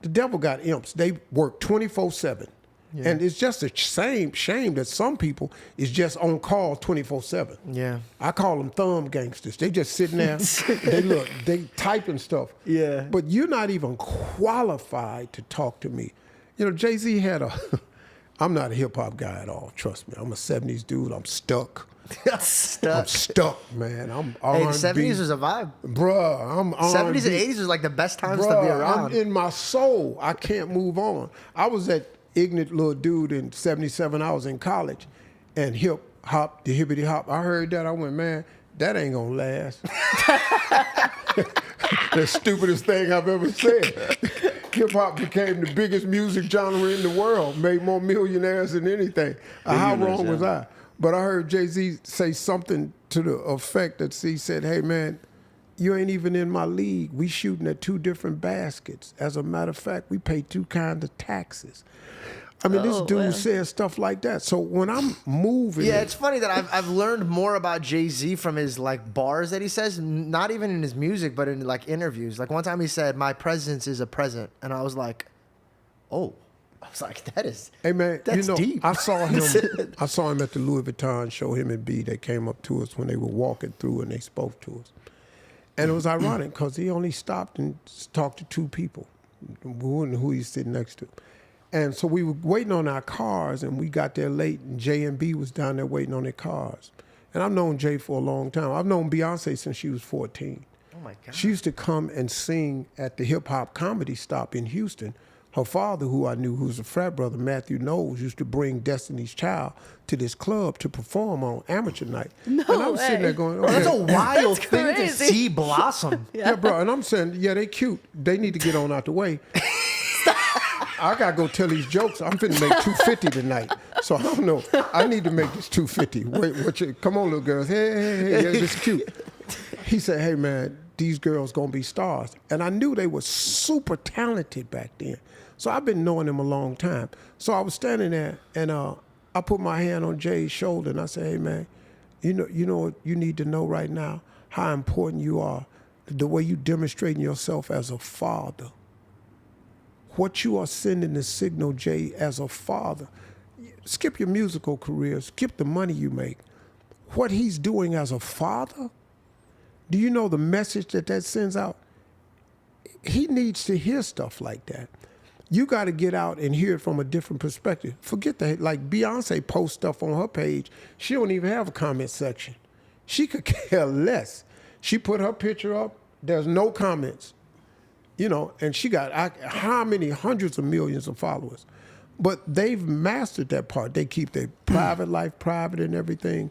Speaker 5: The devil got imps. They work 24/7. Yeah. And it's just a shame that some people is just on call 24/7.
Speaker 1: Yeah.
Speaker 5: I call them thumb gangsters. They just sitting there. they typing stuff.
Speaker 1: Yeah.
Speaker 5: But you're not even qualified to talk to me. You know, Jay-Z had I'm not a hip-hop guy at all, trust me. I'm a 70s dude. I'm stuck. I'm stuck, man. I'm
Speaker 1: Hey,
Speaker 5: R&B.
Speaker 1: the 70s was a vibe.
Speaker 5: Bruh, I'm R&B.
Speaker 1: 70s and 80s was like the best times to be
Speaker 5: Bruh,
Speaker 1: around.
Speaker 5: I'm in my soul. I can't move on. I was that ignorant little dude in 77. I was in college, and hip-hop, the hippity-hop. I heard that. I went, man, that ain't gonna last. The stupidest thing I've ever said. Hip-hop became the biggest music genre in the world, made more millionaires than anything. How wrong was I? But I heard Jay-Z say something to the effect that he said, hey, man, you ain't even in my league. We shooting at 2 different baskets. As a matter of fact, we pay 2 kinds of taxes. I mean, this dude says stuff like that. So when I'm moving...
Speaker 1: Yeah, it's funny that I've learned more about Jay-Z from his like bars that he says, not even in his music, but in like interviews. Like one time he said, my presence is a present. And I was like, oh. I was like, that is,
Speaker 5: hey man,
Speaker 1: that's deep.
Speaker 5: I saw him at the Louis Vuitton show, him and B. They came up to us when they were walking through and they spoke to us. And it was ironic because he only stopped and talked to 2 people. We wouldn't know who he's sitting next to. And so we were waiting on our cars, and we got there late, and J and B was down there waiting on their cars. And I've known Jay for a long time. I've known Beyonce since she was 14.
Speaker 1: Oh my God.
Speaker 5: She used to come and sing at the hip-hop comedy stop in Houston. Her father, who I knew, who was a frat brother, Matthew Knowles, used to bring Destiny's Child to this club to perform on amateur night.
Speaker 7: No
Speaker 5: and I'm sitting there going, okay.
Speaker 1: That's a wild
Speaker 7: That's
Speaker 1: thing to
Speaker 7: crazy.
Speaker 1: see blossom.
Speaker 5: Yeah, bro. And I'm saying, yeah, they cute. They need to get on out the way. I gotta go tell these jokes. I'm finna make $250 tonight. So I don't know. I need to make this $250. Wait, come on, little girls. Hey, yeah, this is cute. He said, hey, man, these girls gonna be stars. And I knew they were super talented back then. So I've been knowing them a long time. So I was standing there, and I put my hand on Jay's shoulder, and I said, hey, man, you know what you need to know right now? How important you are, the way you demonstrating yourself as a father. What you are sending the signal, Jay, as a father. Skip your musical career, skip the money you make. What he's doing as a father, do you know the message that sends out? He needs to hear stuff like that. You got to get out and hear it from a different perspective. Forget that. Like Beyonce posts stuff on her page. She don't even have a comment section. She could care less. She put her picture up. There's no comments. You know, and she got how many hundreds of millions of followers. But they've mastered that part. They keep their private life private and everything.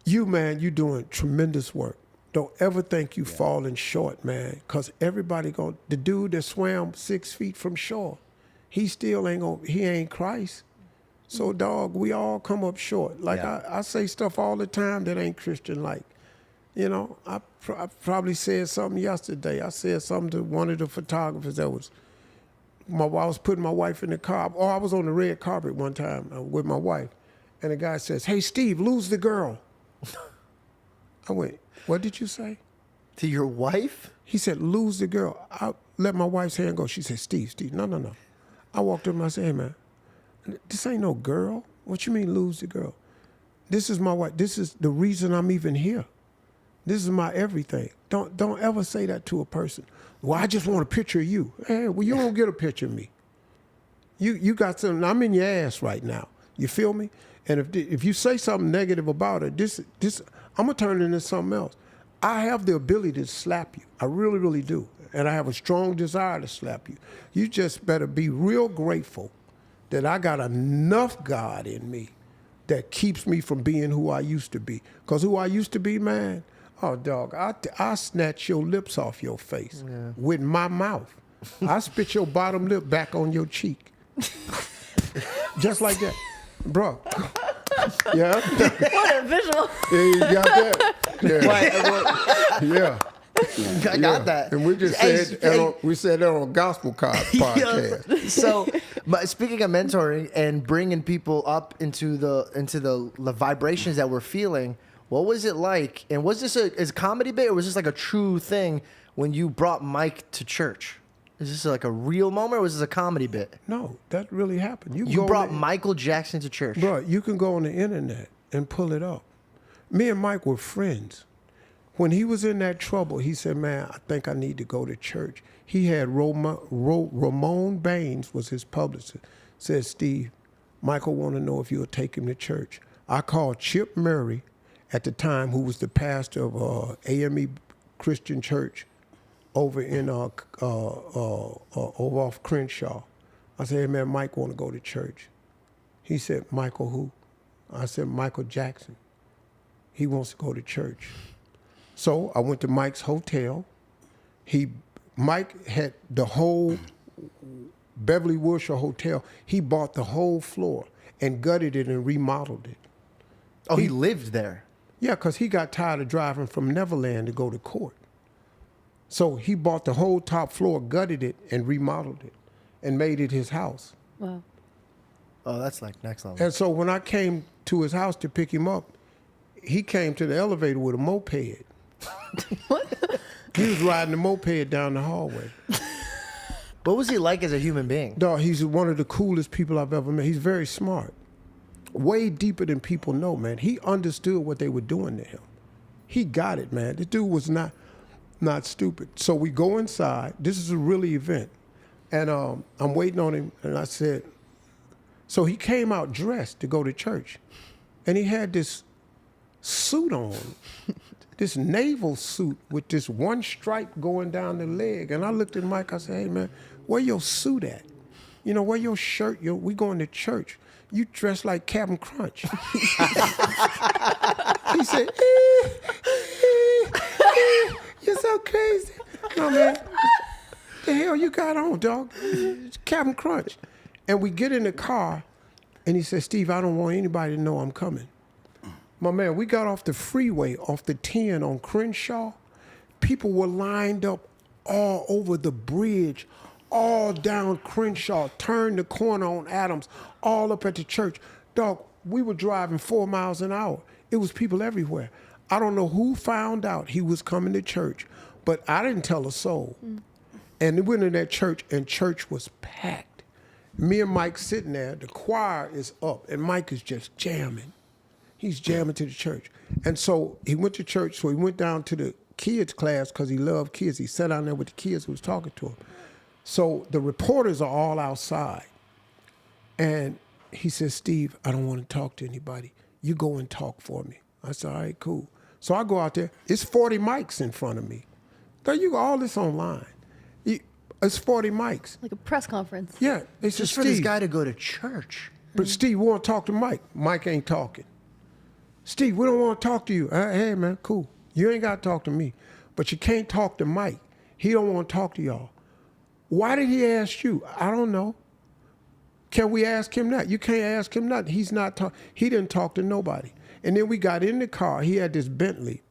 Speaker 5: You, man, you doing tremendous work. Don't ever think you falling short, man, because everybody the dude that swam 6 feet from shore, he still he ain't Christ. So, dog, we all come up short. Like, I say stuff all the time that ain't Christian-like. You know, I probably said something yesterday. I said something to one of the photographers that was, I was putting my wife in the car. I was on the red carpet one time with my wife, and the guy says, "Hey, Steve, lose the girl." I went, "What did you say?"
Speaker 1: To your wife?
Speaker 5: He said, "Lose the girl." I let my wife's hand go. She said, Steve, no. I walked up and I said, "Hey, man, this ain't no girl. What you mean lose the girl? This is my wife. This is the reason I'm even here. This is my everything." Don't ever say that to a person. "Well, I just want a picture of you." Hey, well, you don't get a picture of me. You got something. I'm in your ass right now. You feel me? And if you say something negative about her, this I'm gonna turn it into something else. I have the ability to slap you. I really, really do. And I have a strong desire to slap you. You just better be real grateful that I got enough God in me that keeps me from being who I used to be. Because who I used to be, man, oh, dog, I snatch your lips off your face with my mouth. I spit your bottom lip back on your cheek. Just like that. Bro. Yeah.
Speaker 7: What a visual.
Speaker 5: Yeah, you got that? Yeah.
Speaker 1: I got that.
Speaker 5: And we just said that on Gospel podcast.
Speaker 1: So, but speaking of mentoring and bringing people up into the vibrations that we're feeling, what was it like? And was this a comedy bit, or was this like a true thing when you brought Mike to church? Is this like a real moment, or was this a comedy bit?
Speaker 5: No, that really happened.
Speaker 1: You brought Michael Jackson to church.
Speaker 5: Bro, you can go on the internet and pull it up. Me and Mike were friends. When he was in that trouble, he said, "Man, I think I need to go to church." He had Ramon Baines was his publicist. Said, "Steve, Michael want to know if you'll take him to church." I called Chip Murray at the time, who was the pastor of AME Christian Church over in over off Crenshaw. I said, "Hey, man, Mike want to go to church." He said, "Michael who?" I said, "Michael Jackson. He wants to go to church." So I went to Mike's hotel. Mike had the whole Beverly Wilshire Hotel. He bought the whole floor and gutted it and remodeled it.
Speaker 1: Oh, he lived there?
Speaker 5: Yeah, because he got tired of driving from Neverland to go to court. So he bought the whole top floor, gutted it, and remodeled it, and made it his house.
Speaker 7: Wow.
Speaker 1: Oh, that's like next level.
Speaker 5: And so when I came to his house to pick him up, he came to the elevator with a moped.
Speaker 7: What?
Speaker 5: He was riding the moped down the hallway.
Speaker 1: What was he like as a human being?
Speaker 5: Dog, he's one of the coolest people I've ever met. He's very smart. Way deeper than people know, man. He understood what they were doing to him. He got it, man. This dude was not stupid. So we go inside. This is a really event. And I'm waiting on him, and I said, so he came out dressed to go to church. And he had this suit on, this naval suit with this one stripe going down the leg. And I looked at Mike, I said, "Hey, man, where your suit at? You know, where your shirt? We going to church. You dressed like Captain Crunch." He said, "You're so crazy." No, man, the hell you got on, dog? It's Captain Crunch. And we get in the car, and he said, "Steve, I don't want anybody to know I'm coming." My man, we got off the freeway, off the 10 on Crenshaw. People were lined up all over the bridge, all down Crenshaw, turned the corner on Adams, all up at the church. Dog, we were driving 4 miles an hour. It was people everywhere. I don't know who found out he was coming to church, but I didn't tell a soul. And we went in that church, and church was packed. Me and Mike sitting there, the choir is up, and Mike is just jamming. He's jamming to the church. And so he went to church, so he went down to the kids' class because he loved kids. He sat down there with the kids who was talking to him. So the reporters are all outside. And he says, Steve, I don't want to talk to anybody. You go and talk for me. I said, all right, cool. So I go out there. It's 40 mics in front of me. Now, you all this online. It's 40 mics.
Speaker 7: Like a press conference.
Speaker 5: Yeah. They said,
Speaker 1: Just for
Speaker 5: Steve,
Speaker 1: this guy to go to church.
Speaker 5: but Steve, we want to talk to Mike. Mike ain't talking. Steve, we don't want to talk to you. Hey, man, cool. You ain't got to talk to me. But you can't talk to Mike. He don't want to talk to y'all. Why did he ask you? I don't know. Can we ask him that? You can't ask him nothing. He's not talk. He didn't talk to nobody. And then we got in the car. He had this Bentley.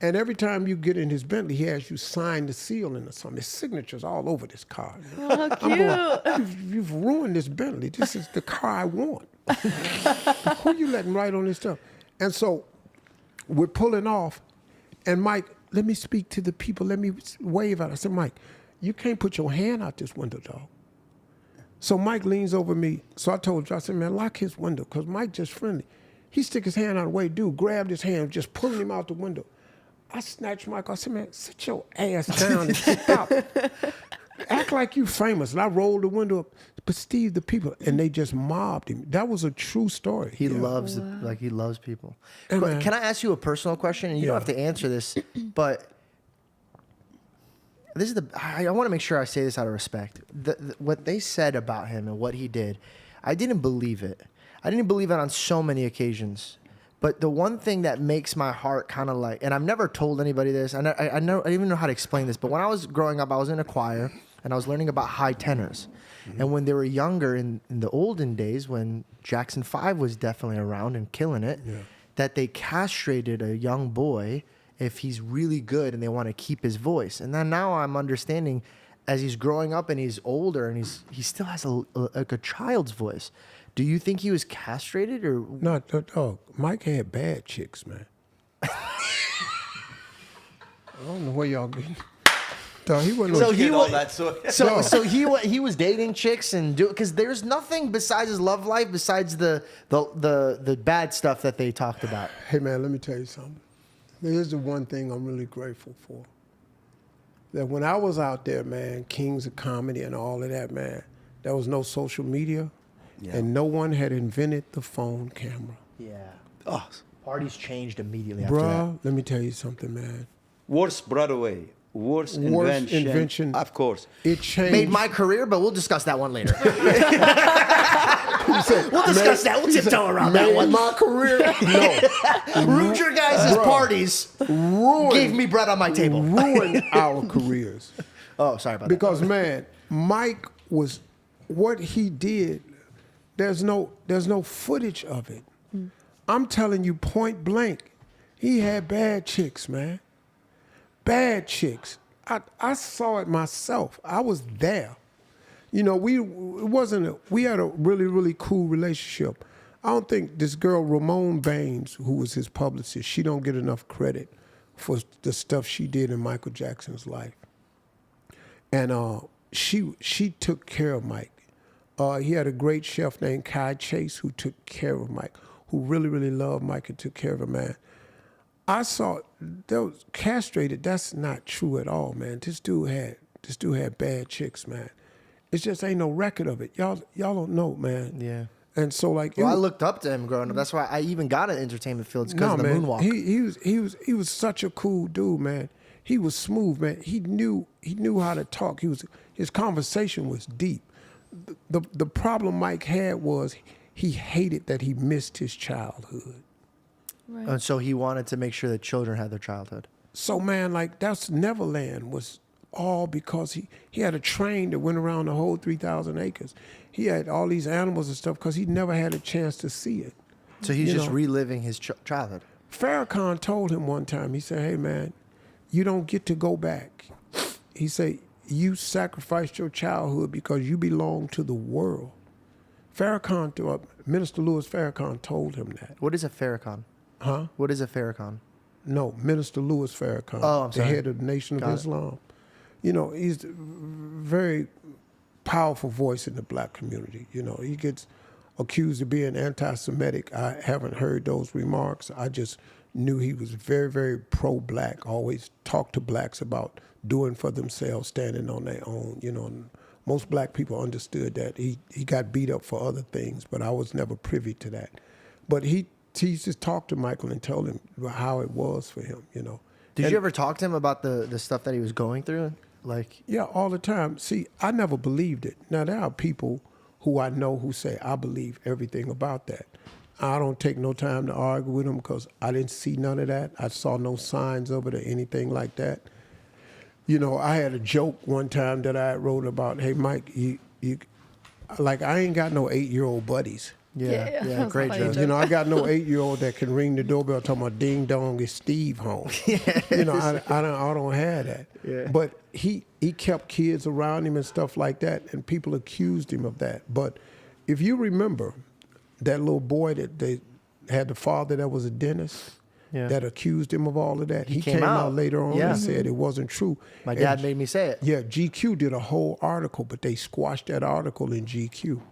Speaker 5: And every time you get in his Bentley, he has you sign the seal in or something. His signature's all over this car.
Speaker 7: Oh, how cute.
Speaker 5: You've ruined this Bentley. This is the car I want. Who you letting write on this stuff? And so we're pulling off. And Mike, let me speak to the people. Let me wave at. I said, Mike, you can't put your hand out this window, dog. So Mike leans over me. So I told you, I said, man, lock his window, because Mike just friendly. He stick his hand out of the way. Dude grabbed his hand, just pulling him out the window. I snatched Mike. I said, man, sit your ass down and stop. Act like you famous. And I rolled the window up. But Steve, the people, and they just mobbed him. That was a true story.
Speaker 1: He loves, he loves people.
Speaker 5: Hey, man.
Speaker 1: Can I ask you a personal question? And you don't have to answer this, but this is I want to make sure I say this out of respect. What they said about him and what he did, I didn't believe it. I didn't believe it on so many occasions. But the one thing that makes my heart kind of like, and I've never told anybody this, and I don't even know how to explain this, but when I was growing up, I was in a choir, and I was learning about high tenors. Mm-hmm. And when they were younger, in the olden days, when Jackson 5 was definitely around and killing it, that they castrated a young boy if he's really good and they want to keep his voice. And then now I'm understanding, as he's growing up and he's older and he still has like a child's voice. Do you think he was castrated or?
Speaker 5: No, dog. Mike had bad chicks, man. I don't know where y'all been. Dog, he wasn't.
Speaker 1: So he was dating chicks and because there's nothing besides his love life besides the bad stuff that they talked about.
Speaker 5: Hey man, let me tell you something. Here's the one thing I'm really grateful for. That when I was out there, man, Kings of Comedy and all of that, man, there was no social media. Yeah. And no one had invented the phone camera.
Speaker 1: Yeah. Oh, parties changed immediately after that.
Speaker 5: Bruh, let me tell you something, man.
Speaker 8: Worst Broadway. Worst invention. Of course.
Speaker 5: It changed.
Speaker 1: Made my career, but we'll discuss that one later. We'll discuss that. We'll tiptoe around that one.
Speaker 5: My career? No.
Speaker 1: Ruined your guys' parties. Gave me bread on my table.
Speaker 5: Ruined our careers.
Speaker 1: Oh, sorry about
Speaker 5: because, man, Mike was, what he did, there's no footage of it. I'm telling you point blank, he had bad chicks, man. Bad chicks. I saw it myself. I was there. You know, we had a really, really cool relationship. I don't think this girl, Ramon Baines, who was his publicist, she don't get enough credit for the stuff she did in Michael Jackson's life. And she took care of Mike. He had a great chef named Kai Chase who took care of Mike, who really, really loved Mike and took care of him, man. I saw those castrated. That's not true at all, man. This dude had bad chicks, man. It just ain't no record of it. Y'all don't know, man.
Speaker 1: Yeah.
Speaker 5: And so like,
Speaker 1: I looked up to him growing up. That's why I even got an entertainment field because of the moonwalk.
Speaker 5: He was such a cool dude, man. He was smooth, man. He knew how to talk. His conversation was deep. The problem Mike had was he hated that he missed his childhood.
Speaker 7: Right.
Speaker 1: And so he wanted to make sure that children had their childhood.
Speaker 5: So, man, like, that's Neverland was all because he had a train that went around the whole 3,000 acres. He had all these animals and stuff because he never had a chance to see it.
Speaker 1: So he's just reliving his childhood.
Speaker 5: Farrakhan told him one time, he said, hey, man, you don't get to go back. He said, you sacrificed your childhood because you belong to the world. Minister Louis Farrakhan told him that.
Speaker 1: What is a Farrakhan?
Speaker 5: Huh?
Speaker 1: What is a Farrakhan?
Speaker 5: No, Minister Louis Farrakhan, the head of the Nation of Islam. You know, he's a very powerful voice in the black community. You know, he gets accused of being anti-Semitic. I haven't heard those remarks. I just knew he was very, very pro-black, always talked to blacks about doing for themselves, standing on their own. You know, and most black people understood that. He got beat up for other things, but I was never privy to that. But he just talked to Michael and told him how it was for him, you know.
Speaker 1: Did you ever talk to him about the stuff that he was going through? Like,
Speaker 5: yeah, all the time. See, I never believed it. Now, there are people who I know who say, I believe everything about that. I don't take no time to argue with them because I didn't see none of that. I saw no signs of it or anything like that. You know, I had a joke one time that I wrote about, hey, Mike, you like, I ain't got no 8-year-old buddies.
Speaker 1: Yeah, great joke.
Speaker 5: You know, I got no 8-year-old that can ring the doorbell talking about ding dong, is Steve home? You know, I don't have that.
Speaker 1: Yeah.
Speaker 5: But he kept kids around him and stuff like that, and people accused him of that. But if you remember, that little boy that they had the father that was a dentist, that accused him of all of that. He came out later on and said it wasn't true.
Speaker 1: My dad made me say it.
Speaker 5: Yeah, GQ did a whole article, but they squashed that article in GQ.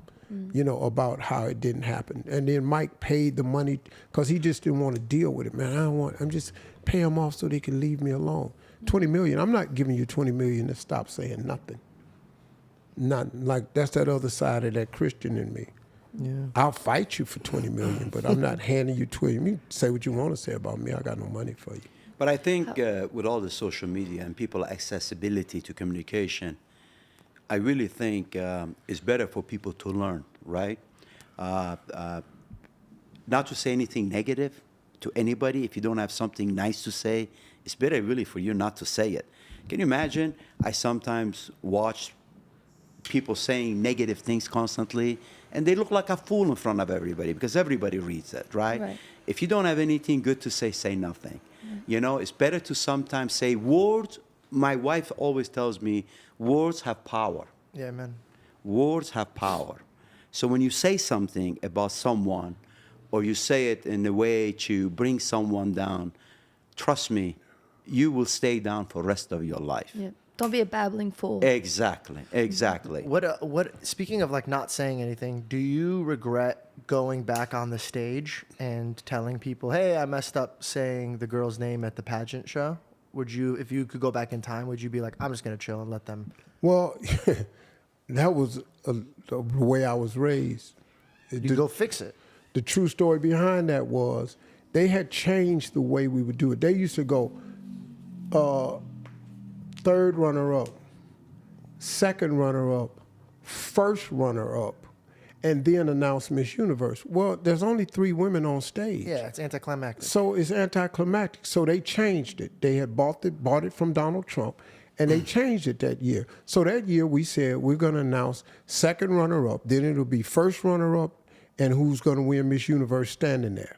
Speaker 5: You know, about how it didn't happen. And then Mike paid the money because he just didn't want to deal with it. Man, I'm just pay them off so they can leave me alone. $20 million, I'm not giving you $20 million to stop saying nothing. Not like, that's that other side of that Christian in me. Yeah. I'll fight you for $20 million, but I'm not handing you $20 million. You say what you want to say about me, I got no money for you.
Speaker 8: But I think with all the social media and people's accessibility to communication, I really think it's better for people to learn, right? Not to say anything negative to anybody. If you don't have something nice to say, it's better really for you not to say it. Can you imagine? I sometimes watch people saying negative things constantly, and they look like a fool in front of everybody because everybody reads it, right? If you don't have anything good to say nothing. You know, it's better to sometimes say words. My wife always tells me, words have power.
Speaker 1: Yeah, man.
Speaker 8: Words have power. So when you say something about someone, or you say it in a way to bring someone down, trust me, you will stay down for the rest of your life.
Speaker 7: Yeah. Don't be a babbling fool.
Speaker 8: Exactly.
Speaker 1: What? Speaking of like not saying anything, do you regret going back on the stage and telling people, "Hey, I messed up saying the girl's name at the pageant show"? Would you, if you could go back in time, would you be like, "I'm just gonna chill and let them"?
Speaker 5: Well, that was the way I was raised.
Speaker 1: You go fix it.
Speaker 5: The true story behind that was they had changed the way we would do it. They used to go third runner-up, second runner-up, first runner-up, and then announce Miss Universe. Well, there's only 3 women on stage.
Speaker 1: Yeah, it's anticlimactic.
Speaker 5: So it's anticlimactic. So they changed it. They had bought it from Donald Trump, and they changed it that year. So that year we said we're going to announce second runner-up, then it'll be first runner-up, and who's going to win Miss Universe standing there.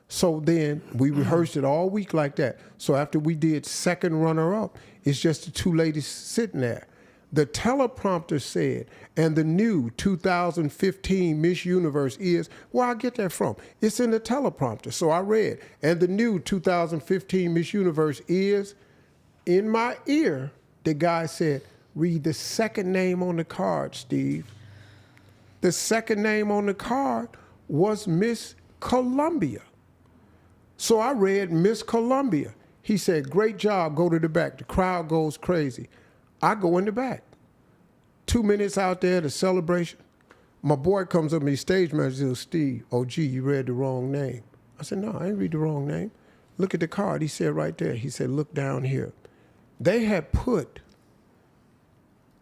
Speaker 5: So then we rehearsed it all week like that. So after we did second runner-up, it's just the 2 ladies sitting there. The teleprompter said, and the new 2015 Miss Universe is, where I get that from? It's in the teleprompter. So I read, and the new 2015 Miss Universe is, in my ear, the guy said, read the second name on the card, Steve. The second name on the card was Miss Columbia. So I read Miss Columbia. He said, great job, go to the back. The crowd goes crazy. I go in the back. 2 minutes out there, the celebration. My boy comes up to me, stage manager, says, Steve, oh, gee, you read the wrong name. I said, no, I ain't read the wrong name. Look at the card. He said right there. He said, look down here. They had put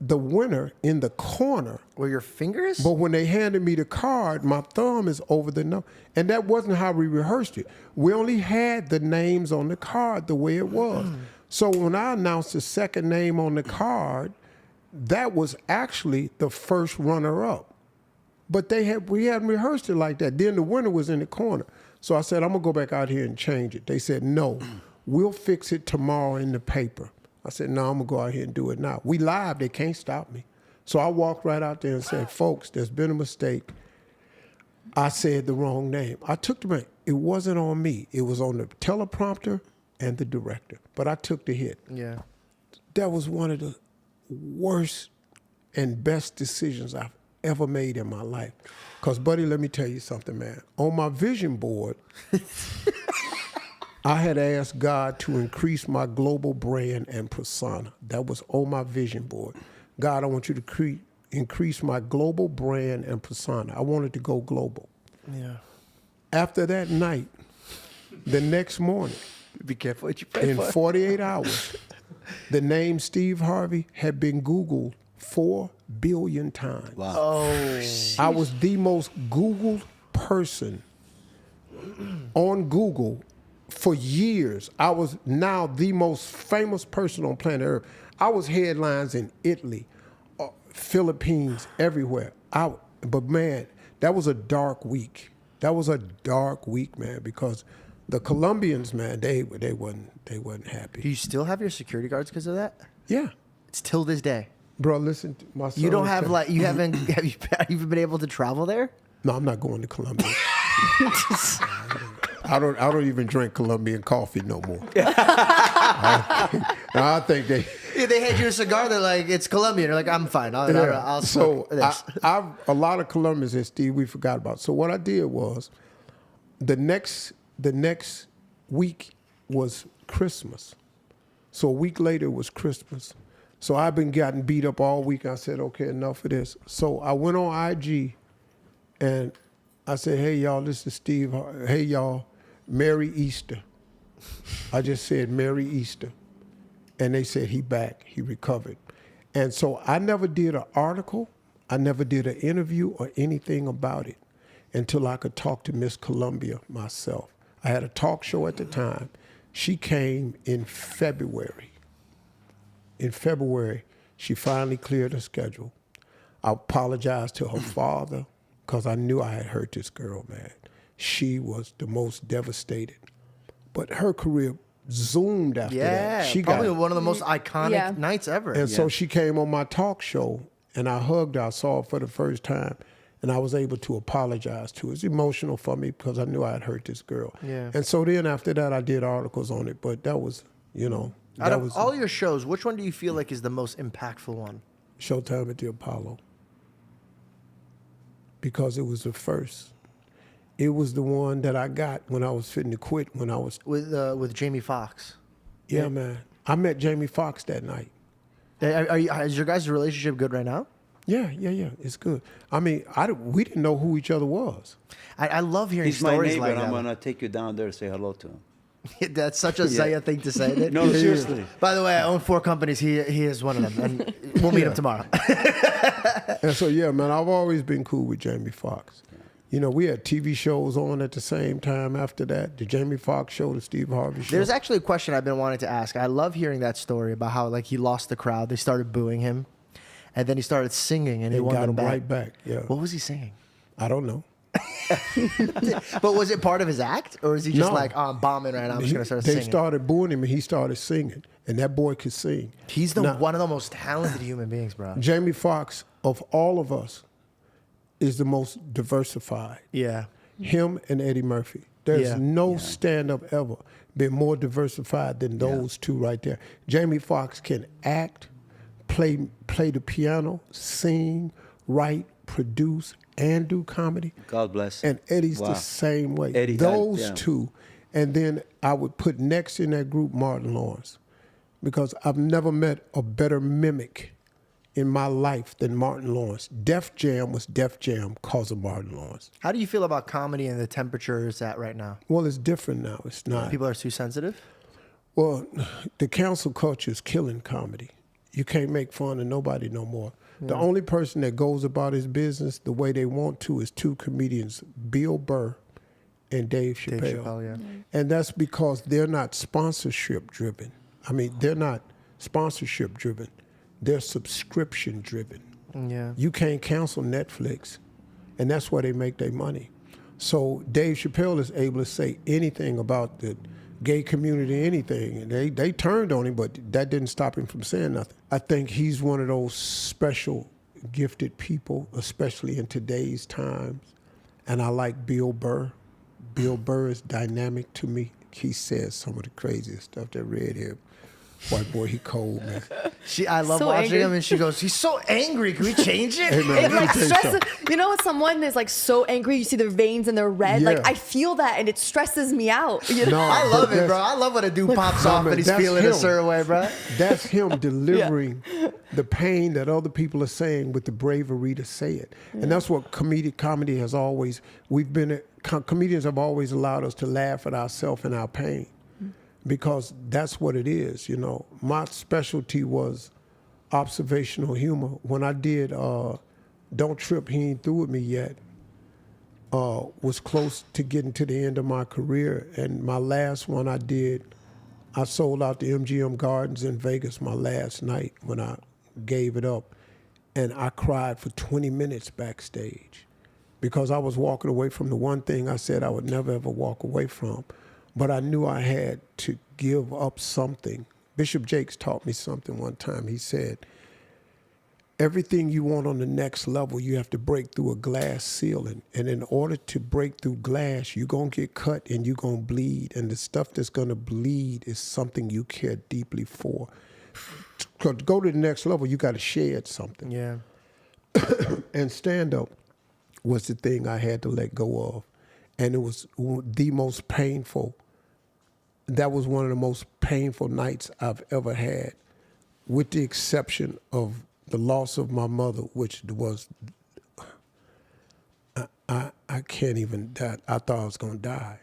Speaker 5: the winner in the corner.
Speaker 1: Were your fingers?
Speaker 5: But when they handed me the card, my thumb is over the number. And that wasn't how we rehearsed it. We only had the names on the card the way it was. So when I announced the second name on the card, that was actually the first runner-up. But we hadn't rehearsed it like that. Then the winner was in the corner. So I said, I'm going to go back out here and change it. They said, no, we'll fix it tomorrow in the paper. I said, no, I'm going to go out here and do it now. We live, they can't stop me. So I walked right out there and said, folks, there's been a mistake. I said the wrong name. I took the blame. It wasn't on me. It was on the teleprompter and the director. But I took the hit.
Speaker 1: Yeah.
Speaker 5: That was one of the worst and best decisions I've ever made in my life. Because, buddy, let me tell you something, man. On my vision board, I had asked God to increase my global brand and persona. That was on my vision board. God, I want you to increase my global brand and persona. I wanted to go global.
Speaker 1: Yeah.
Speaker 5: After that night, the next morning,
Speaker 1: Be careful what you pray
Speaker 5: in
Speaker 1: for.
Speaker 5: 48 hours, the name Steve Harvey had been Googled 4 billion times.
Speaker 8: Wow.
Speaker 1: Oh.
Speaker 5: I was the most Googled person on Google for years. I was now the most famous person on planet Earth. I was headlines in Italy, Philippines, everywhere. But man, that was a dark week. That was a dark week, man, because the Colombians, man, they wasn't happy.
Speaker 1: Do you still have your security guards because of that?
Speaker 5: Yeah.
Speaker 1: It's till this day.
Speaker 5: Bro, listen, my son.
Speaker 1: You don't have like you haven't have you even been able to travel there?
Speaker 5: No, I'm not going to Colombia. I don't even drink Colombian coffee no more. I think they.
Speaker 1: Yeah, they hand you a cigar. They're like, it's Colombian. You're like, I'm fine. I'll smoke this.
Speaker 5: A lot of Colombians that Steve we forgot about. So what I did was, the next week was Christmas. So a week later was Christmas. So I've been getting beat up all week. I said, okay, enough of this. So I went on IG, and I said, hey y'all, this is Steve. Hey y'all, Merry Easter. I just said Merry Easter. And they said he back, he recovered. And so I never did an article, I never did an interview or anything about it until I could talk to Miss Columbia myself. I had a talk show at the time. She came in February. In February, she finally cleared her schedule. I apologized to her father because I knew I had hurt this girl, man. She was the most devastated. But her career zoomed after that. She
Speaker 1: probably one of the most iconic nights ever.
Speaker 5: And so she came on my talk show, and I hugged her. I saw her for the first time, and I was able to apologize to her. It's emotional for me because I knew I had hurt this girl.
Speaker 1: Yeah.
Speaker 5: And so then after that, I did articles on it, but that was,
Speaker 1: Out of all your shows, which one do you feel like is the most impactful one?
Speaker 5: Showtime at the Apollo. Because it was the first. It was the one that I got when I was fitting to quit. When I was
Speaker 1: with Jamie Foxx.
Speaker 5: Yeah, man. I met Jamie Foxx that night.
Speaker 1: Is your guys' relationship good right now?
Speaker 5: Yeah. It's good. I mean, we didn't know who each other was.
Speaker 1: I love hearing
Speaker 8: He's my
Speaker 1: stories
Speaker 8: neighbor,
Speaker 1: like
Speaker 8: and
Speaker 1: that.
Speaker 8: I'm gonna take you down there and say hello to him.
Speaker 1: That's such a Zaya thing to say. That
Speaker 8: No, seriously.
Speaker 1: By the way, I own 4 companies. He is one of them, and we'll meet him tomorrow.
Speaker 5: And so, yeah, man, I've always been cool with Jamie Foxx. We had TV shows on at the same time after that. The Jamie Foxx show, the Steve Harvey show.
Speaker 1: There's actually a question I've been wanting to ask. I love hearing that story about how he lost the crowd. They started booing him, and then he started singing, and he won
Speaker 5: got
Speaker 1: them
Speaker 5: him
Speaker 1: back.
Speaker 5: right back. Yeah.
Speaker 1: What was he singing?
Speaker 5: I don't know.
Speaker 1: But was it part of his act, or is he just
Speaker 5: No.
Speaker 1: I'm bombing right now, I'm just going to start
Speaker 5: They
Speaker 1: singing?
Speaker 5: started booing him, and he started singing. And that boy could sing.
Speaker 1: He's
Speaker 5: Now,
Speaker 1: one of the most talented human beings, bro.
Speaker 5: Jamie Foxx, of all of us, is the most diversified.
Speaker 1: Yeah.
Speaker 5: Him and Eddie Murphy. There's
Speaker 1: Yeah.
Speaker 5: no stand-up ever been more diversified than those two right there. Jamie Foxx can act, play the piano, sing, write, produce, and do comedy.
Speaker 8: God bless him.
Speaker 5: And Eddie's
Speaker 8: Wow.
Speaker 5: the same way.
Speaker 8: Eddie,
Speaker 5: Those
Speaker 8: yeah.
Speaker 5: two. And then I would put next in that group Martin Lawrence, because I've never met a better mimic in my life than Martin Lawrence. Def Jam was Def Jam because of Martin Lawrence.
Speaker 1: How do you feel about comedy and the temperature it's at right now?
Speaker 5: Well, it's different now. It's not.
Speaker 1: People are too sensitive?
Speaker 5: Well, the cancel culture is killing comedy. You can't make fun of nobody no more. The only person that goes about his business the way they want to is 2 comedians, Bill Burr and Dave Chappelle.
Speaker 1: Dave Chappelle, yeah.
Speaker 5: And that's because they're not sponsorship driven. I mean, they're not sponsorship driven. They're subscription driven.
Speaker 1: Yeah.
Speaker 5: You can't cancel Netflix, and that's where they make their money. So Dave Chappelle is able to say anything about the gay community, anything. And they turned on him, but that didn't stop him from saying nothing. I think he's one of those special, gifted people, especially in today's times. And I like Bill Burr. Bill Burr is dynamic to me. He says some of the craziest stuff, that red hair. White boy, he cold, man.
Speaker 1: I love
Speaker 7: So
Speaker 1: watching
Speaker 7: angry.
Speaker 1: him, and she goes, "He's so angry. Can we change it?"
Speaker 5: Hey, man,
Speaker 7: It
Speaker 5: let me
Speaker 7: like
Speaker 5: tell you
Speaker 7: stresses.
Speaker 5: something.
Speaker 7: You know when someone is like so angry, you see their veins and they're red.
Speaker 5: Yeah.
Speaker 7: Like I feel that, and it stresses me out. You know?
Speaker 5: No,
Speaker 1: I love
Speaker 5: but
Speaker 1: it, bro. I love when a dude pops
Speaker 5: No,
Speaker 1: off
Speaker 5: man,
Speaker 1: and he's
Speaker 5: that's
Speaker 1: feeling
Speaker 5: him.
Speaker 1: a certain way, bro.
Speaker 5: That's him delivering the pain that other people are saying with the bravery to say it. And that's what comedy has always, comedians have always allowed us to laugh at ourselves and our pain. Because that's what it is, you know. My specialty was observational humor. When I did Don't Trip, He Ain't Through With Me Yet, was close to getting to the end of my career. And my last one I did, I sold out the MGM Gardens in Vegas my last night when I gave it up. And I cried for 20 minutes backstage because I was walking away from the one thing I said I would never ever walk away from. But I knew I had to give up something. Bishop Jakes taught me something one time. He said, everything you want on the next level, you have to break through a glass ceiling. And in order to break through glass, you're going to get cut and you're going to bleed. And the stuff that's going to bleed is something you care deeply for. To go to the next level, you got to shed something.
Speaker 1: Yeah.
Speaker 5: And stand-up was the thing I had to let go of. And it was the most painful. That was one of the most painful nights I've ever had, with the exception of the loss of my mother, which was, I can't even, I thought I was going to die.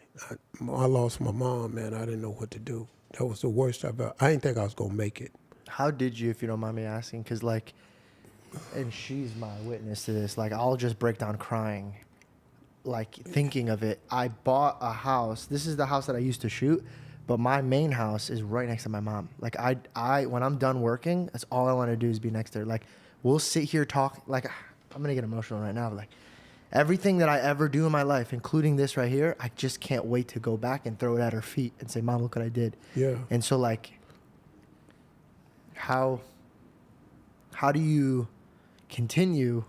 Speaker 5: I lost my mom, man. I didn't know what to do. That was the worst I've ever, I didn't think I was going to make it.
Speaker 1: How did you, if you don't mind me asking? Because, like, and she's my witness to this, like, I'll just break down crying, like, thinking of it. I bought a house. This is the house that I used to shoot, but my main house is right next to my mom. Like, I when I'm done working, that's all I want to do is be next to her. Like, we'll sit here talk. Like, I'm going to get emotional right now, but, like, everything that I ever do in my life, including this right here, I just can't wait to go back and throw it at her feet and say, Mom, look what I did.
Speaker 5: Yeah.
Speaker 1: And so, like, how do you continue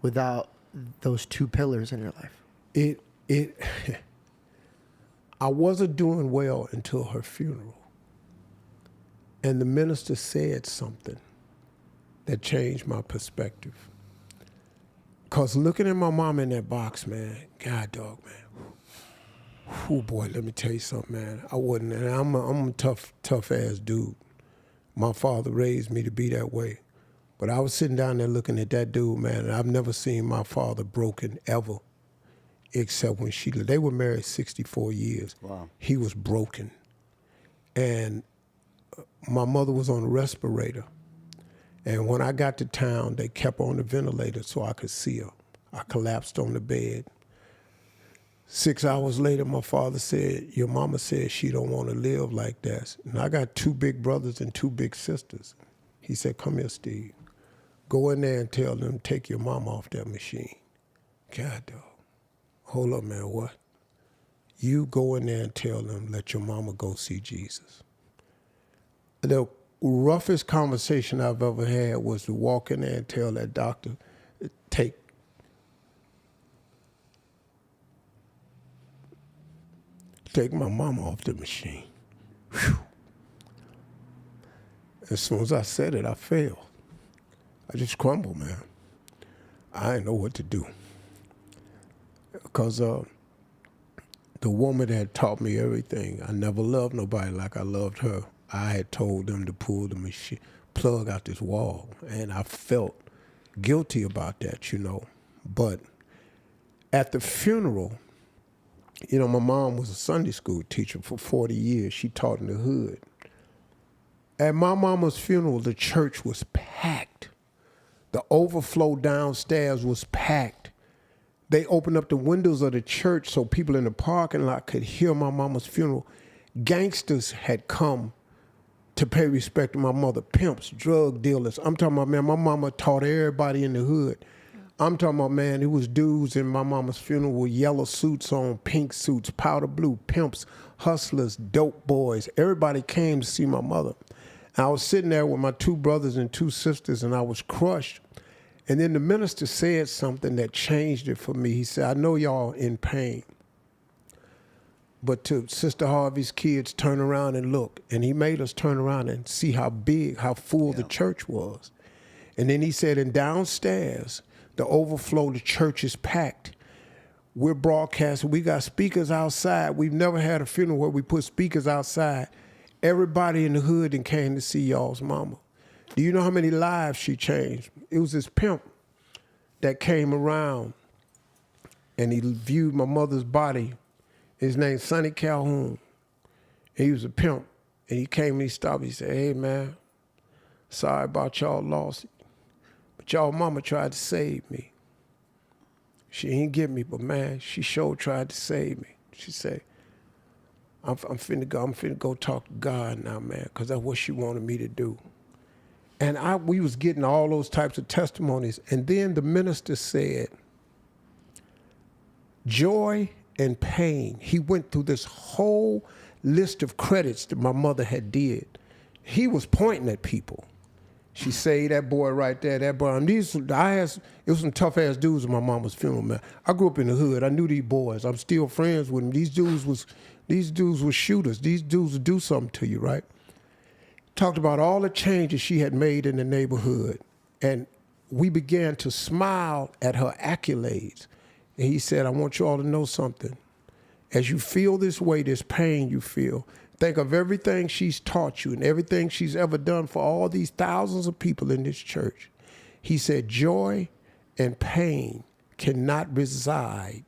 Speaker 1: without those two pillars in your life?
Speaker 5: I wasn't doing well until her funeral. And the minister said something that changed my perspective. Because looking at my mom in that box, man, God dog, man. Oh boy, let me tell you something, man. I wasn't, and I'm a tough ass dude. My father raised me to be that way. But I was sitting down there looking at that dude, man, and I've never seen my father broken ever, except when they were married 64 years.
Speaker 8: Wow.
Speaker 5: He was broken. And my mother was on a respirator. And when I got to town, they kept her on the ventilator so I could see her. I collapsed on the bed. 6 hours later, my father said, your mama said she don't want to live like that. And I got 2 big brothers and 2 big sisters. He said, come here, Steve. Go in there and tell them, take your mama off that machine. God, dog. Hold up, man, what? You go in there and tell them, let your mama go see Jesus. The roughest conversation I've ever had was to walk in there and tell that doctor, take my mama off the machine. Whew. As soon as I said it, I failed. I just crumbled, man. I didn't know what to do. Because the woman had taught me everything. I never loved nobody like I loved her. I had told them to pull the machine, plug out this wall, and I felt guilty about that, you know. But at the funeral, you know, my mom was a Sunday school teacher for 40 years. She taught in the hood. At my mama's funeral, the church was packed. The overflow downstairs was packed. They opened up the windows of the church so people in the parking lot could hear my mama's funeral. Gangsters had come to pay respect to my mother. Pimps, drug dealers. I'm talking about, man, my mama taught everybody in the hood. I'm talking about, man, it was dudes in my mama's funeral with yellow suits on, pink suits, powder blue, pimps, hustlers, dope boys. Everybody came to see my mother. And I was sitting there with my 2 brothers and 2 sisters, and I was crushed. And then the minister said something that changed it for me. He said, I know y'all in pain, But to Sister Harvey's kids, turn around and look. And he made us turn around and see how big, how full the church was. And then he said, and downstairs, the overflow, the church is packed. We're broadcasting. We got speakers outside. We've never had a funeral where we put speakers outside. Everybody in the hood and came to see y'all's mama. Do you know how many lives she changed? It was this pimp that came around and he viewed my mother's body. His name's Sonny Calhoun. And he was a pimp. And he came and he stopped. He said, hey, man, sorry about y'all loss. But y'all mama tried to save me. She ain't get me, but man, she sure tried to save me. She said, I'm finna go talk to God now, man, because that's what she wanted me to do. And we was getting all those types of testimonies. And then the minister said, joy and pain. He went through this whole list of credits that my mother had did. He was pointing at people. She say that boy right there, that boy. And it was some tough ass dudes at my mama's funeral, man. I grew up in the hood. I knew these boys. I'm still friends with them. These dudes were shooters. These dudes would do something to you, right? Talked about all the changes she had made in the neighborhood. And we began to smile at her accolades. And he said, I want you all to know something. As you feel this way, this pain you feel, think of everything she's taught you and everything she's ever done for all these thousands of people in this church. He said, joy and pain cannot reside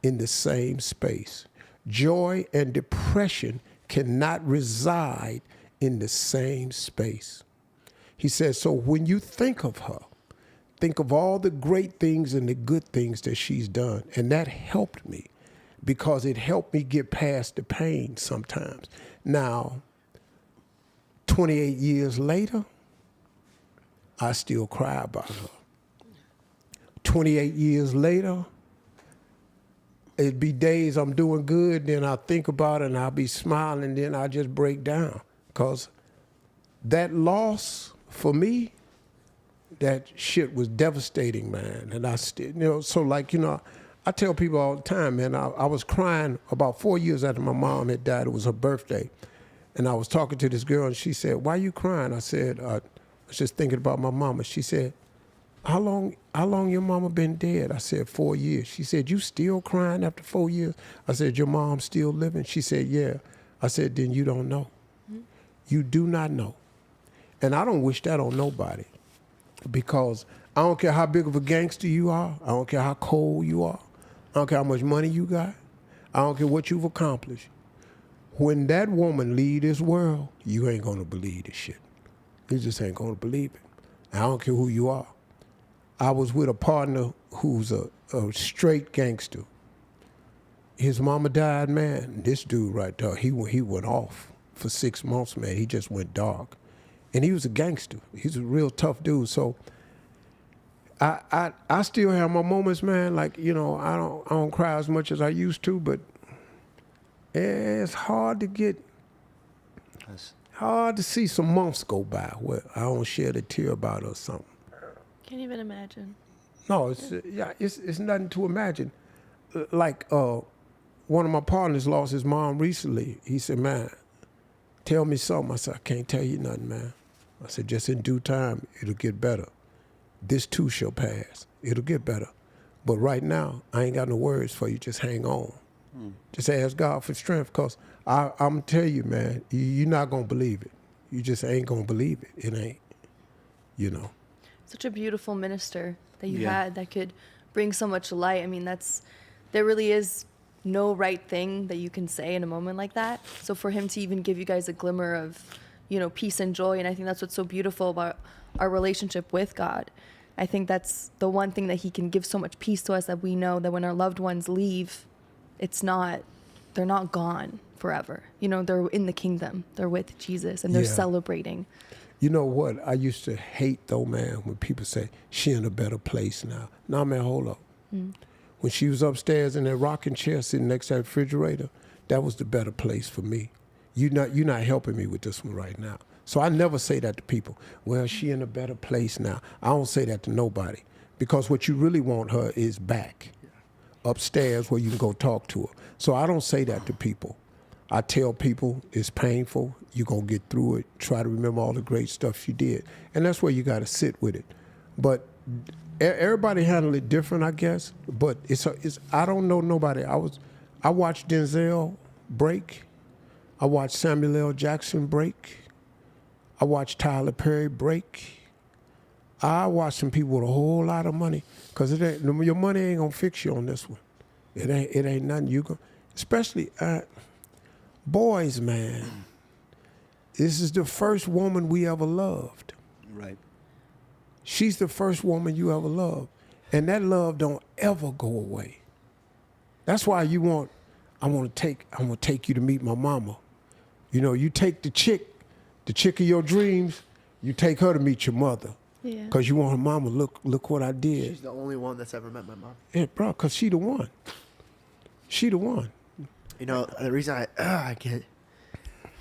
Speaker 5: in the same space. Joy and depression cannot reside in the same space. He said, so when you think of her, think of all the great things and the good things that she's done. And that helped me because it helped me get past the pain sometimes. Now, 28 years later, I still cry about her. 28 years later, it'd be days I'm doing good, then I'll think about it and I'll be smiling, then I just break down. Because that loss for me, that shit was devastating, man. And I still, so like, I tell people all the time, man, I was crying about 4 years after my mom had died. It was her birthday. And I was talking to this girl and she said, why are you crying? I said, I was just thinking about my mama. She said, how long your mama been dead? I said, 4 years. She said, you still crying after 4 years? I said, your mom's still living? She said, yeah. I said, then you don't know. Mm-hmm. You do not know. And I don't wish that on nobody because I don't care how big of a gangster you are. I don't care how cold you are. I don't care how much money you got. I don't care what you've accomplished. When that woman leave this world, you ain't gonna believe this shit. You just ain't gonna believe it. I don't care who you are. I was with a partner who's a straight gangster. His mama died, man. This dude right there, he went off for 6 months, man. He just went dark. And he was a gangster. He's a real tough dude. So I still have my moments, man. Like, I don't cry as much as I used to, but it's hard to see some months go by where I don't shed a tear about it or something.
Speaker 7: Can't even imagine.
Speaker 5: No, it's nothing to imagine. Like one of my partners lost his mom recently. He said, man, tell me something. I said, I can't tell you nothing, man. I said, just in due time, it'll get better. This too shall pass. It'll get better. But right now, I ain't got no words for you. Just hang on. Just ask God for strength, because I'm going to tell you, man, you're not going to believe it. You just ain't going to believe it. It ain't,
Speaker 7: Such a beautiful minister that you had that could bring so much light. I mean, there really is no right thing that you can say in a moment like that. So for him to even give you guys a glimmer of, peace and joy, and I think that's what's so beautiful about our relationship with God. I think that's the one thing that he can give so much peace to us, that we know that when our loved ones leave, they're not gone forever. They're in the kingdom. They're with Jesus and they're celebrating.
Speaker 5: You know what? I used to hate, though, man, when people say, she in a better place now. Nah, man, hold up. When she was upstairs in that rocking chair sitting next to that refrigerator, that was the better place for me. You're not helping me with this one right now. So I never say that to people. Well, she in a better place now. I don't say that to nobody, because what you really want her is back. upstairs where you can go talk to her. So I don't say that to people. I tell people it's painful. You're going to get through it. Try to remember all the great stuff she did. And that's where you got to sit with it. But everybody handle it different, I guess. But it's I don't know nobody. I watched Denzel break. I watched Samuel L. Jackson break. I watched Tyler Perry break. I watched some people with a whole lot of money, because your money ain't gonna fix you on this one. It ain't nothing you go. Especially boys, man. This is the first woman we ever loved.
Speaker 8: Right.
Speaker 5: She's the first woman you ever loved, and that love don't ever go away. That's why I want to take you to meet my mama. You know, you take the chick of your dreams, you take her to meet your mother.
Speaker 7: Yeah.
Speaker 5: Because you want her mama, look what I did.
Speaker 1: She's the only one that's ever met my mom.
Speaker 5: Yeah, bro, because she the one. She the one.
Speaker 1: You know, the reason it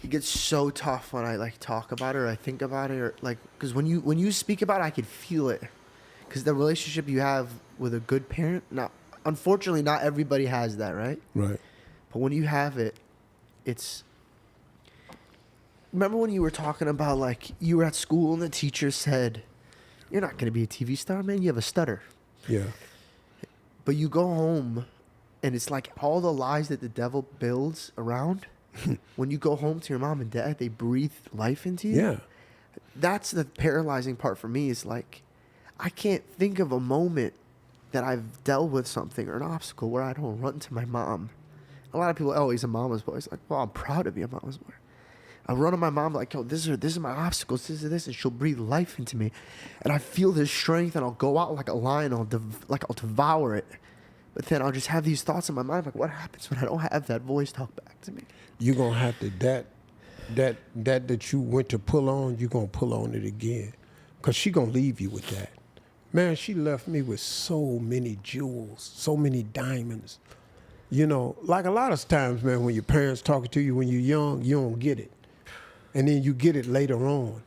Speaker 1: gets so tough when I like talk about it or I think about it, or like, because when you speak about it, I can feel it. Because the relationship you have with a good parent, unfortunately, not everybody has that, right?
Speaker 5: Right.
Speaker 1: But when you have it, it's. Remember when you were talking about, like, you were at school and the teacher said, "You're not going to be a TV star, man. You have a stutter."
Speaker 5: Yeah.
Speaker 1: But you go home, and it's like all the lies that the devil builds around. When you go home to your mom and dad, they breathe life into you.
Speaker 5: Yeah.
Speaker 1: That's the paralyzing part for me, is like, I can't think of a moment that I've dealt with something or an obstacle where I don't run to my mom. A lot of people, oh, he's a mama's boy. It's like, well, I'm proud to be a mama's boy. I run to my mom like, yo, this is my obstacles, this is this, and she'll breathe life into me. And I feel this strength, and I'll go out like a lion, I'll devour it. But then I'll just have these thoughts in my mind, like, what happens when I don't have that voice talk back to me?
Speaker 5: You're going to have to, that you went to pull on, you're going to pull on it again. Because she going to leave you with that. Man, she left me with so many jewels, so many diamonds. You know, like a lot of times, man, when your parents talking to you when you're young, you don't get it. And then you get it later on.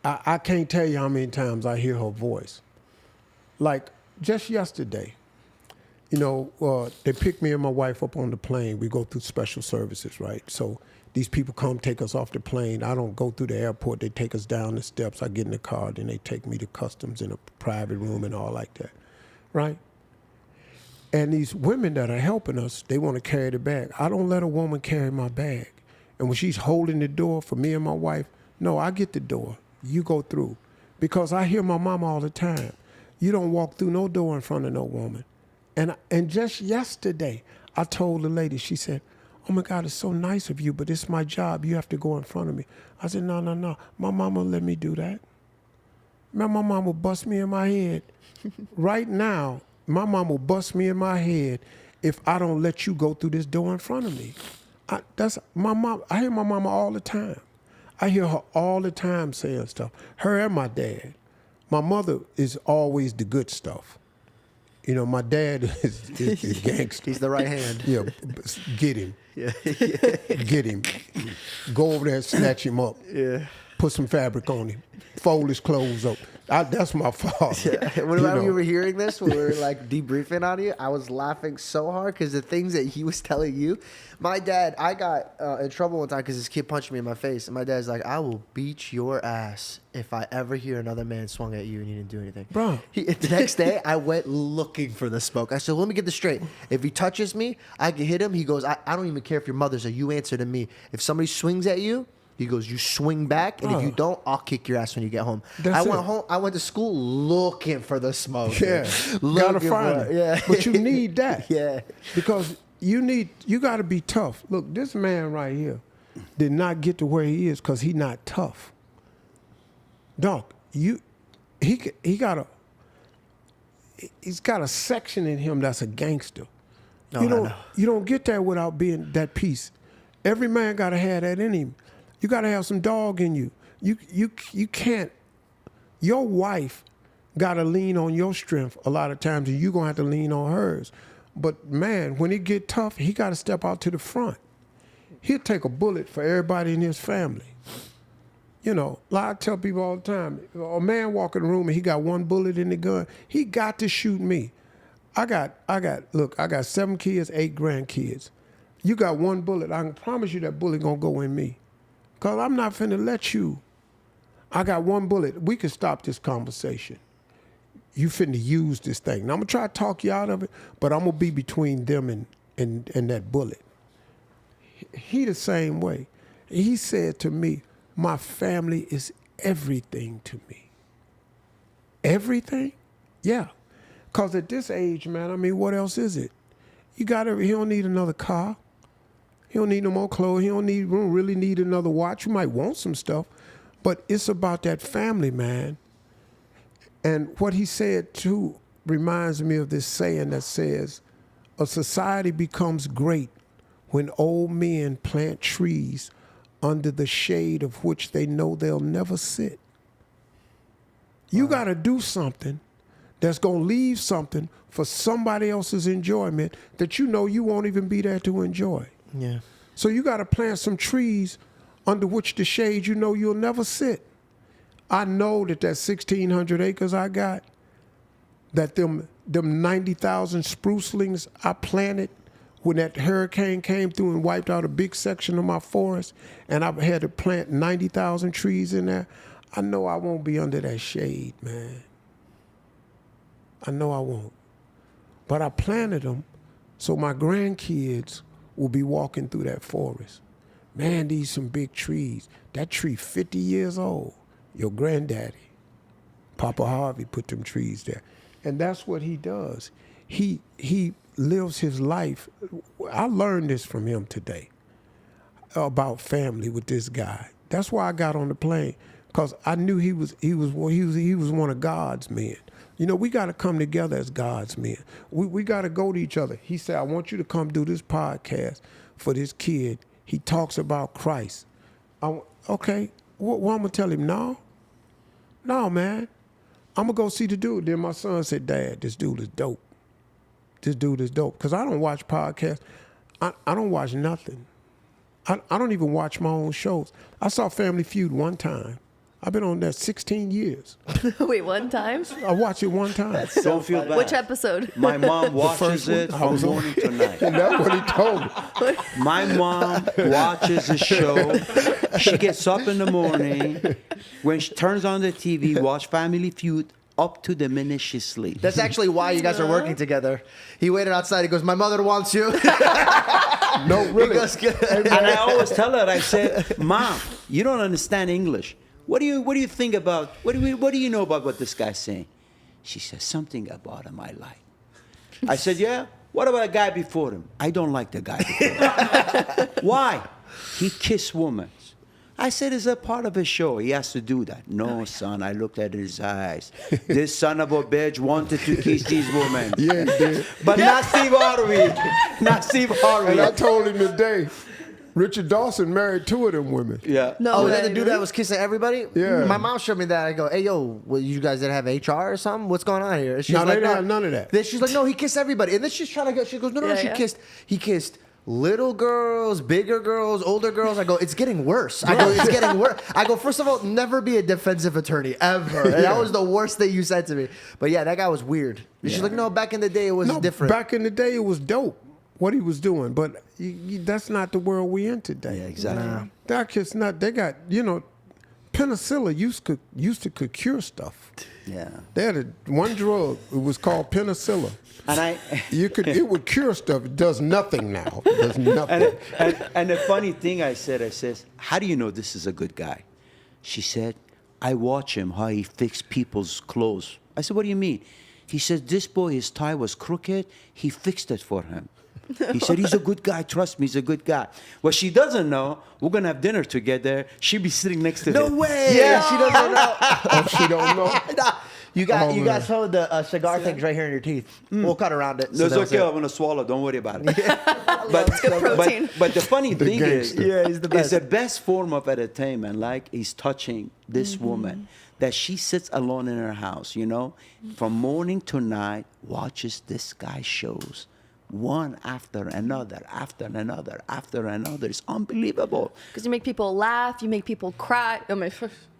Speaker 5: I can't tell you how many times I hear her voice. Like just yesterday, you know, they picked me and my wife up on the plane. We go through special services, right? So these people come take us off the plane. I don't go through the airport. They take us down the steps. I get in the car, then they take me to customs in a private room and all like that, right? And these women that are helping us, they want to carry the bag. I don't let a woman carry my bag. And when she's holding the door for me and my wife, no, I get the door. You go through. Because I hear my mama all the time. You don't walk through no door in front of no woman. And just yesterday, I told the lady, she said, oh my God, it's so nice of you, but it's my job. You have to go in front of me. I said, no. My mama let me do that. Man, my mama bust me in my head. Right now, my mama will bust me in my head if I don't let you go through this door in front of me. That's my mom. I hear my mama all the time. I hear her all the time saying stuff. Her and my dad. My mother is always the good stuff. You know, my dad is gangster.
Speaker 1: He's the right hand.
Speaker 5: Yeah, get him.
Speaker 1: Yeah.
Speaker 5: Get him. Go over there and snatch him up.
Speaker 1: Yeah.
Speaker 5: Put some fabric on him. Fold his clothes up. That's my father.
Speaker 1: Yeah. Whenever you were hearing this, when we were like debriefing on you, I was laughing so hard because the things that he was telling you. My dad, I got in trouble one time because this kid punched me in my face. And my dad's like, I will beat your ass if I ever hear another man swung at you and you didn't do anything.
Speaker 5: Bro.
Speaker 1: The next day, I went looking for the smoke. I said, let me get this straight. If he touches me, I can hit him. He goes, I don't even care if your mother's there. You answer to me. If somebody swings at you, he goes, you swing back, and if you don't, I'll kick your ass when you get home. I went to school looking for the smoke.
Speaker 5: Yeah, gotta find it.
Speaker 1: Yeah,
Speaker 5: but you need that.
Speaker 1: Yeah,
Speaker 5: because you got to be tough. Look, this man right here did not get to where he is because he's not tough. Dog, he's got a section in him that's a gangster.
Speaker 1: No,
Speaker 5: you don't get that without being that piece. Every man got to have that in him. You got to have some dog in you. You can't. Your wife got to lean on your strength a lot of times, and you're going to have to lean on hers. But, man, when it get tough, he got to step out to the front. He'll take a bullet for everybody in his family. You know, like I tell people all the time, a man walk in the room and he got one bullet in the gun, he got to shoot me. Look, I got 7 kids, 8 grandkids. You got 1 bullet. I can promise you that bullet gonna go in me. Because I'm not finna let you. I got 1 bullet. We can stop this conversation. You finna use this thing. Now, I'm gonna try to talk you out of it, but I'm gonna be between them and that bullet. He the same way. He said to me, my family is everything to me. Everything? Yeah. Because at this age, man, I mean, what else is it? He don't need another car. He don't need no more clothes. He don't really need another watch. You might want some stuff, but it's about that family, man. And what he said, too, reminds me of this saying that says, a society becomes great when old men plant trees under the shade of which they know they'll never sit. You got to do something that's going to leave something for somebody else's enjoyment that you know you won't even be there to enjoy.
Speaker 1: Yeah.
Speaker 5: So you got to plant some trees under which the shade you know you'll never sit. I know that 1,600 acres I got, that them 90,000 sprucelings I planted when that hurricane came through and wiped out a big section of my forest, and I had to plant 90,000 trees in there, I know I won't be under that shade, man. I know I won't. But I planted them so my grandkids will be walking through that forest. Man, these some big trees. That tree 50 years old. Your granddaddy, Papa Harvey, put them trees there. And that's what he does. He lives his life. I learned this from him today about family with this guy. That's why I got on the plane, because I knew he was one of God's men. You know, we got to come together as God's men. We got to go to each other. He said, I want you to come do this podcast for this kid. He talks about Christ. Okay, I'm going to tell him, no, man. I'm going to go see the dude. Then my son said, Dad, this dude is dope. This dude is dope. Because I don't watch podcasts. I don't watch nothing. I don't even watch my own shows. I saw Family Feud one time. I've been on that 16 years.
Speaker 7: Wait, one time?
Speaker 5: I watched it one time.
Speaker 8: Don't feel bad.
Speaker 7: Which episode?
Speaker 8: My mom watches it from morning to night.
Speaker 5: And that's what he told me.
Speaker 8: My mom watches the show. She gets up in the morning. When she turns on the TV, watch Family Feud up to the minute she sleeps.
Speaker 1: That's actually why you guys are working together. He waited outside. He goes, my mother wants you.
Speaker 5: No, really.
Speaker 1: He goes,
Speaker 8: And I always tell her, I said, Mom, you don't understand English. What do you think about, what do you know about what this guy's saying? She says, something about him I like. I said, yeah? What about a guy before him? I don't like the guy before him. Why? He kissed women. I said, is that part of his show? He has to do that. No, son, I looked at his eyes. This son of a bitch wanted to kiss these women.
Speaker 5: Yeah, he did.
Speaker 8: But not Steve Harvey. Not Steve Harvey.
Speaker 5: And I told him today, Richard Dawson married 2 of them women.
Speaker 8: Yeah.
Speaker 7: No,
Speaker 1: oh,
Speaker 7: way,
Speaker 1: is that the dude
Speaker 7: really?
Speaker 1: that was kissing everybody?
Speaker 5: Yeah.
Speaker 1: My mom showed me that. I go, hey, yo, you guys didn't have HR or something? What's going on here? She's
Speaker 5: No,
Speaker 1: like,
Speaker 5: they didn't have none of that.
Speaker 1: Then she's like, no, he kissed everybody. And then she's trying to go, she goes, no,
Speaker 7: Yeah.
Speaker 1: he kissed little girls, bigger girls, older girls. I go, it's getting worse. I go, it's getting worse. I go, first of all, never be a defensive attorney, ever. And that was the worst thing you said to me. But yeah, that guy was weird. And she's like, no, back in the day, it was different.
Speaker 5: Back in the day, it was dope what he was doing, but that's not the world we in today.
Speaker 8: Yeah, exactly.
Speaker 1: Nah.
Speaker 5: That kid's not. They got, penicillin used to could cure stuff.
Speaker 8: Yeah.
Speaker 5: They had one drug. It was called penicillin.
Speaker 8: And
Speaker 5: It would cure stuff. It does nothing now. It does nothing.
Speaker 8: and the funny thing I says, how do you know this is a good guy? She said, I watch him, how he fix people's clothes. I said, what do you mean? He said, this boy, his tie was crooked. He fixed it for him. He said, he's a good guy. Trust me, he's a good guy. What she doesn't know, we're going to have dinner together. She'll be sitting next to him.
Speaker 1: No way.
Speaker 8: Yeah.
Speaker 1: She doesn't know.
Speaker 5: Oh, she don't know.
Speaker 1: Nah, you got
Speaker 5: man.
Speaker 1: some of the cigar things right here in your teeth. We'll cut around it.
Speaker 8: No, it's
Speaker 1: that was
Speaker 8: okay.
Speaker 1: it.
Speaker 8: I'm going to swallow. Don't worry about it.
Speaker 7: It's good protein.
Speaker 8: But the funny thing is,
Speaker 5: gangster.
Speaker 1: Yeah, he's the best.
Speaker 8: it's the best form of entertainment. Like he's touching this woman that she sits alone in her house, from morning to night, watches this guy's shows one after another, after another, after another. It's unbelievable.
Speaker 7: Because you make people laugh, you make people cry. I mean,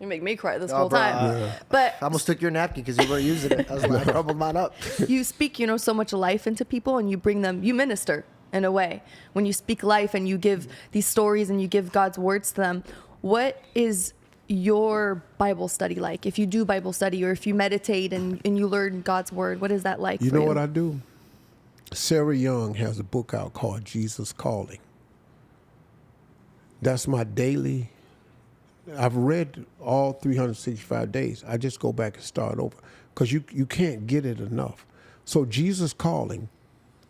Speaker 7: you make me cry this whole
Speaker 1: bro,
Speaker 7: time. But
Speaker 1: I almost took your napkin because you weren't using it. I was like, I crumbled mine up.
Speaker 7: you speak, so much life into people, and you bring them, you minister in a way. When you speak life and you give these stories and you give God's words to them, what is your Bible study like? If you do Bible study or if you meditate and you learn God's word, what is that like
Speaker 5: You
Speaker 7: for
Speaker 5: know what I do? Sarah Young has a book out called Jesus Calling. That's my daily. I've read all 365 days. I just go back and start over because you can't get it enough. So Jesus Calling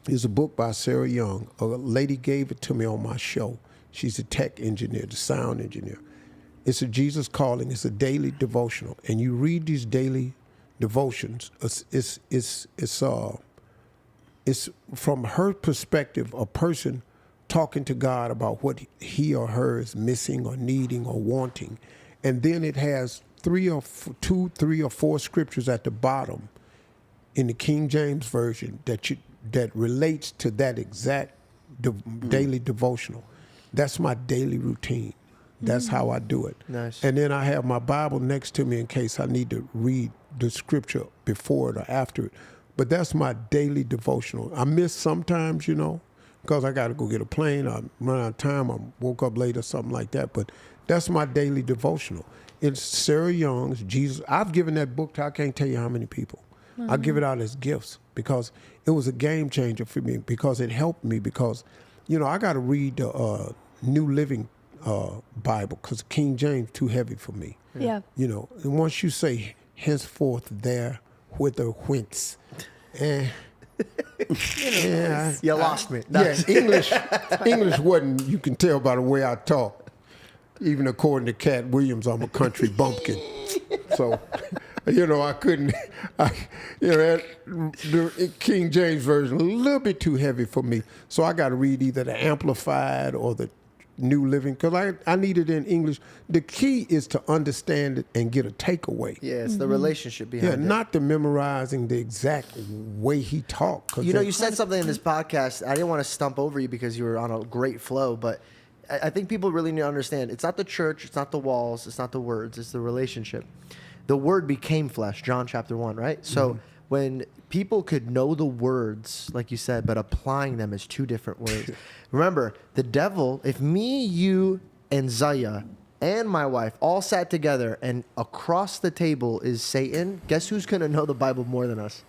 Speaker 5: is a book by Sarah Young. A lady gave it to me on my show. She's a tech engineer, the sound engineer. It's a Jesus Calling. It's a daily devotional, and you read these daily devotions. It's from her perspective, a person talking to God about what he or her is missing or needing or wanting. And then it has 3 or 4 scriptures at the bottom in the King James Version that relates to that exact daily devotional. That's my daily routine. That's how I do it.
Speaker 1: Nice.
Speaker 5: And then I have my Bible next to me in case I need to read the scripture before it or after it. But that's my daily devotional. I miss sometimes, because I got to go get a plane. I run out of time. I woke up late or something like that. But that's my daily devotional. It's Sarah Young's Jesus. I've given that book to I can't tell you how many people. Mm-hmm. I give it out as gifts because it was a game changer for me because it helped me because, I got to read the New Living Bible because King James too heavy for me.
Speaker 7: Yeah.
Speaker 5: And once you say henceforth there, whither, whence, you
Speaker 1: lost me.
Speaker 5: Yes, English wasn't. You can tell by the way I talk. Even according to Katt Williams, I'm a country bumpkin. So, I couldn't. The King James version a little bit too heavy for me. So I got to read either the Amplified or the New Living because I need it in English. The key is to understand it and get a takeaway.
Speaker 1: Yeah, it's the relationship behind it.
Speaker 5: Not the memorizing the exact way he talked.
Speaker 1: You said something in this podcast. I didn't want to stump over you because you were on a great flow, but I think people really need to understand it's not the church, it's not the walls, it's not the words, it's the relationship. The word became flesh, John chapter 1, right? So when people could know the words, like you said, but applying them as 2 different words. Remember, the devil, if me, you, and Zaya, and my wife all sat together and across the table is Satan, guess who's going to know the Bible more than us?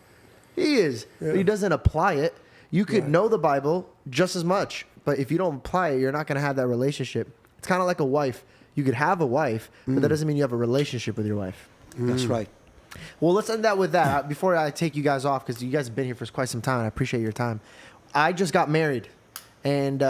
Speaker 1: He is. Yeah. But he doesn't apply it. You could know the Bible just as much, but if you don't apply it, you're not going to have that relationship. It's kind of like a wife. You could have a wife, but that doesn't mean you have a relationship with your wife.
Speaker 8: That's right.
Speaker 1: Well, let's end that with that. Before I take you guys off, because you guys have been here for quite some time, and I appreciate your time. I just got married, and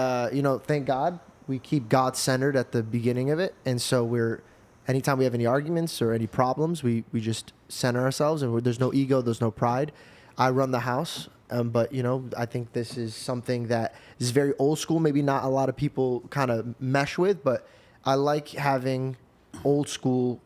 Speaker 1: thank God we keep God centered at the beginning of it, and so anytime we have any arguments or any problems, we just center ourselves, and there's no ego, there's no pride. I run the house, but I think this is something that is very old school. Maybe not a lot of people kind of mesh with, but I like having old school.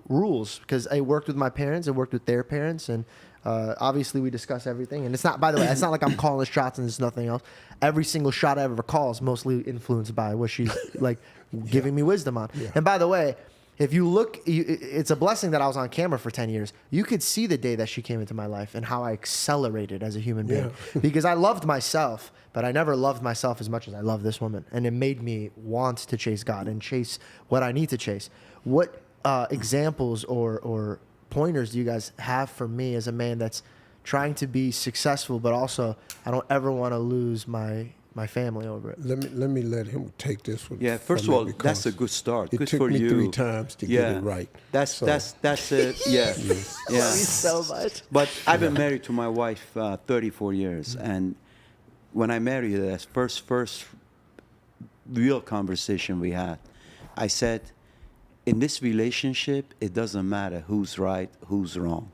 Speaker 1: Rules because I worked with my parents, I worked with their parents, and obviously we discuss everything. And it's not, by the way, it's not like I'm calling the shots and there's nothing else. Every single shot I ever call is mostly influenced by what she's like giving me wisdom on. Yeah. And by the way, if you look, it's a blessing that I was on camera for 10 years. You could see the day that she came into my life and how I accelerated as a human being because I loved myself, but I never loved myself as much as I love this woman. And it made me want to chase God and chase what I need to chase. What examples or pointers do you guys have for me as a man that's trying to be successful, but also I don't ever want to lose my family over it?
Speaker 5: Let me let him take this one.
Speaker 8: Yeah, first of all, that's a good start.
Speaker 5: It
Speaker 8: good
Speaker 5: took
Speaker 8: for
Speaker 5: me
Speaker 8: you.
Speaker 5: 3 times to get it right.
Speaker 8: That's it. Yeah, yeah.
Speaker 1: Love you so much.
Speaker 8: But I've been married to my wife 34 years, and when I married her, that first real conversation we had, I said, in this relationship, it doesn't matter who's right, who's wrong.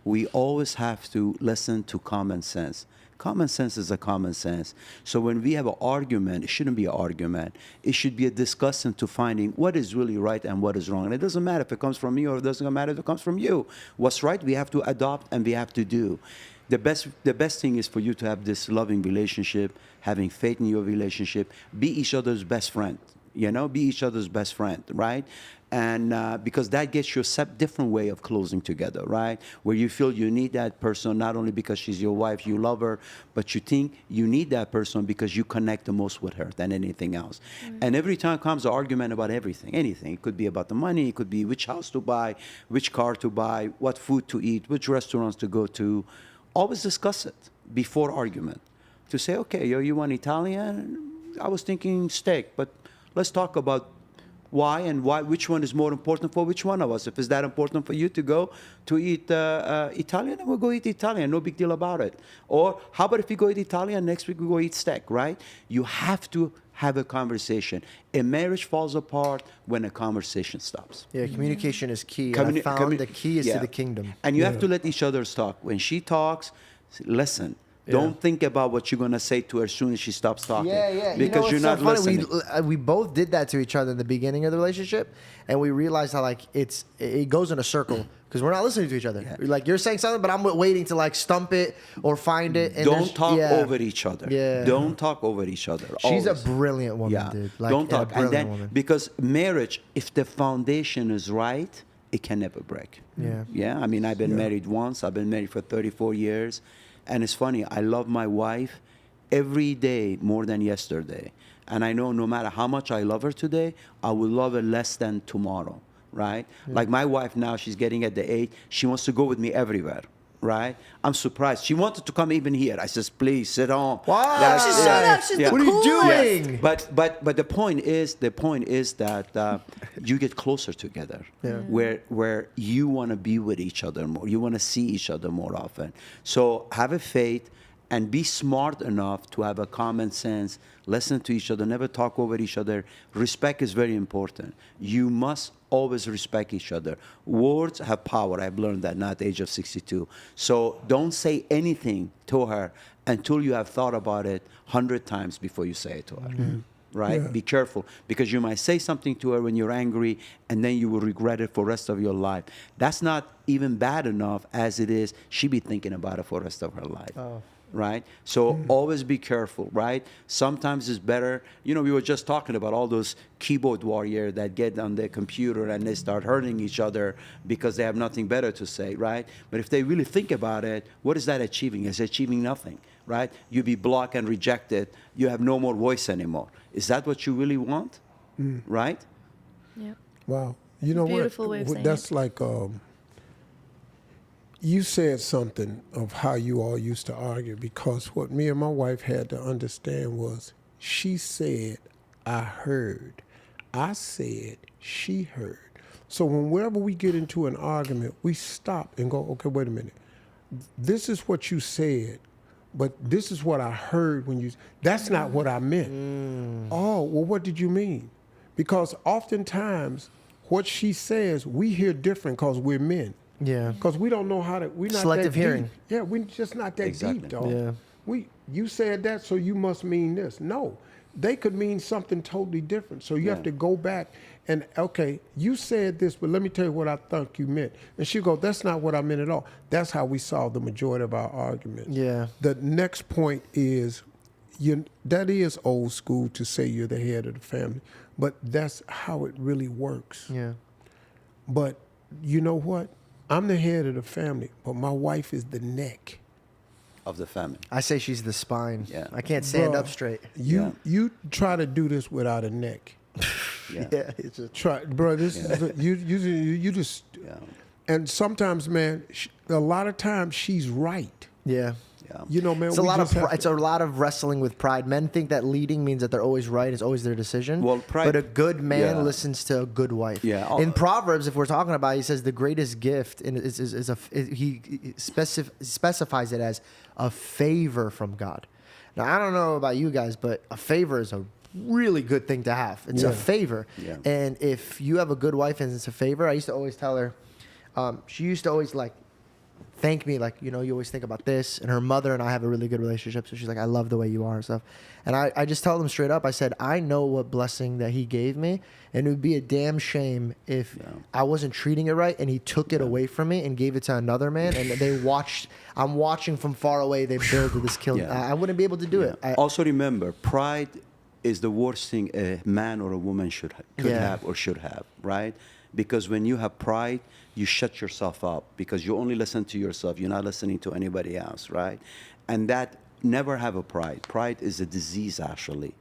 Speaker 8: We always have to listen to common sense. Common sense is a common sense. So when we have an argument, it shouldn't be an argument. It should be a discussion to finding what is really right and what is wrong. And it doesn't matter if it comes from me or it doesn't matter if it comes from you. What's right, we have to adopt and we have to do. The best thing is for you to have this loving relationship, having faith in your relationship, be each other's best friend. Be each other's best friend, right? And because that gets you a different way of closing together, right? Where you feel you need that person, not only because she's your wife, you love her, but you think you need that person because you connect the most with her than anything else. And every time comes an argument about anything. It could be about the money, it could be which house to buy, which car to buy, what food to eat, which restaurants to go to. Always discuss it before argument. To say, okay, you want Italian? I was thinking steak, but let's talk about why, which one is more important for which one of us. If it's that important for you to go to eat Italian, then we'll go eat Italian. No big deal about it. Or how about if we go eat Italian, next week we go eat steak, right? You have to have a conversation. A marriage falls apart when a conversation stops.
Speaker 1: Yeah, communication is key. I found the key is to the kingdom.
Speaker 8: And you have to let each other talk. When she talks, listen. Don't think about what you're going to say to her as soon as she stops talking.
Speaker 1: Yeah.
Speaker 8: Because you're not listening.
Speaker 1: We both did that to each other in the beginning of the relationship, and we realized how it goes in a circle because we're not listening to each other. Yeah. Like you're saying something, but I'm waiting to stump it or find it. And
Speaker 8: don't talk over each other.
Speaker 1: Yeah.
Speaker 8: Don't talk over each other.
Speaker 1: She's
Speaker 8: always.
Speaker 1: a brilliant woman, dude.
Speaker 8: Don't talk.
Speaker 1: And then woman.
Speaker 8: Because marriage, if the foundation is right, it can never break. Yeah. I mean, I've been married once. I've been married for 34 years. And it's funny, I love my wife every day more than yesterday. And I know no matter how much I love her today, I will love her less than tomorrow, right? Like my wife now, she's getting at the age, she wants to go with me everywhere, right? I'm surprised. She wanted to come even here. I says, please sit on.
Speaker 1: Wow,
Speaker 7: she's shut up. She's the
Speaker 1: What are you doing?
Speaker 8: Yeah. But the point is that you get closer together, where you want to be with each other more. You want to see each other more often. So have a faith and be smart enough to have a common sense. Listen to each other. Never talk over each other. Respect is very important. You must always respect each other. Words have power. I've learned that now at the age of 62. So don't say anything to her until you have thought about it 100 times before you say it to her. Right? Yeah. Be careful, because you might say something to her when you're angry and then you will regret it for the rest of your life. That's not even bad enough as it is. She be thinking about it for the rest of her life. Right? So always be careful, right? Sometimes it's better. We were just talking about all those keyboard warriors that get on their computer and they start hurting each other because they have nothing better to say, right? But if they really think about it, what is that achieving? It's achieving nothing, right? You be blocked and rejected. You have no more voice anymore. Is that what you really want? Right?
Speaker 7: Yeah.
Speaker 5: Wow. You know
Speaker 7: Beautiful
Speaker 5: what?
Speaker 7: way of saying
Speaker 5: That's
Speaker 7: it.
Speaker 5: like you said something of how you all used to argue, because what me and my wife had to understand was she said, I heard. I said, she heard. So whenever we get into an argument, we stop and go, okay, wait a minute. This is what you said, but this is what I heard when you, that's not what I meant. Oh, well, what did you mean? Because oftentimes what she says, we hear different because we're men.
Speaker 1: Yeah.
Speaker 5: Because we don't know how to, we're not
Speaker 1: Selective
Speaker 5: that
Speaker 1: hearing.
Speaker 5: deep. Yeah, we're just not that deep, dog.
Speaker 1: Yeah.
Speaker 5: You said that, so you must mean this. No, they could mean something totally different. So you have to go back and, okay, you said this, but let me tell you what I think you meant. And she go, that's not what I meant at all. That's how we solve the majority of our arguments.
Speaker 1: Yeah.
Speaker 5: The next point is, that is old school to say you're the head of the family, but that's how it really works.
Speaker 1: Yeah.
Speaker 5: But you know what? I'm the head of the family, but my wife is the neck
Speaker 8: of the family.
Speaker 1: I say she's the spine.
Speaker 8: Yeah.
Speaker 1: I can't stand up straight.
Speaker 5: You try to do this without a neck.
Speaker 1: It's just
Speaker 5: Try, bro. This is you just.
Speaker 8: Yeah.
Speaker 5: And sometimes, man, a lot of times she's right.
Speaker 1: yeah.
Speaker 5: You know, man.
Speaker 1: It's a lot of it's a lot of wrestling with pride. Men think that leading means that they're always right. It's always their decision.
Speaker 8: Well, pride.
Speaker 1: But a good man
Speaker 8: Yeah.
Speaker 1: listens to a good wife.
Speaker 8: Yeah.
Speaker 1: In Proverbs, if we're talking about it, he says the greatest gift he specifies it as a favor from God. Now, I don't know about you guys, but a favor is a really good thing to have. It's a favor.
Speaker 8: Yeah.
Speaker 1: And if you have a good wife and it's a favor, I used to always tell her, she used to always like thank me, like, you know, you always think about this. And her mother and I have a really good relationship, so she's like, I love the way you are and stuff. And I just tell them straight up, I said, I know what blessing that he gave me, and it would be a damn shame if I wasn't treating it right and he took it away from me and gave it to another man, and I'm watching from far away, they build this kill. I wouldn't be able to do it.
Speaker 8: Also remember, pride is the worst thing a man or a woman could have or should have, right? Because when you have pride, you shut yourself up because you only listen to yourself. You're not listening to anybody else, right? And that, never have a pride. Pride is a disease, actually.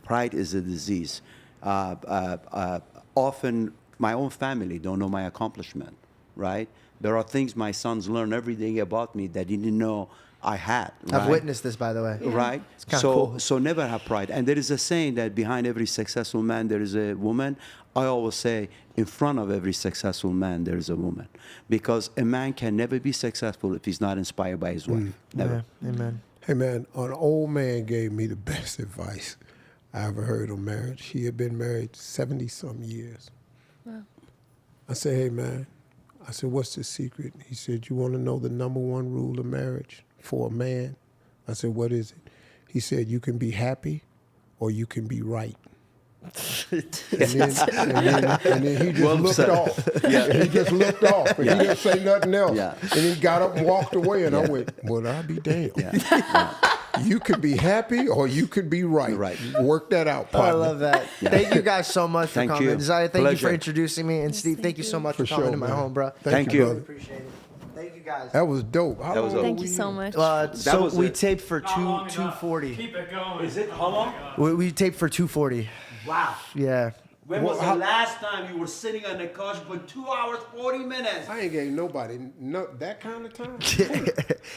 Speaker 8: Pride is a disease. Often, my own family don't know my accomplishment, right? There are things my sons learn every day about me that they didn't know I had. Right?
Speaker 1: I've witnessed this, by the way.
Speaker 8: Right?
Speaker 1: It's kind of cool.
Speaker 8: So never have pride. And there is a saying that behind every successful man, there is a woman. I always say, in front of every successful man, there is a woman. Because a man can never be successful if he's not inspired by his wife. Never.
Speaker 1: Yeah. Amen.
Speaker 5: Hey, man, an old man gave me the best advice I ever heard on marriage. He had been married 70-some years.
Speaker 7: Wow.
Speaker 5: I said, hey, man, I said, what's the secret? He said, you want to know the number one rule of marriage for a man? I said, what is it? He said, you can be happy or you can be right. and then he just looked off. He just looked off, and he didn't say nothing else. And he got up and walked away, and I went, well, I'll be damned. You could be happy or you could be right. Work that out, partner.
Speaker 1: I love that. Thank you guys so much for coming.
Speaker 8: You.
Speaker 1: Zaya, thank
Speaker 8: Pleasure.
Speaker 1: you for introducing me. And Steve, thank you so much for coming to my home, bro.
Speaker 8: Thank you.
Speaker 5: brother.
Speaker 1: Appreciate it. Thank you guys.
Speaker 5: That was dope. How long
Speaker 7: Thank
Speaker 5: were
Speaker 7: you so much.
Speaker 1: So
Speaker 8: was
Speaker 1: we
Speaker 8: it.
Speaker 1: taped for 240.
Speaker 2: Keep it going.
Speaker 9: Is it how long?
Speaker 1: We taped for 240.
Speaker 9: Wow.
Speaker 1: Yeah.
Speaker 9: When was the last time you were sitting on the couch for 2 hours, 40 minutes?
Speaker 5: I ain't gave nobody that kind of time.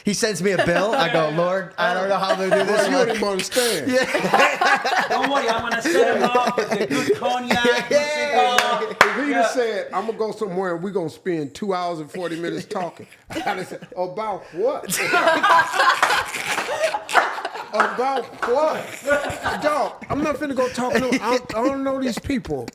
Speaker 1: He sends me a bill. I go, Lord, I don't know how to do this.
Speaker 5: You don't even understand.
Speaker 9: Don't worry, I'm going to set him up with a good cognac, good cigar.
Speaker 5: If he just said, I'm going to go somewhere and we're going to spend 2 hours and 40 minutes talking, I gotta say, about what? About what? Dog, I'm not finna go talk to I don't know these people.